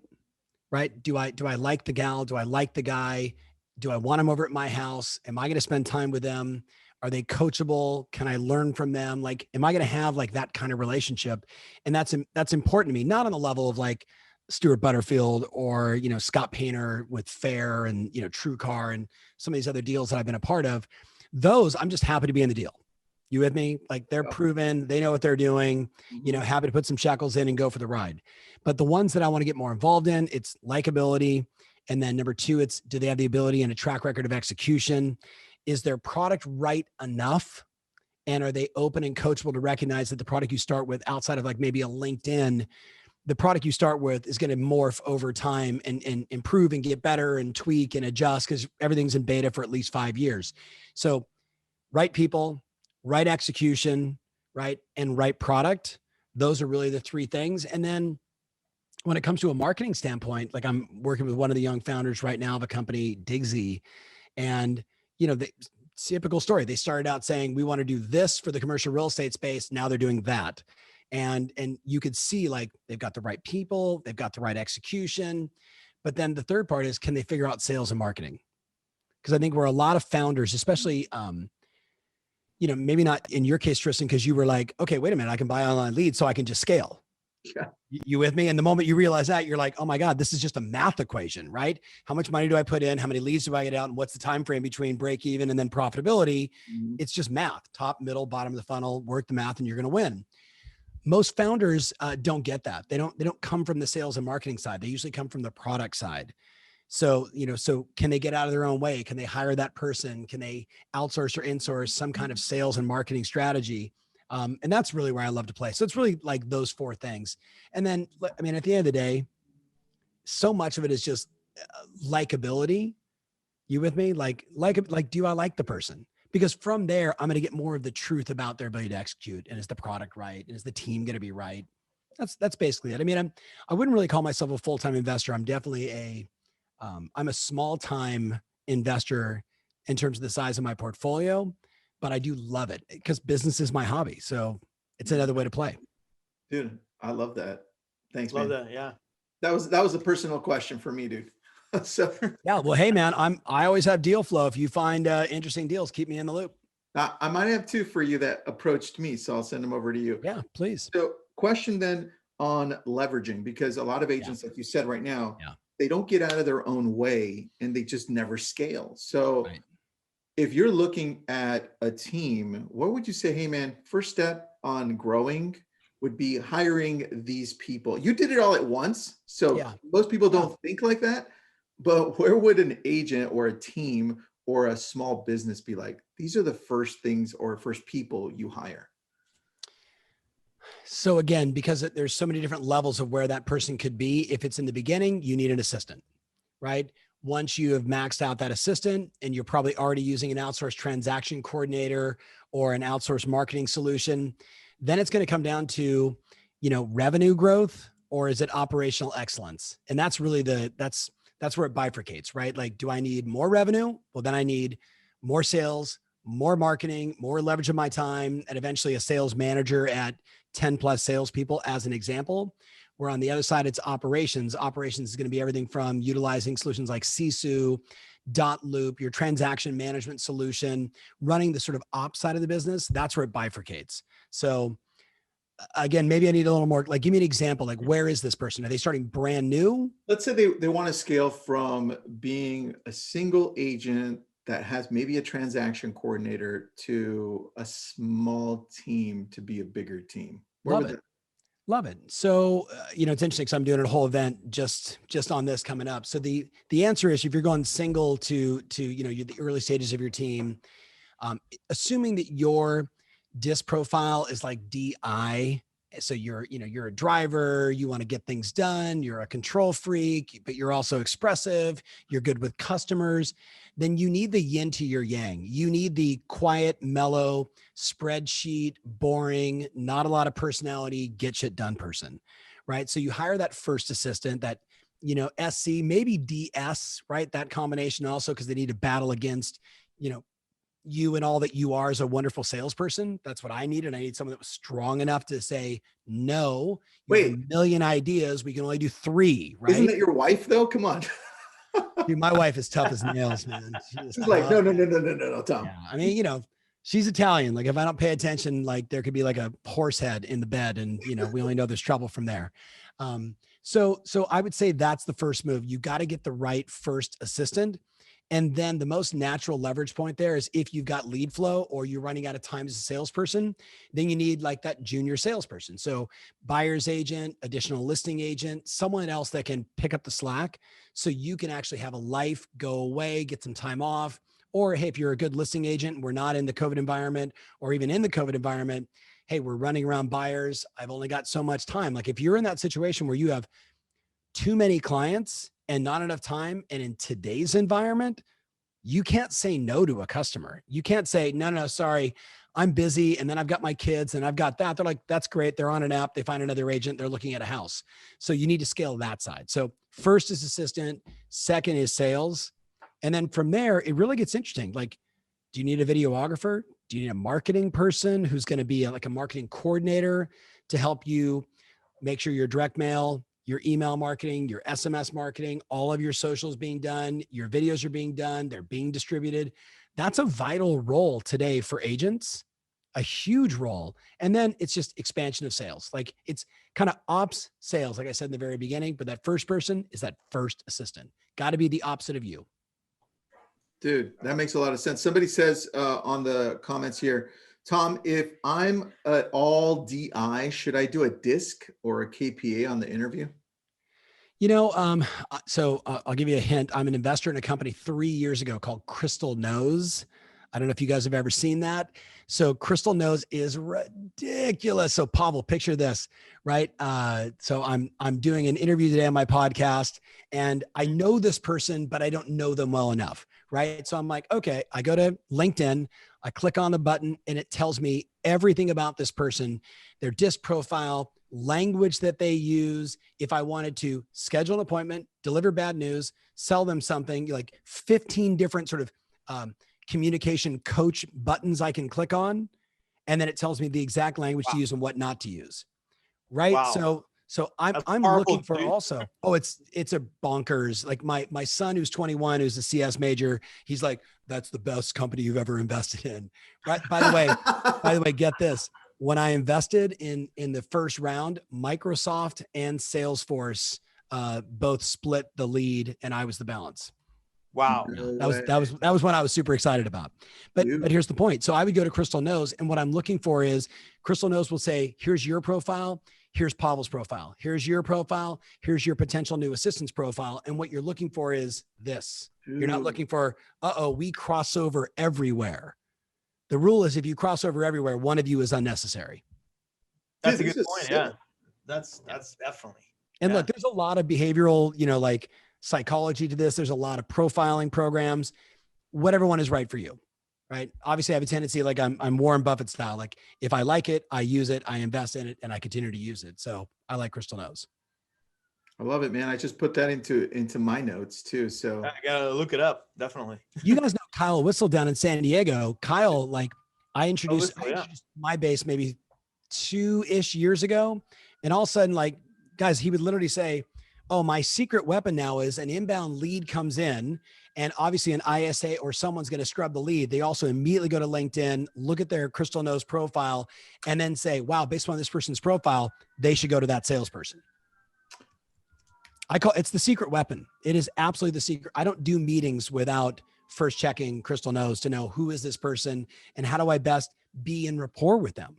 Do I like the gal? Do I like the guy? Do I want them over at my house? Am I going to spend time with them? Are they coachable? Can I learn from them? Like, am I going to have like that kind of relationship? And that's important to me, not on the level of like Stuart Butterfield or, Scott Painter with Fair and, TrueCar and some of these other deals that I've been a part of. Those, I'm just happy to be in the deal. You with me? Like, they're proven, they know what they're doing, happy to put some shekels in and go for the ride. But the ones that I want to get more involved in, it's likability. And then number two, it's, do they have the ability and a track record of execution? Is their product right enough? And are they open and coachable to recognize that the product you start with, outside of like maybe a LinkedIn, the product you start with is going to morph over time and improve and get better and tweak and adjust, because everything's in beta for at least 5 years. So right people, right execution, right, and right product. Those are really the three things. And then when it comes to a marketing standpoint, like I'm working with one of the young founders right now of a company, Digsy, and the typical story. They started out saying, we want to do this for the commercial real estate space. Now they're doing that. And you could see like they've got the right people, they've got the right execution. But then the third part is, can they figure out sales and marketing? Because I think where a lot of founders, especially, maybe not in your case, Tristan, because you were like, okay, wait a minute, I can buy online leads so I can just scale. Yeah. You with me? And the moment you realize that, you're like, oh my God, this is just a math equation, right? How much money do I put in? How many leads do I get out? And what's the time frame between break even and then profitability? It's just math, top, middle, bottom of the funnel, work the math and you're going to win. Most founders don't get that. They don't come from the sales and marketing side. They usually come from the product side. So, so can they get out of their own way? Can they hire that person? Can they outsource or insource some kind of sales and marketing strategy? And that's really where I love to play. So it's really like those four things. And then, I mean, at the end of the day, so much of it is just likability. You with me? Like, do I like the person? Because from there, I'm going to get more of the truth about their ability to execute. And is the product right? And is the team going to be right? That's basically it. I mean, I wouldn't really call myself a full-time investor. I'm definitely I'm a small-time investor in terms of the size of my portfolio, but I do love it because business is my hobby. So it's another way to play. Dude, I love that. Thanks, Love man. that. Yeah. That was a personal question for me, dude. So yeah, well, hey man, I always have deal flow. If you find interesting deals, keep me in the loop. I might have two for you that approached me, so I'll send them over to you. Yeah, please. So question then on leveraging, because a lot of agents, like you said right now, they don't get out of their own way and they just never scale. So if you're looking at a team, what would you say, hey man, first step on growing would be hiring these people? You did it all at once. So most people don't think like that, but where would an agent or a team or a small business be like, these are the first things or first people you hire? So again, because there's so many different levels of where that person could be, if it's in the beginning, you need an assistant, right? Once you have maxed out that assistant and you're probably already using an outsourced transaction coordinator or an outsourced marketing solution, then it's going to come down to, revenue growth, or is it operational excellence? And that's really that's where it bifurcates, right? Like, do I need more revenue? Well, then I need more sales, more marketing, more leverage of my time, and eventually a sales manager at 10 plus salespeople as an example. where on the other side, it's operations. Operations is going to be everything from utilizing solutions like Sisu, Loop, your transaction management solution, running the sort of ops side of the business. That's where it bifurcates. So again, maybe I need a little more, like, give me an example. Like, where is this person? Are they starting brand new? Let's say they want to scale from being a single agent that has maybe a transaction coordinator to a small team to be a bigger team. Love it. Love it. So, it's interesting because I'm doing a whole event just on this coming up. So the answer is, if you're going single to the early stages of your team, assuming that your DISC profile is like DI. So you're a driver, you want to get things done, you're a control freak, but you're also expressive, you're good with customers, then you need the yin to your yang. You need the quiet, mellow, spreadsheet, boring, not a lot of personality, get shit done person, right? So you hire that first assistant, that, SC, maybe DS, right? That combination also, because they need to battle against, you and all that you are as a wonderful salesperson. That's what I need. And I need someone that was strong enough to say, no, you have a million ideas. We can only do 3, right? Isn't that your wife though? Come on. Dude, my wife is tough as nails, man. She's like, no, Tom. Yeah. I mean, she's Italian. Like, if I don't pay attention, like, there could be like a horse head in the bed, and, we only know there's trouble from there. So I would say that's the first move. You got to get the right first assistant. And then the most natural leverage point there is, if you've got lead flow or you're running out of time as a salesperson, then you need like that junior salesperson. So buyer's agent, additional listing agent, someone else that can pick up the slack so you can actually have a life, go away, get some time off. Or, hey, if you're a good listing agent, we're not in the COVID environment, or even in the COVID environment, hey, we're running around buyers, I've only got so much time. Like, if you're in that situation where you have too many clients and not enough time, and in today's environment, you can't say no to a customer. You can't say, no, sorry, I'm busy, and then I've got my kids and I've got that. They're like, that's great. They're on an app. They find another agent. They're looking at a house. So you need to scale that side. So first is assistant, second is sales. And then from there, it really gets interesting. Like, do you need a videographer? Do you need a marketing person who's going to be like a marketing coordinator to help you make sure your direct mail, your email marketing, your SMS marketing, all of your socials being done, your videos are being done, they're being distributed? That's a vital role today for agents, a huge role. And then it's just expansion of sales. Like, it's kind of ops sales, like I said in the very beginning, but that first person is that first assistant. Got to be the opposite of you. Dude, that makes a lot of sense. Somebody says on the comments here, Tom, if I'm all DI, should I do a DISC or a KPA on the interview? So I'll give you a hint. I'm an investor in a company 3 years ago called Crystal Knows. I don't know if you guys have ever seen that. So Crystal Knows is ridiculous. So Pavel, picture this, right? So I'm doing an interview today on my podcast, and I know this person, but I don't know them well enough, right? So I'm like, okay, I go to LinkedIn, I click on the button, and it tells me everything about this person, their DISC profile, language that they use. If I wanted to schedule an appointment, deliver bad news, sell them something, like 15 different sort of communication coach buttons I can click on. And then it tells me the exact language to use and what not to use. Right. Wow. So I'm looking for also, it's a bonkers. Like my son, who's 21, who's a CS major, he's like, that's the best company you've ever invested in. Right. By the way, get this. When I invested in the first round, Microsoft and Salesforce both split the lead, and I was the balance. Wow. That was one I was super excited about. But here's the point. So I would go to Crystal Knows, and what I'm looking for is Crystal Knows will say, here's your profile, here's Pavel's profile, here's your profile, here's your potential new assistant's profile. And what you're looking for is this. You're not looking for, we cross over everywhere. The rule is, if you cross over everywhere, one of you is unnecessary. That's a good point. Yeah. That's definitely. And look, there's a lot of behavioral, like psychology to this. There's a lot of profiling programs. Whatever one is right for you, right? Obviously, I have a tendency, like I'm Warren Buffett style. Like, if I like it, I use it, I invest in it, and I continue to use it. So I like Crystal Knows. I love it, man. I just put that into my notes too. So I gotta look it up. Definitely. You guys know Kyle Whistle down in San Diego. Kyle, like, I introduced my base maybe 2-ish years ago. And all of a sudden, like, guys, he would literally say, oh, my secret weapon now is an inbound lead comes in, and obviously an ISA or someone's going to scrub the lead. They also immediately go to LinkedIn, look at their Crystal Nose profile, and then say, wow, based on this person's profile, they should go to that salesperson. I call it's the secret weapon. It is absolutely the secret. I don't do meetings without first checking Crystal Nose to know who is this person and how do I best be in rapport with them.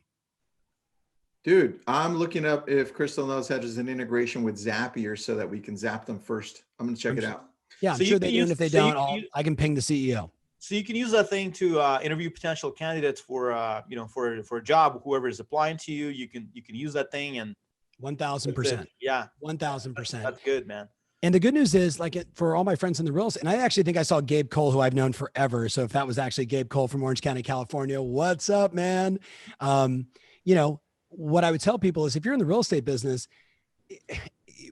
Dude, I'm looking up if Crystal Nose has an integration with Zapier so that we can zap them first. I'm going to check it out. Yeah, I'm sure they do. And if they don't, I can ping the CEO. So you can use that thing to interview potential candidates for for a job. Whoever is applying to you, you can use that thing and 1,000%. Yeah, 1,000%. That's good, man. And the good news is, like, for all my friends in the real estate, and I actually think I saw Gabe Cole, who I've known forever. So if that was actually Gabe Cole from Orange County, California, what's up, man? You know, what I would tell people is if you're in the real estate business,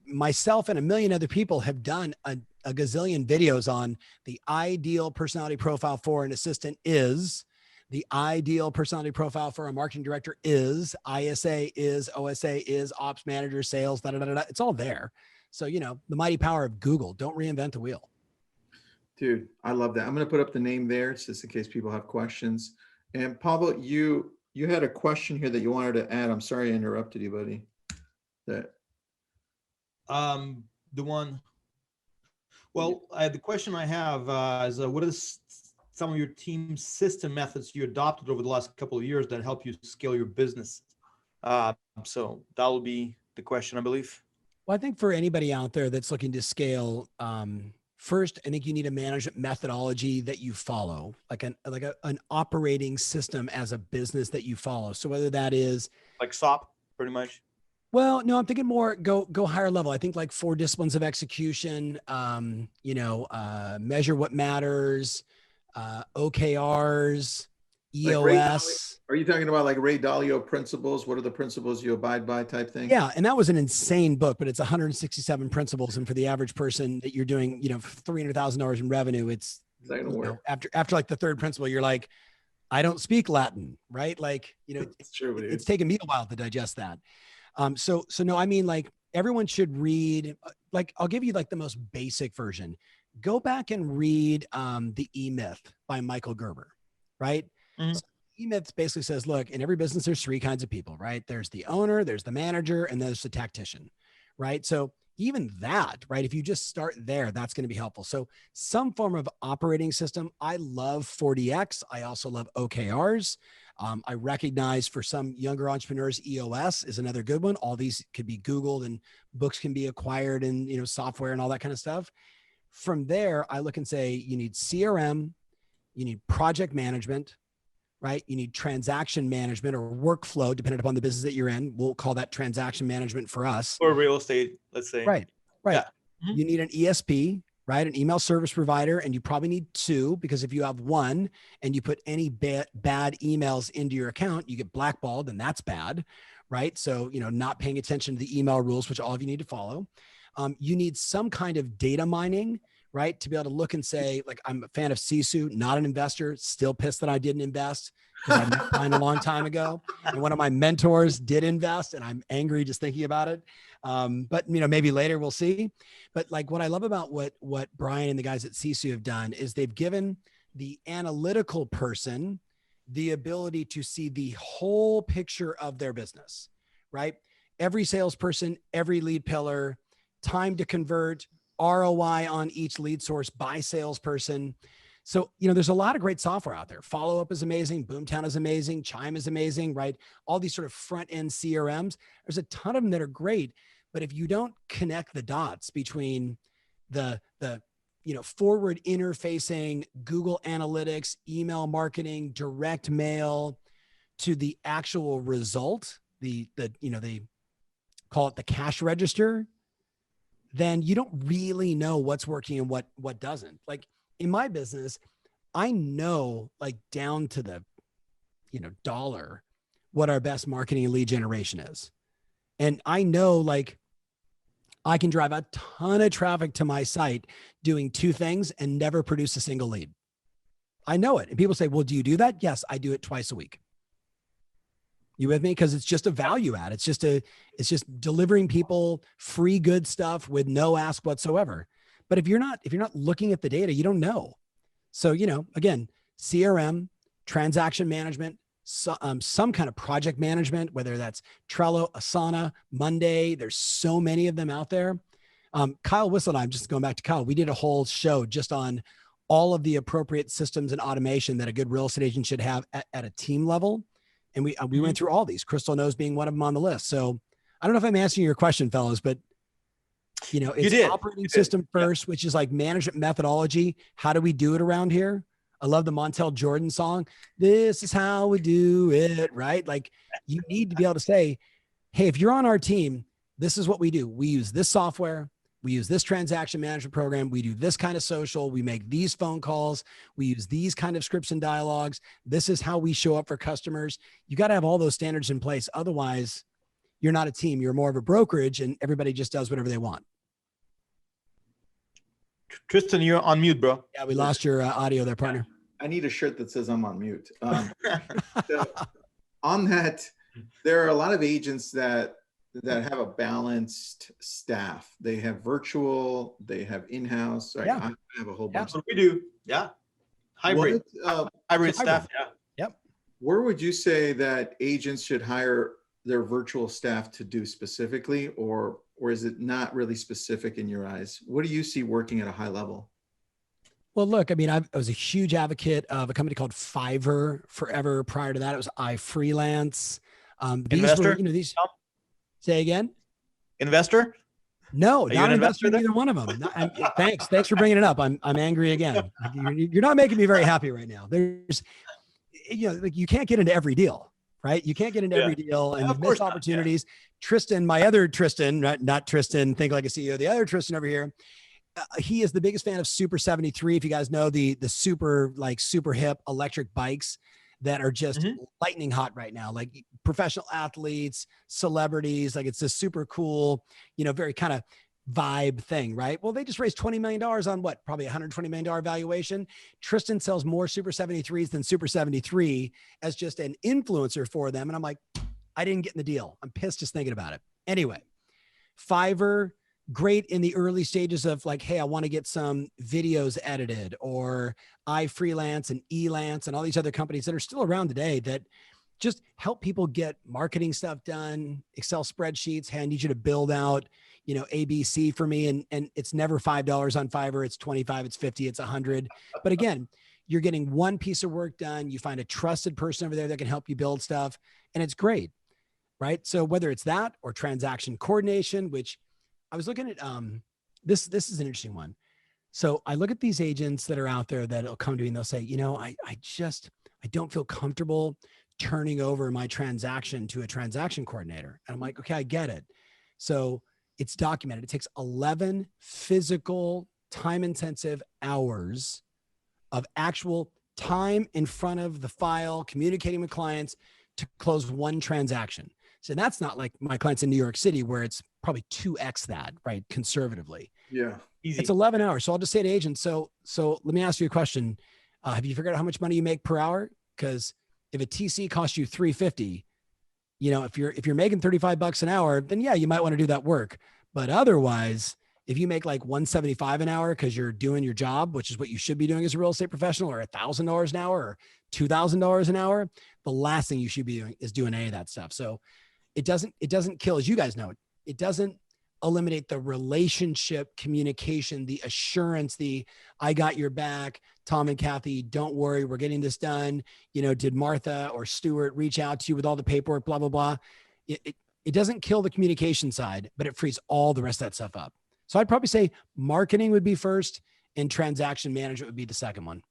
myself and a million other people have done a gazillion videos on the ideal personality profile for an assistant is, the ideal personality profile for a marketing director is, ISA is, OSA is, ops manager, sales, da, da, da, da. It's all there. So, you know, the mighty power of Google. Don't reinvent the wheel. Dude, I love that. I'm going to put up the name there just in case people have questions. And Pablo, you had a question here that you wanted to add. I'm sorry I interrupted you, buddy. The one. Well, the question I have is what is some of your team system methods you adopted over the last couple of years that help you scale your business? So that will be the question, I believe. Well, I think for anybody out there that's looking to scale, first, I think you need a management methodology that you follow, like an operating system as a business that you follow. So whether that is like SOP, pretty much. Well, no, I'm thinking more go higher level. I think like 4 disciplines of execution, measure what matters, OKRs, EOS. Are you talking about like Ray Dalio principles? What are the principles you abide by type thing? Yeah. And that was an insane book, but it's 167 principles. And for the average person that you're doing, $300,000 in revenue, it's after like the third principle, you're like, I don't speak Latin, right? Like, it's true. It's taken me a while to digest that. So no, I mean, like everyone should read, like, I'll give you like the most basic version. Go back and read the E-Myth by Michael Gerber, right? Mm-hmm. So E-Myth basically says, look, in every business, there's 3 kinds of people, right? There's the owner, there's the manager, and there's the tactician, right? So even that, right? If you just start there, that's going to be helpful. So some form of operating system. I love 40X. I also love OKRs. I recognize for some younger entrepreneurs, EOS is another good one. All these could be Googled and books can be acquired and, software and all that kind of stuff. From there, I look and say, you need CRM, you need project management, right? You need transaction management or workflow, depending upon the business that you're in. We'll call that transaction management for us. Or real estate, let's say. Right. Yeah. Mm-hmm. You need an ESP, right? An email service provider. And you probably need 2, because if you have 1 and you put any bad emails into your account, you get blackballed, and that's bad, right? So, not paying attention to the email rules, which all of you need to follow. You need some kind of data mining, right? To be able to look and say, like, I'm a fan of Sisu, not an investor, still pissed that I didn't invest because I met mine a long time ago. And one of my mentors did invest, and I'm angry just thinking about it. But maybe later we'll see. But like what I love about what Brian and the guys at Sisu have done is they've given the analytical person the ability to see the whole picture of their business, right? Every salesperson, every lead pillar, time to convert, ROI on each lead source by salesperson. So, there's a lot of great software out there. Follow Up is amazing. Boomtown is amazing. Chime is amazing, right? All these sort of front end CRMs. There's a ton of them that are great. But if you don't connect the dots between the forward interfacing Google Analytics, email marketing, direct mail to the actual result, they call it the cash register, then you don't really know what's working and what doesn't. Like in my business, I know like down to the, dollar what our best marketing and lead generation is. And I know like I can drive a ton of traffic to my site doing 2 things and never produce a single lead. I know it. And people say, well, do you do that? Yes, I do it twice a week. You with me? Because it's just a value add. It's just delivering people free good stuff with no ask whatsoever. But if you're not looking at the data, you don't know. So, again, CRM, transaction management, some kind of project management, whether that's Trello, Asana, Monday, there's so many of them out there. Kyle Whistle and I, just going back to Kyle, we did a whole show just on all of the appropriate systems and automation that a good real estate agent should have at a team level. And we went through all these, Crystal knows being one of them on the list. So I don't know if I'm answering your question, fellas, but it's operating system first, which is like management methodology. How do we do it around here? I love the Montel Jordan song. This is how we do it, right? Like you need to be able to say, hey, if you're on our team, this is what we do. We use this software. We use this transaction management program. We do this kind of social. We make these phone calls. We use these kind of scripts and dialogues. This is how we show up for customers. You got to have all those standards in place. Otherwise, you're not a team. You're more of a brokerage and everybody just does whatever they want. Tristan, you're on mute, bro. Yeah, we lost your audio there, partner. I need a shirt that says I'm on mute. On that, there are a lot of agents that have a balanced staff. They have virtual, they have in-house. Right? Yeah. I have a whole bunch. That's what we do. Yeah. Hybrid. Hybrid staff. Yeah. Yep. Where would you say that agents should hire their virtual staff to do specifically, or is it not really specific in your eyes? What do you see working at a high level? Well, look, I mean, I was a huge advocate of a company called Fiverr forever. Prior to that, it was iFreelance. Investor? These. Say again? Investor? No, Are not an investor in investor either one of them. Thanks for bringing it up. I'm angry again. You're not making me very happy right now. There's, you can't get into every deal, right? You can't get into every deal, and you miss opportunities. Tristan, my other Tristan, not Tristan, think like a CEO, the other Tristan over here, he is the biggest fan of Super 73. If you guys know the super hip electric bikes that are just lightning hot right now, like professional athletes, celebrities, like it's a super cool, very kind of vibe thing, right? Well, they just raised $20 million on what? Probably $120 million valuation. Tristan sells more Super 73s than Super 73 as just an influencer for them. And I'm like, I didn't get in the deal. I'm pissed just thinking about it. Anyway, Fiverr, great in the early stages of like, hey, I want to get some videos edited, or iFreelance and Elance and all these other companies that are still around today that just help people get marketing stuff done, Excel spreadsheets. Hey, I need you to build out, ABC for me. And it's never $5 on Fiverr. It's 25, it's 50, it's 100. But again, you're getting one piece of work done. You find a trusted person over there that can help you build stuff, and it's great, right? So whether it's that or transaction coordination, which I was looking at, this is an interesting one. So I look at these agents that are out there that'll come to me and they'll say, I don't feel comfortable turning over my transaction to a transaction coordinator. And I'm like, okay, I get it. So it's documented. It takes 11 physical time-intensive hours of actual time in front of the file, communicating with clients to close one transaction. So that's not like my clients in New York City where it's probably 2x that, right? Conservatively. Yeah. Easy. It's 11 hours. So I'll just say to agents, so let me ask you a question. Have you figured out how much money you make per hour? Because if a TC costs you $350, if you're making $35 an hour, then yeah, you might want to do that work. But otherwise, if you make like $175 an hour because you're doing your job, which is what you should be doing as a real estate professional, or $1,000 an hour or $2,000 an hour, the last thing you should be doing is doing any of that stuff. So it doesn't kill, as you guys know, it doesn't eliminate the relationship, communication, the assurance, I got your back, Tom and Kathy, don't worry, we're getting this done. Did Martha or Stuart reach out to you with all the paperwork, blah, blah, blah. It doesn't kill the communication side, but it frees all the rest of that stuff up. So I'd probably say marketing would be first and transaction management would be the second one.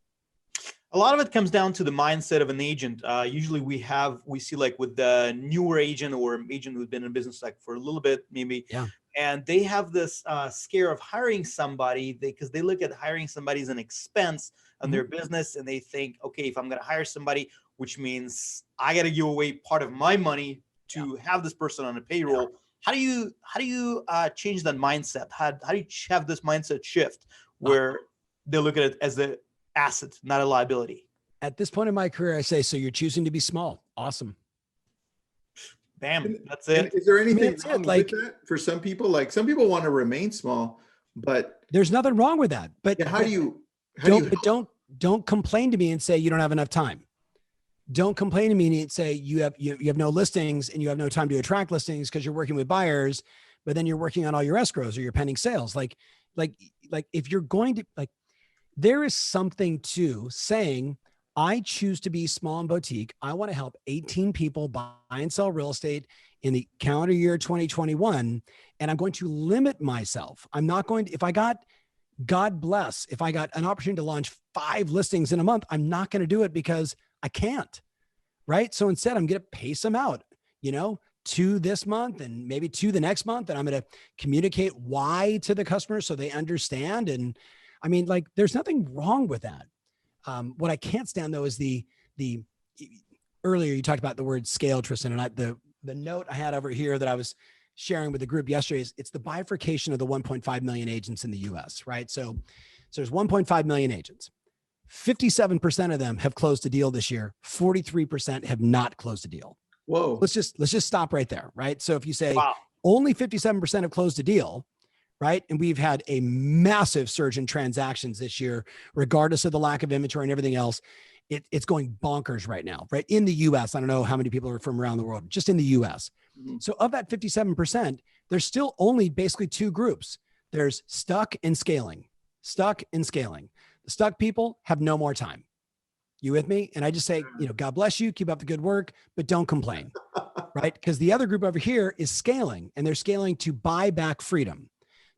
A lot of it comes down to the mindset of an agent. Usually we see like with the newer agent or agent who's been in business like for a little bit, maybe. Yeah. And they have this scare of hiring somebody because they look at hiring somebody as an expense on their business. And they think, okay, if I'm going to hire somebody, which means I got to give away part of my money to have this person on a payroll. How do you change that mindset? How do you have this mindset shift where they look at it as the asset, not a liability? At this point in my career, I say, so you're choosing to be small. Awesome. Bam, that's And it. is there anything that's it, wrong like- with that for some people? Like some people want to remain small, but There's nothing wrong with that. But yeah, how but do you don't complain to me and say you don't have enough time. Don't complain to me and say you have no listings and you have no time to attract listings because you're working with buyers, but then you're working on all your escrows or your pending sales. Like if you're going to like, there is something to saying, I choose to be small and boutique. I want to help 18 people buy and sell real estate in the calendar year 2021. And I'm going to limit myself. I'm not going to, if I got, God bless, if I got an opportunity to launch 5 listings in a month, I'm not going to do it because I can't. Right. So instead, I'm going to pace them out, 2 this month and maybe 2 the next month. And I'm going to communicate why to the customers so they understand. And I mean, like, there's nothing wrong with that. What I can't stand though is the earlier you talked about the word scale, Tristan, and the note I had over here that I was sharing with the group yesterday is it's the bifurcation of the 1.5 million agents in the US, right? So there's 1.5 million agents. 57% of them have closed a deal this year. 43% have not closed a deal. Whoa. Let's just stop right there, right? So if you say Wow. only 57% have closed a deal, right? And we've had a massive surge in transactions this year, regardless of the lack of inventory and everything else. It's going bonkers right now, right? In the US, I don't know how many people are from around the world, just in the US. Mhm. So of that 57%, there's still only basically 2 groups. There's stuck and scaling, stuck and scaling. The stuck people have no more time. You with me? And I just say, God bless you, keep up the good work, but don't complain, right? Because the other group over here is scaling, and they're scaling to buy back freedom.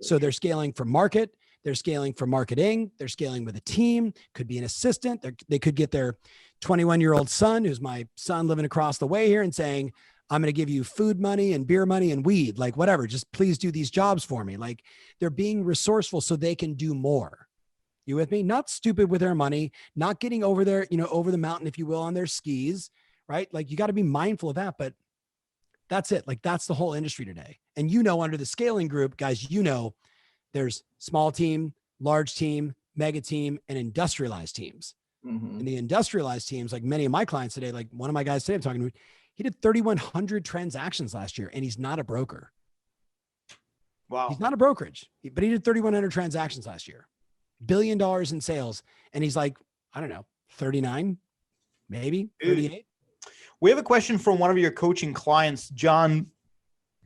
So they're scaling for market, they're scaling for marketing, they're scaling with a team, could be an assistant. They could get their 21-year-old son, who's my son living across the way here, and saying, I'm going to give you food money and beer money and weed, like whatever, just please do these jobs for me. Like they're being resourceful so they can do more. You with me? Not stupid with their money, not getting over there, over the mountain, if you will, on their skis, right? Like you got to be mindful of that, but that's it. Like that's the whole industry today. And under the scaling group, guys, there's small team, large team, mega team, and industrialized teams. Mhm. And the industrialized teams, like many of my clients today, like one of my guys today I'm talking to, he did 3,100 transactions last year and he's not a broker. Wow. He's not a brokerage, but he did 3,100 transactions last year. $1 billion in sales. And he's like, I don't know, 39, maybe 38. We have a question from one of your coaching clients, John,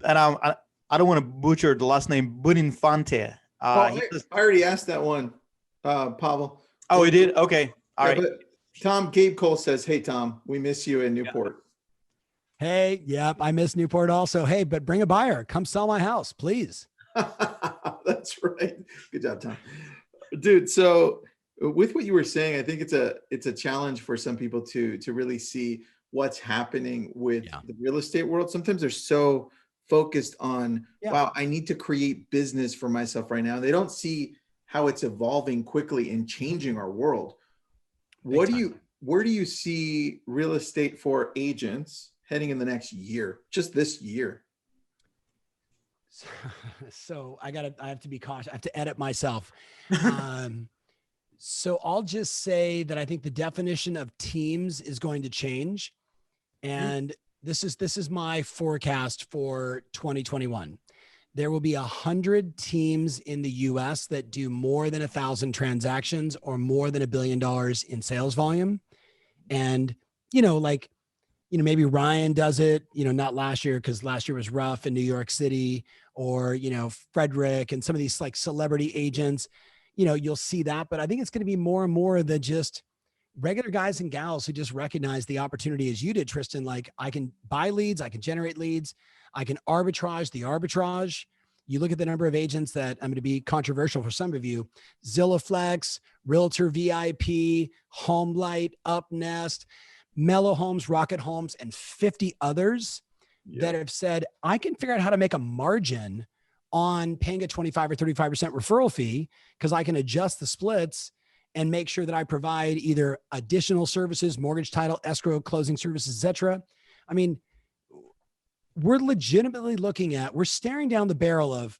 and I don't want to butcher the last name, Buninfante. I already asked that one, Pavel. Oh, he did? Okay. All right. But Gabe Cole says, hey, Tom, we miss you in Newport. Hey, yep, I miss Newport also. Hey, but bring a buyer. Come sell my house, please. That's right. Good job, Tom. Dude, so with what you were saying, I think it's a challenge for some people to really see what's happening with the real estate world. Sometimes they're so focused on, wow, I need to create business for myself right now. They don't see how it's evolving quickly and changing our world. Where do you see real estate for agents heading in the next year, just this year? So I have to be cautious. I have to edit myself. So I'll just say that I think the definition of teams is going to change. And this is my forecast for 2021. There will be 100 teams in the US that do more than 1,000 transactions or more than $1 billion in sales volume. And, maybe Ryan does it, not last year, because last year was rough in New York City, or, Frederick and some of these like celebrity agents, you'll see that. But I think it's going to be more and more than just regular guys and gals who just recognize the opportunity, as you did, Tristan. Like, I can buy leads, I can generate leads, I can arbitrage the arbitrage. You look at the number of agents that, I'm going to be controversial for some of you, ZillowFlex, Realtor VIP, HomeLight, UpNest, Mellow Homes, Rocket Homes, and 50 others that have said, I can figure out how to make a margin on paying a 25 or 35% referral fee, because I can adjust the splits and make sure that I provide either additional services, mortgage, title, escrow, closing services, et cetera. I mean, we're legitimately we're staring down the barrel of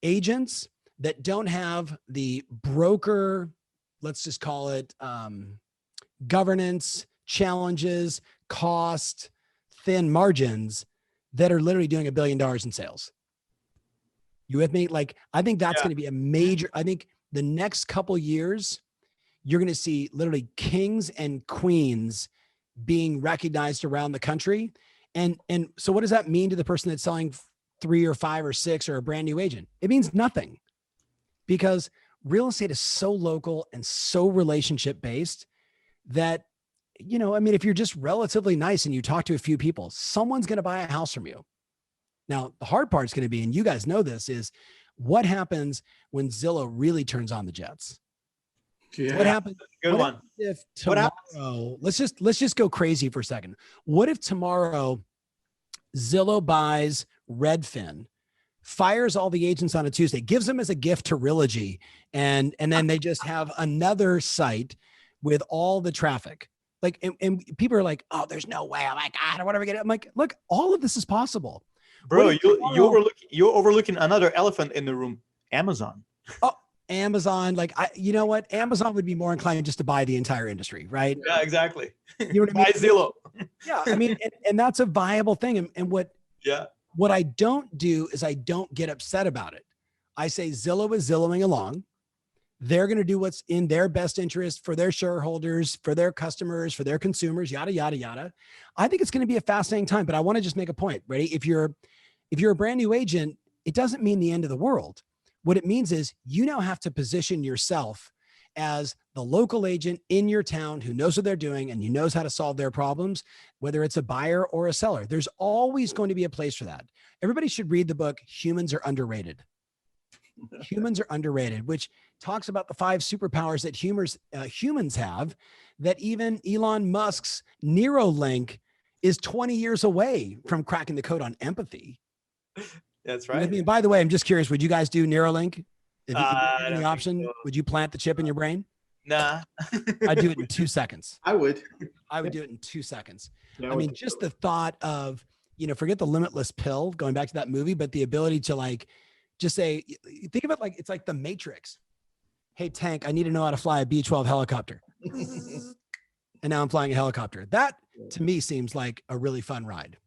agents that don't have the broker, let's just call it governance, challenges, cost, thin margins that are literally doing $1 billion in sales. You with me? Like, I think that's going to be a major, I think the next couple years, you're going to see literally kings and queens being recognized around the country. And so what does that mean to the person that's selling 3 or 5 or 6 or a brand new agent? It means nothing, because real estate is so local and so relationship based that, you know, I mean, if you're just relatively nice and you talk to a few people, someone's going to buy a house from you. Now, the hard part is going to be, and you guys know this, is what happens when Zillow really turns on the jets? Yeah. What happens? Good what one. If What tomorrow, let's just go crazy for a second. What if tomorrow Zillow buys Redfin, fires all the agents on a Tuesday, gives them as a gift to Realogy, and then they just have another site with all the traffic? Like, and people are like, oh, there's no way. Oh my God, what are we gonna? I'm like, look, all of this is possible. Bro, you're overlooking another elephant in the room, Amazon. Oh, Amazon. Like, you know what? Amazon would be more inclined just to buy the entire industry, right? Yeah, exactly. You know what I mean? Buy Zillow. Yeah, I mean, and that's a viable thing. And what I don't do is I don't get upset about it. I say Zillow is Zillowing along. They're going to do what's in their best interest for their shareholders, for their customers, for their consumers, yada, yada, yada. I think it's going to be a fascinating time, but I want to just make a point. Ready? If you're a brand new agent, it doesn't mean the end of the world. What it means is you now have to position yourself as the local agent in your town who knows what they're doing and who knows how to solve their problems, whether it's a buyer or a seller. There's always going to be a place for that. Everybody should read the book, Humans Are Underrated. Humans Are Underrated, which talks about the 5 superpowers that humans have, that even Elon Musk's Neuralink is 20 years away from cracking the code on empathy. That's right. I mean, by the way, I'm just curious, would you guys do Neuralink? If you had don't the option, think so. would you plant the chip in your brain? Nah. I'd do it in 2 seconds. I would do it in 2 seconds. Yeah, I mean, just the thought of, forget the limitless pill, going back to that movie, but the ability to like, just say, think of it like, it's like the Matrix. Hey, Tank, I need to know how to fly a B-12 helicopter. And now I'm flying a helicopter. That to me seems like a really fun ride.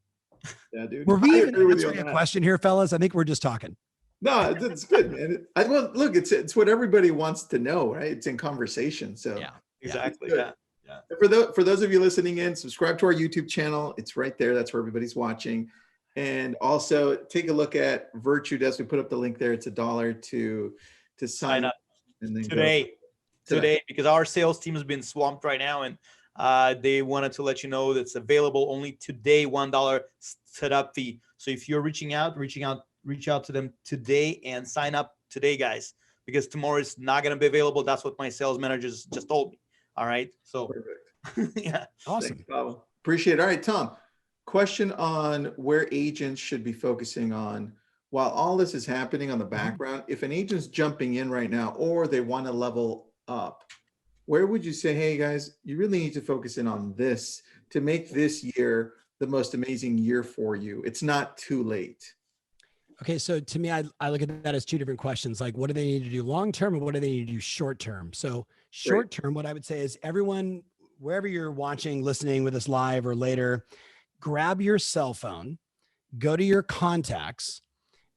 Yeah, dude. Were we I even agree with you answering on a that. question here, fellas? I think we're just talking. No, it's good, man. Well, look, it's what everybody wants to know, right? It's in conversation. So Yeah. Exactly. Good. Yeah. For those of you listening in, subscribe to our YouTube channel. It's right there. That's where everybody's watching. And also take a look at Virtudesk. We put up the link there. It's $1 to sign up. And then Today, because our sales team has been swamped right now, and they wanted to let you know that's available only today, $1 setup fee. So if you're reach out to them today and sign up today, guys, because tomorrow is not going to be available. That's what my sales managers just told me. All right. So perfect. Yeah. Awesome. Thanks, Pavel. Appreciate it. All right, Tom, question on where agents should be focusing on while all this is happening on the background. If an agent's jumping in right now, or they want to level up, where would you say, hey guys, you really need to focus in on this to make this year the most amazing year for you? It's not too late. Okay. So to me, I look at that as 2 different questions. Like, what do they need to do long-term and what do they need to do short-term? So short-term, what I would say is everyone, wherever you're watching, listening with us live or later, grab your cell phone, go to your contacts,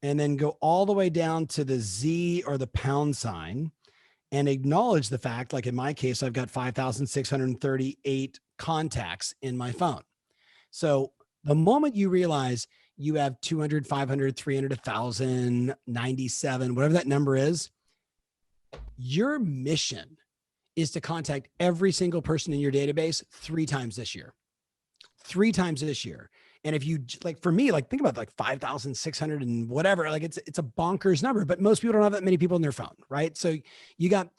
and then go all the way down to the Z or the pound sign and acknowledge the fact, like in my case, I've got 5,638 contacts in my phone. So the moment you realize you have 200, 500, 300, 1,000, 97, whatever that number is, your mission is to contact every single person in your database 3 times this year. 3 times this year. And if you, like, for me, like, think about like 5,600 and whatever, like it's a bonkers number, but most people don't have that many people in their phone, right? So you got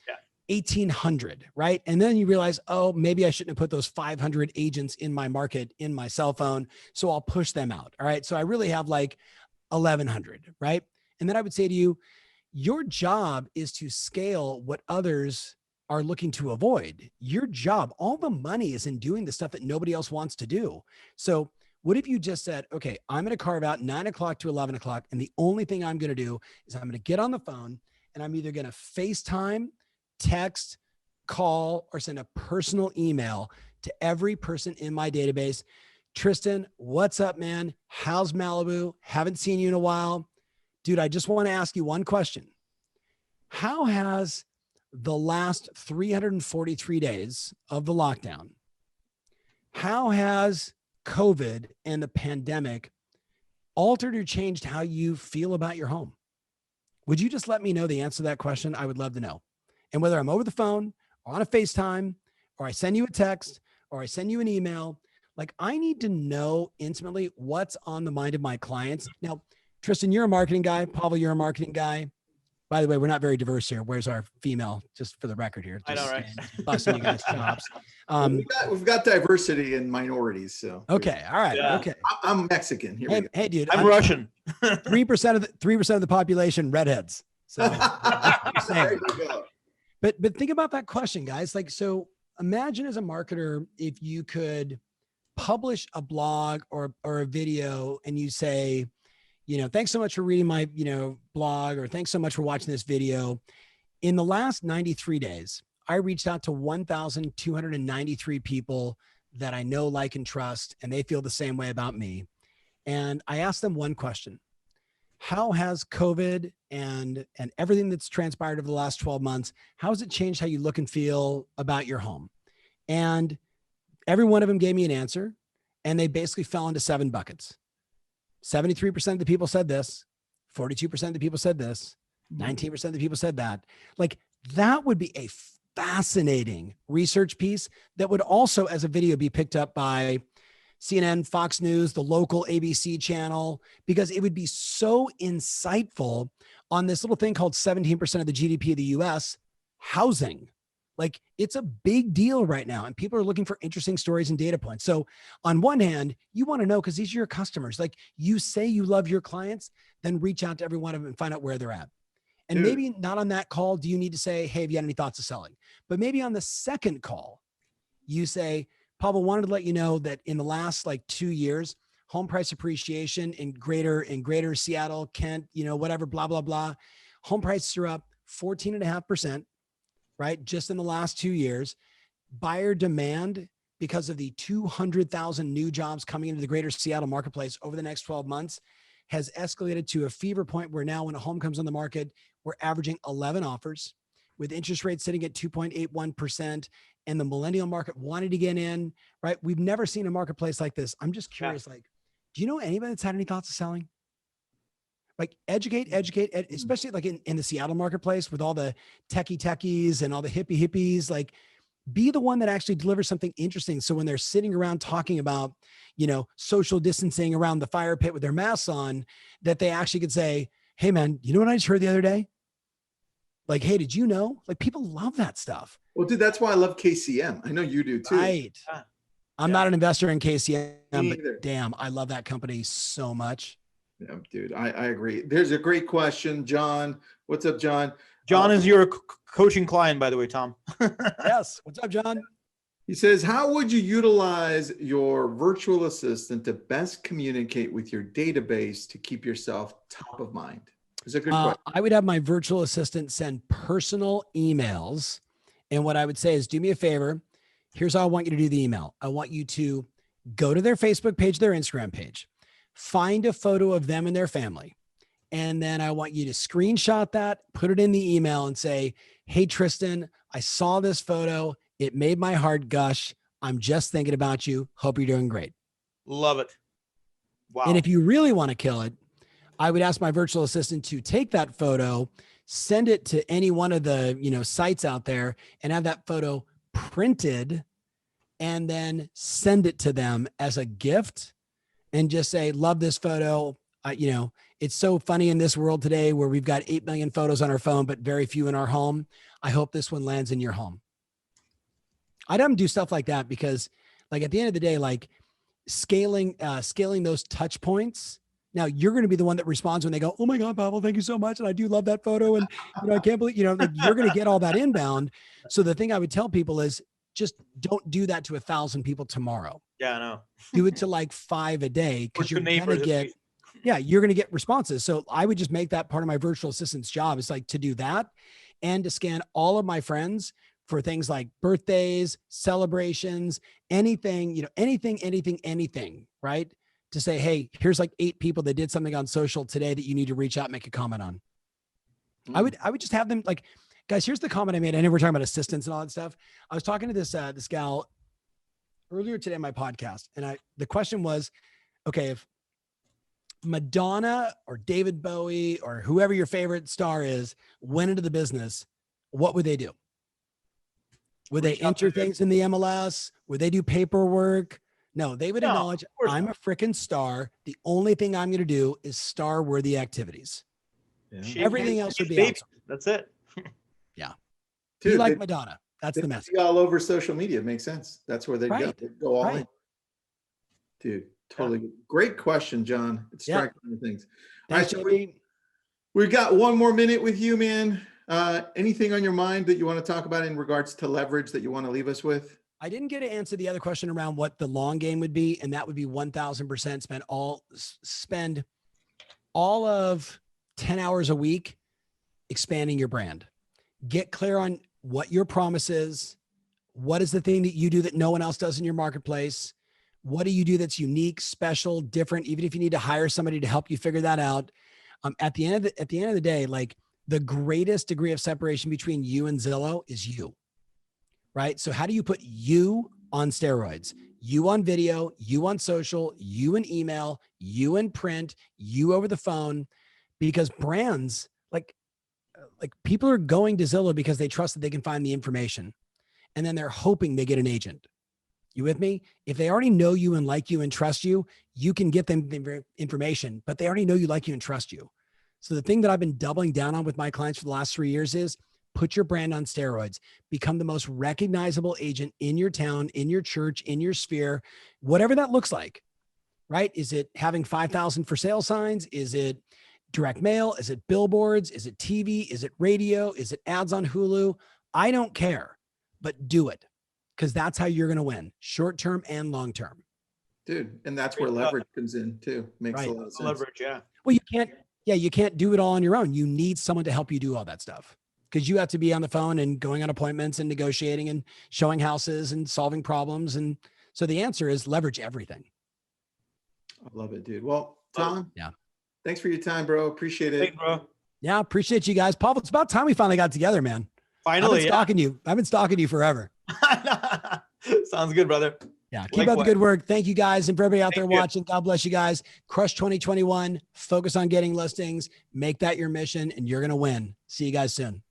1,800, right? And then you realize, oh, maybe I shouldn't have put those 500 agents in my market in my cell phone. So I'll push them out. All right. So I really have like 1,100, right? And then I would say to you, your job is to scale what others are looking to avoid. Your job, all the money is in doing the stuff that nobody else wants to do. So what if you just said, okay, I'm going to carve out 9 o'clock to 11 o'clock. And the only thing I'm going to do is I'm going to get on the phone and I'm either going to FaceTime, text, call, or send a personal email to every person in my database Tristan, what's up, man? How's Malibu? Haven't seen you in a while. Dude, I just want to ask you one question. How has the last 343 days of the lockdown, how has COVID and the pandemic altered or changed how you feel about your home? Would you just let me know the answer to that question? I would love to know. And whether I'm over the phone or on a FaceTime, or I send you a text, or I send you an email, like I need to know intimately what's on the mind of my clients. Now, Tristan, you're a marketing guy. Pavel, you're a marketing guy. By the way, we're not very diverse here. Where's our female? Just for the record here. I know, right? Busting you guys' chops. We've got diversity in minorities. So okay, all right, Yeah. okay. I'm Mexican. Here we go. Hey, dude, I'm Russian. 3% of the population redheads. So, There you go. but think about that question, guys. Like, so imagine as a marketer, if you could publish a blog or a video, and you say, you know, thanks so much for reading my, you know, blog, or thanks so much for watching this video. In the last 93 days, I reached out to 1,293 people that I know, like, and trust, and they feel the same way about me. And I asked them one question: how has COVID and everything that's transpired over the last 12 months, how has it changed how you look and feel about your home? And every one of them gave me an answer, and they basically fell into 7 buckets. 73% of the people said this, 42% of the people said this, 19% of the people said that. Like, that would be a fascinating research piece that would also, as a video, be picked up by CNN, Fox News, the local ABC channel, because it would be so insightful on this little thing called 17% of the GDP of the US, housing. Like, it's a big deal right now, and people are looking for interesting stories and data points. So on one hand, you want to know, because these are your customers. Like, you say you love your clients, then reach out to every one of them and find out where they're at. And maybe not on that call do you need to say, hey, have you had any thoughts of selling? But maybe on the second call, you say, Pavel, wanted to let you know that in the last 2 years, home price appreciation in greater Seattle, Kent, you know, whatever, blah, blah, blah. Home prices are up 14.5%. Right? Just in the last 2 years. Buyer demand, because of the 200,000 new jobs coming into the greater Seattle marketplace over the next 12 months, has escalated to a fever point where now when a home comes on the market, we're averaging 11 offers, with interest rates sitting at 2.81%, and the millennial market wanted to get in, right? We've never seen a marketplace like this. I'm just curious, do you know anybody that's had any thoughts of selling? Like, educate, especially like in the Seattle marketplace with all the techies and all the hippies, like, be the one that actually delivers something interesting. So when they're sitting around talking about, you know, social distancing around the fire pit with their masks on, that they actually could say, hey man, you know what I just heard the other day? Like, hey, did you know? Like, people love that stuff. Well, dude, that's why I love KCM. I know you do too. Right. I'm not an investor in KCM, but either. damn, I love that company so much. Yeah, dude, I agree. There's a great question, John. What's up, John? John is your coaching client, by the way, Tom. Yes. What's up, John? He says, how would you utilize your virtual assistant to best communicate with your database to keep yourself top of mind? It's a good question. I would have my virtual assistant send personal emails. And what I would say is, do me a favor. Here's how I want you to do the email. I want you to go to their Facebook page, their Instagram page, find a photo of them and their family. And then I want you to screenshot that, put it in the email and say, hey, Tristan, I saw this photo. It made my heart gush. I'm just thinking about you. Hope you're doing great. Love it. Wow. And if you really want to kill it, I would ask my virtual assistant to take that photo, send it to any one of the, you know, sites out there, and have that photo printed, and then send it to them as a gift. And just say, love this photo. You know, it's so funny in this world today where we've got 8 million photos on our phone, but very few in our home. I hope this one lands in your home. I'd have them do stuff like that, because like at the end of the day, like scaling those touch points. Now you're going to be the one that responds when they go, oh my God, Pavel, thank you so much. And I do love that photo. And you know, I can't believe, you know, like you're going to get all that inbound. So the thing I would tell people is just don't do that to 1,000 people tomorrow. Yeah, I know. Do it to like 5 a day, because you're going to get, Yeah, you're going to get responses. So I would just make that part of my virtual assistant's job. It's like to do that and to scan all of my friends for things like birthdays, celebrations, anything, anything, right? To say, hey, here's like 8 people that did something on social today that you need to reach out and make a comment on. I would just have them like, guys, here's the comment I made. I know we're talking about assistants and all that stuff. I was talking to this gal earlier today on my podcast, and the question was, okay, if Madonna or David Bowie or whoever your favorite star is went into the business, what would they do? Would they enter things in the MLS? Would they do paperwork? No, they would acknowledge, I'm a freaking star. The only thing I'm going to do is star-worthy activities. Yeah. Everything else would be outsourced. That's it. Yeah. Dude, be like Madonna. That's the message. All over social media. It makes sense. That's where they go. They go all in. Dude, totally. Yeah. Great question, John. It's striking things. Thanks, all right, so we've got 1 more minute with you, man. Anything on your mind that you want to talk about in regards to leverage that you want to leave us with? I didn't get to answer the other question around what the long game would be, and that would be 1,000% spend all of 10 hours a week expanding your brand. Get clear on what your promise is. What is the thing that you do that no one else does in your marketplace? What do you do that's unique, special, different, even if you need to hire somebody to help you figure that out? At the end of the day, like, the greatest degree of separation between you and Zillow is you, right? So how do you put you on steroids? You on video, you on social, you in email, you in print, you over the phone, because brands, like people are going to Zillow because they trust that they can find the information, and then they're hoping they get an agent. You with me? If they already know you and like you and trust you, you can get them the information, but they already know you, like you, and trust you. So the thing that I've been doubling down on with my clients for the last 3 years is put your brand on steroids, become the most recognizable agent in your town, in your church, in your sphere, whatever that looks like, right? Is it having 5,000 for sale signs? Is it direct mail? Is it billboards? Is it TV? Is it radio? Is it ads on Hulu? I don't care, but do it, because that's how you're going to win, short-term and long-term. Dude, and that's where leverage comes in too. Makes a lot of sense. Leverage, yeah. Well, you can't do it all on your own. You need someone to help you do all that stuff, because you have to be on the phone and going on appointments and negotiating and showing houses and solving problems. And so the answer is leverage everything. I love it, dude. Well, Tom, thanks for your time, bro. Appreciate it. Thanks, bro. Yeah, appreciate you guys. Pavel, it's about time we finally got together, man. Finally, I've been stalking you forever. Sounds good, brother. Yeah, keep up the good work. Thank you, guys. And for everybody out there watching, God bless you guys. Crush 2021. Focus on getting listings. Make that your mission, and you're going to win. See you guys soon.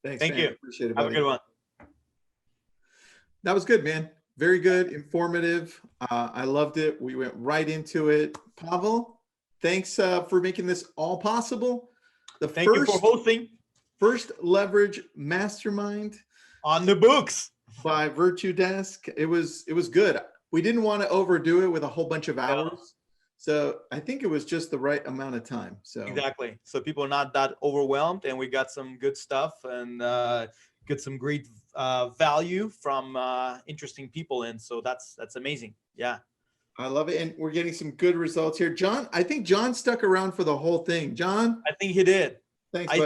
Thanks, Thank you. Appreciate it, buddy. Have a good one. That was good, man. Very good, informative. I loved it. We went right into it. Pavel, thanks for making this all possible. Thank you for hosting. First leverage mastermind on the books by Virtudesk. It was good. We didn't want to overdo it with a whole bunch of hours. So I think it was just the right amount of time. So exactly. So people are not that overwhelmed, and we got some good stuff and get some great value from interesting people. And so that's amazing. Yeah. I love it. And we're getting some good results here. John, I think John stuck around for the whole thing. John? I think he did. Thanks, buddy.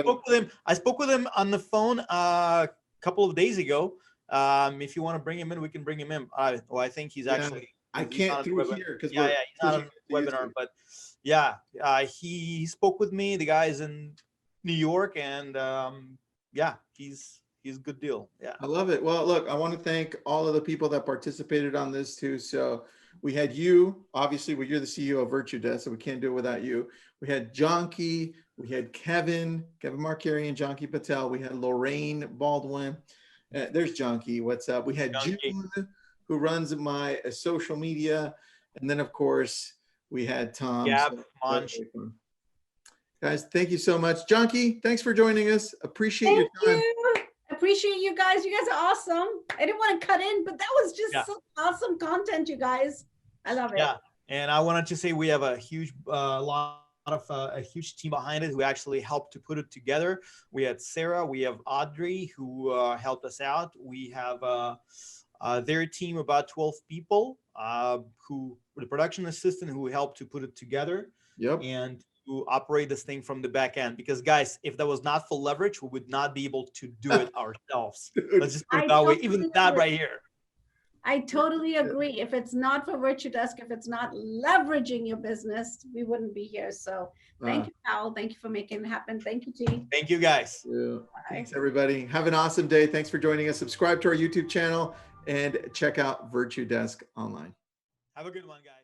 I spoke with him on the phone a couple of days ago. If you want to bring him in, we can bring him in. I think he's actually. I can't through here because he's not on the webinar, but he spoke with me. The guy's in New York, and he's a good deal. Yeah, I love it. Well, look, I want to thank all of the people that participated on this too. So we had you, obviously, you're the CEO of Virtudesk, so we can't do it without you. We had Jonky, we had Kevin Markarian, Jonky Patel. We had Lorraine Baldwin. There's Jonky. What's up? We had Jonky, June, who runs my social media. And then, of course, we had Tom. Guys, thank you so much. Jonky, thanks for joining us. Appreciate your time. Appreciate you guys. You guys are awesome. I didn't want to cut in, but that was just some awesome content, you guys. I love it. Yeah. And I wanted to say we have a huge a huge team behind it who actually helped to put it together. We had Sarah, we have Audrey who helped us out. We have their team, about 12 people, who the production assistant who helped to put it together. Yep. And to operate this thing from the back end. Because guys, if that was not for leverage, we would not be able to do it ourselves. Let's just put it that way. Even that right here. I totally agree. If it's not for Virtudesk, if it's not leveraging your business, we wouldn't be here. So thank you, Powell. Thank you for making it happen. Thank you, T. Thank you, guys. Yeah. Thanks, everybody. Have an awesome day. Thanks for joining us. Subscribe to our YouTube channel and check out Virtudesk online. Have a good one, guys.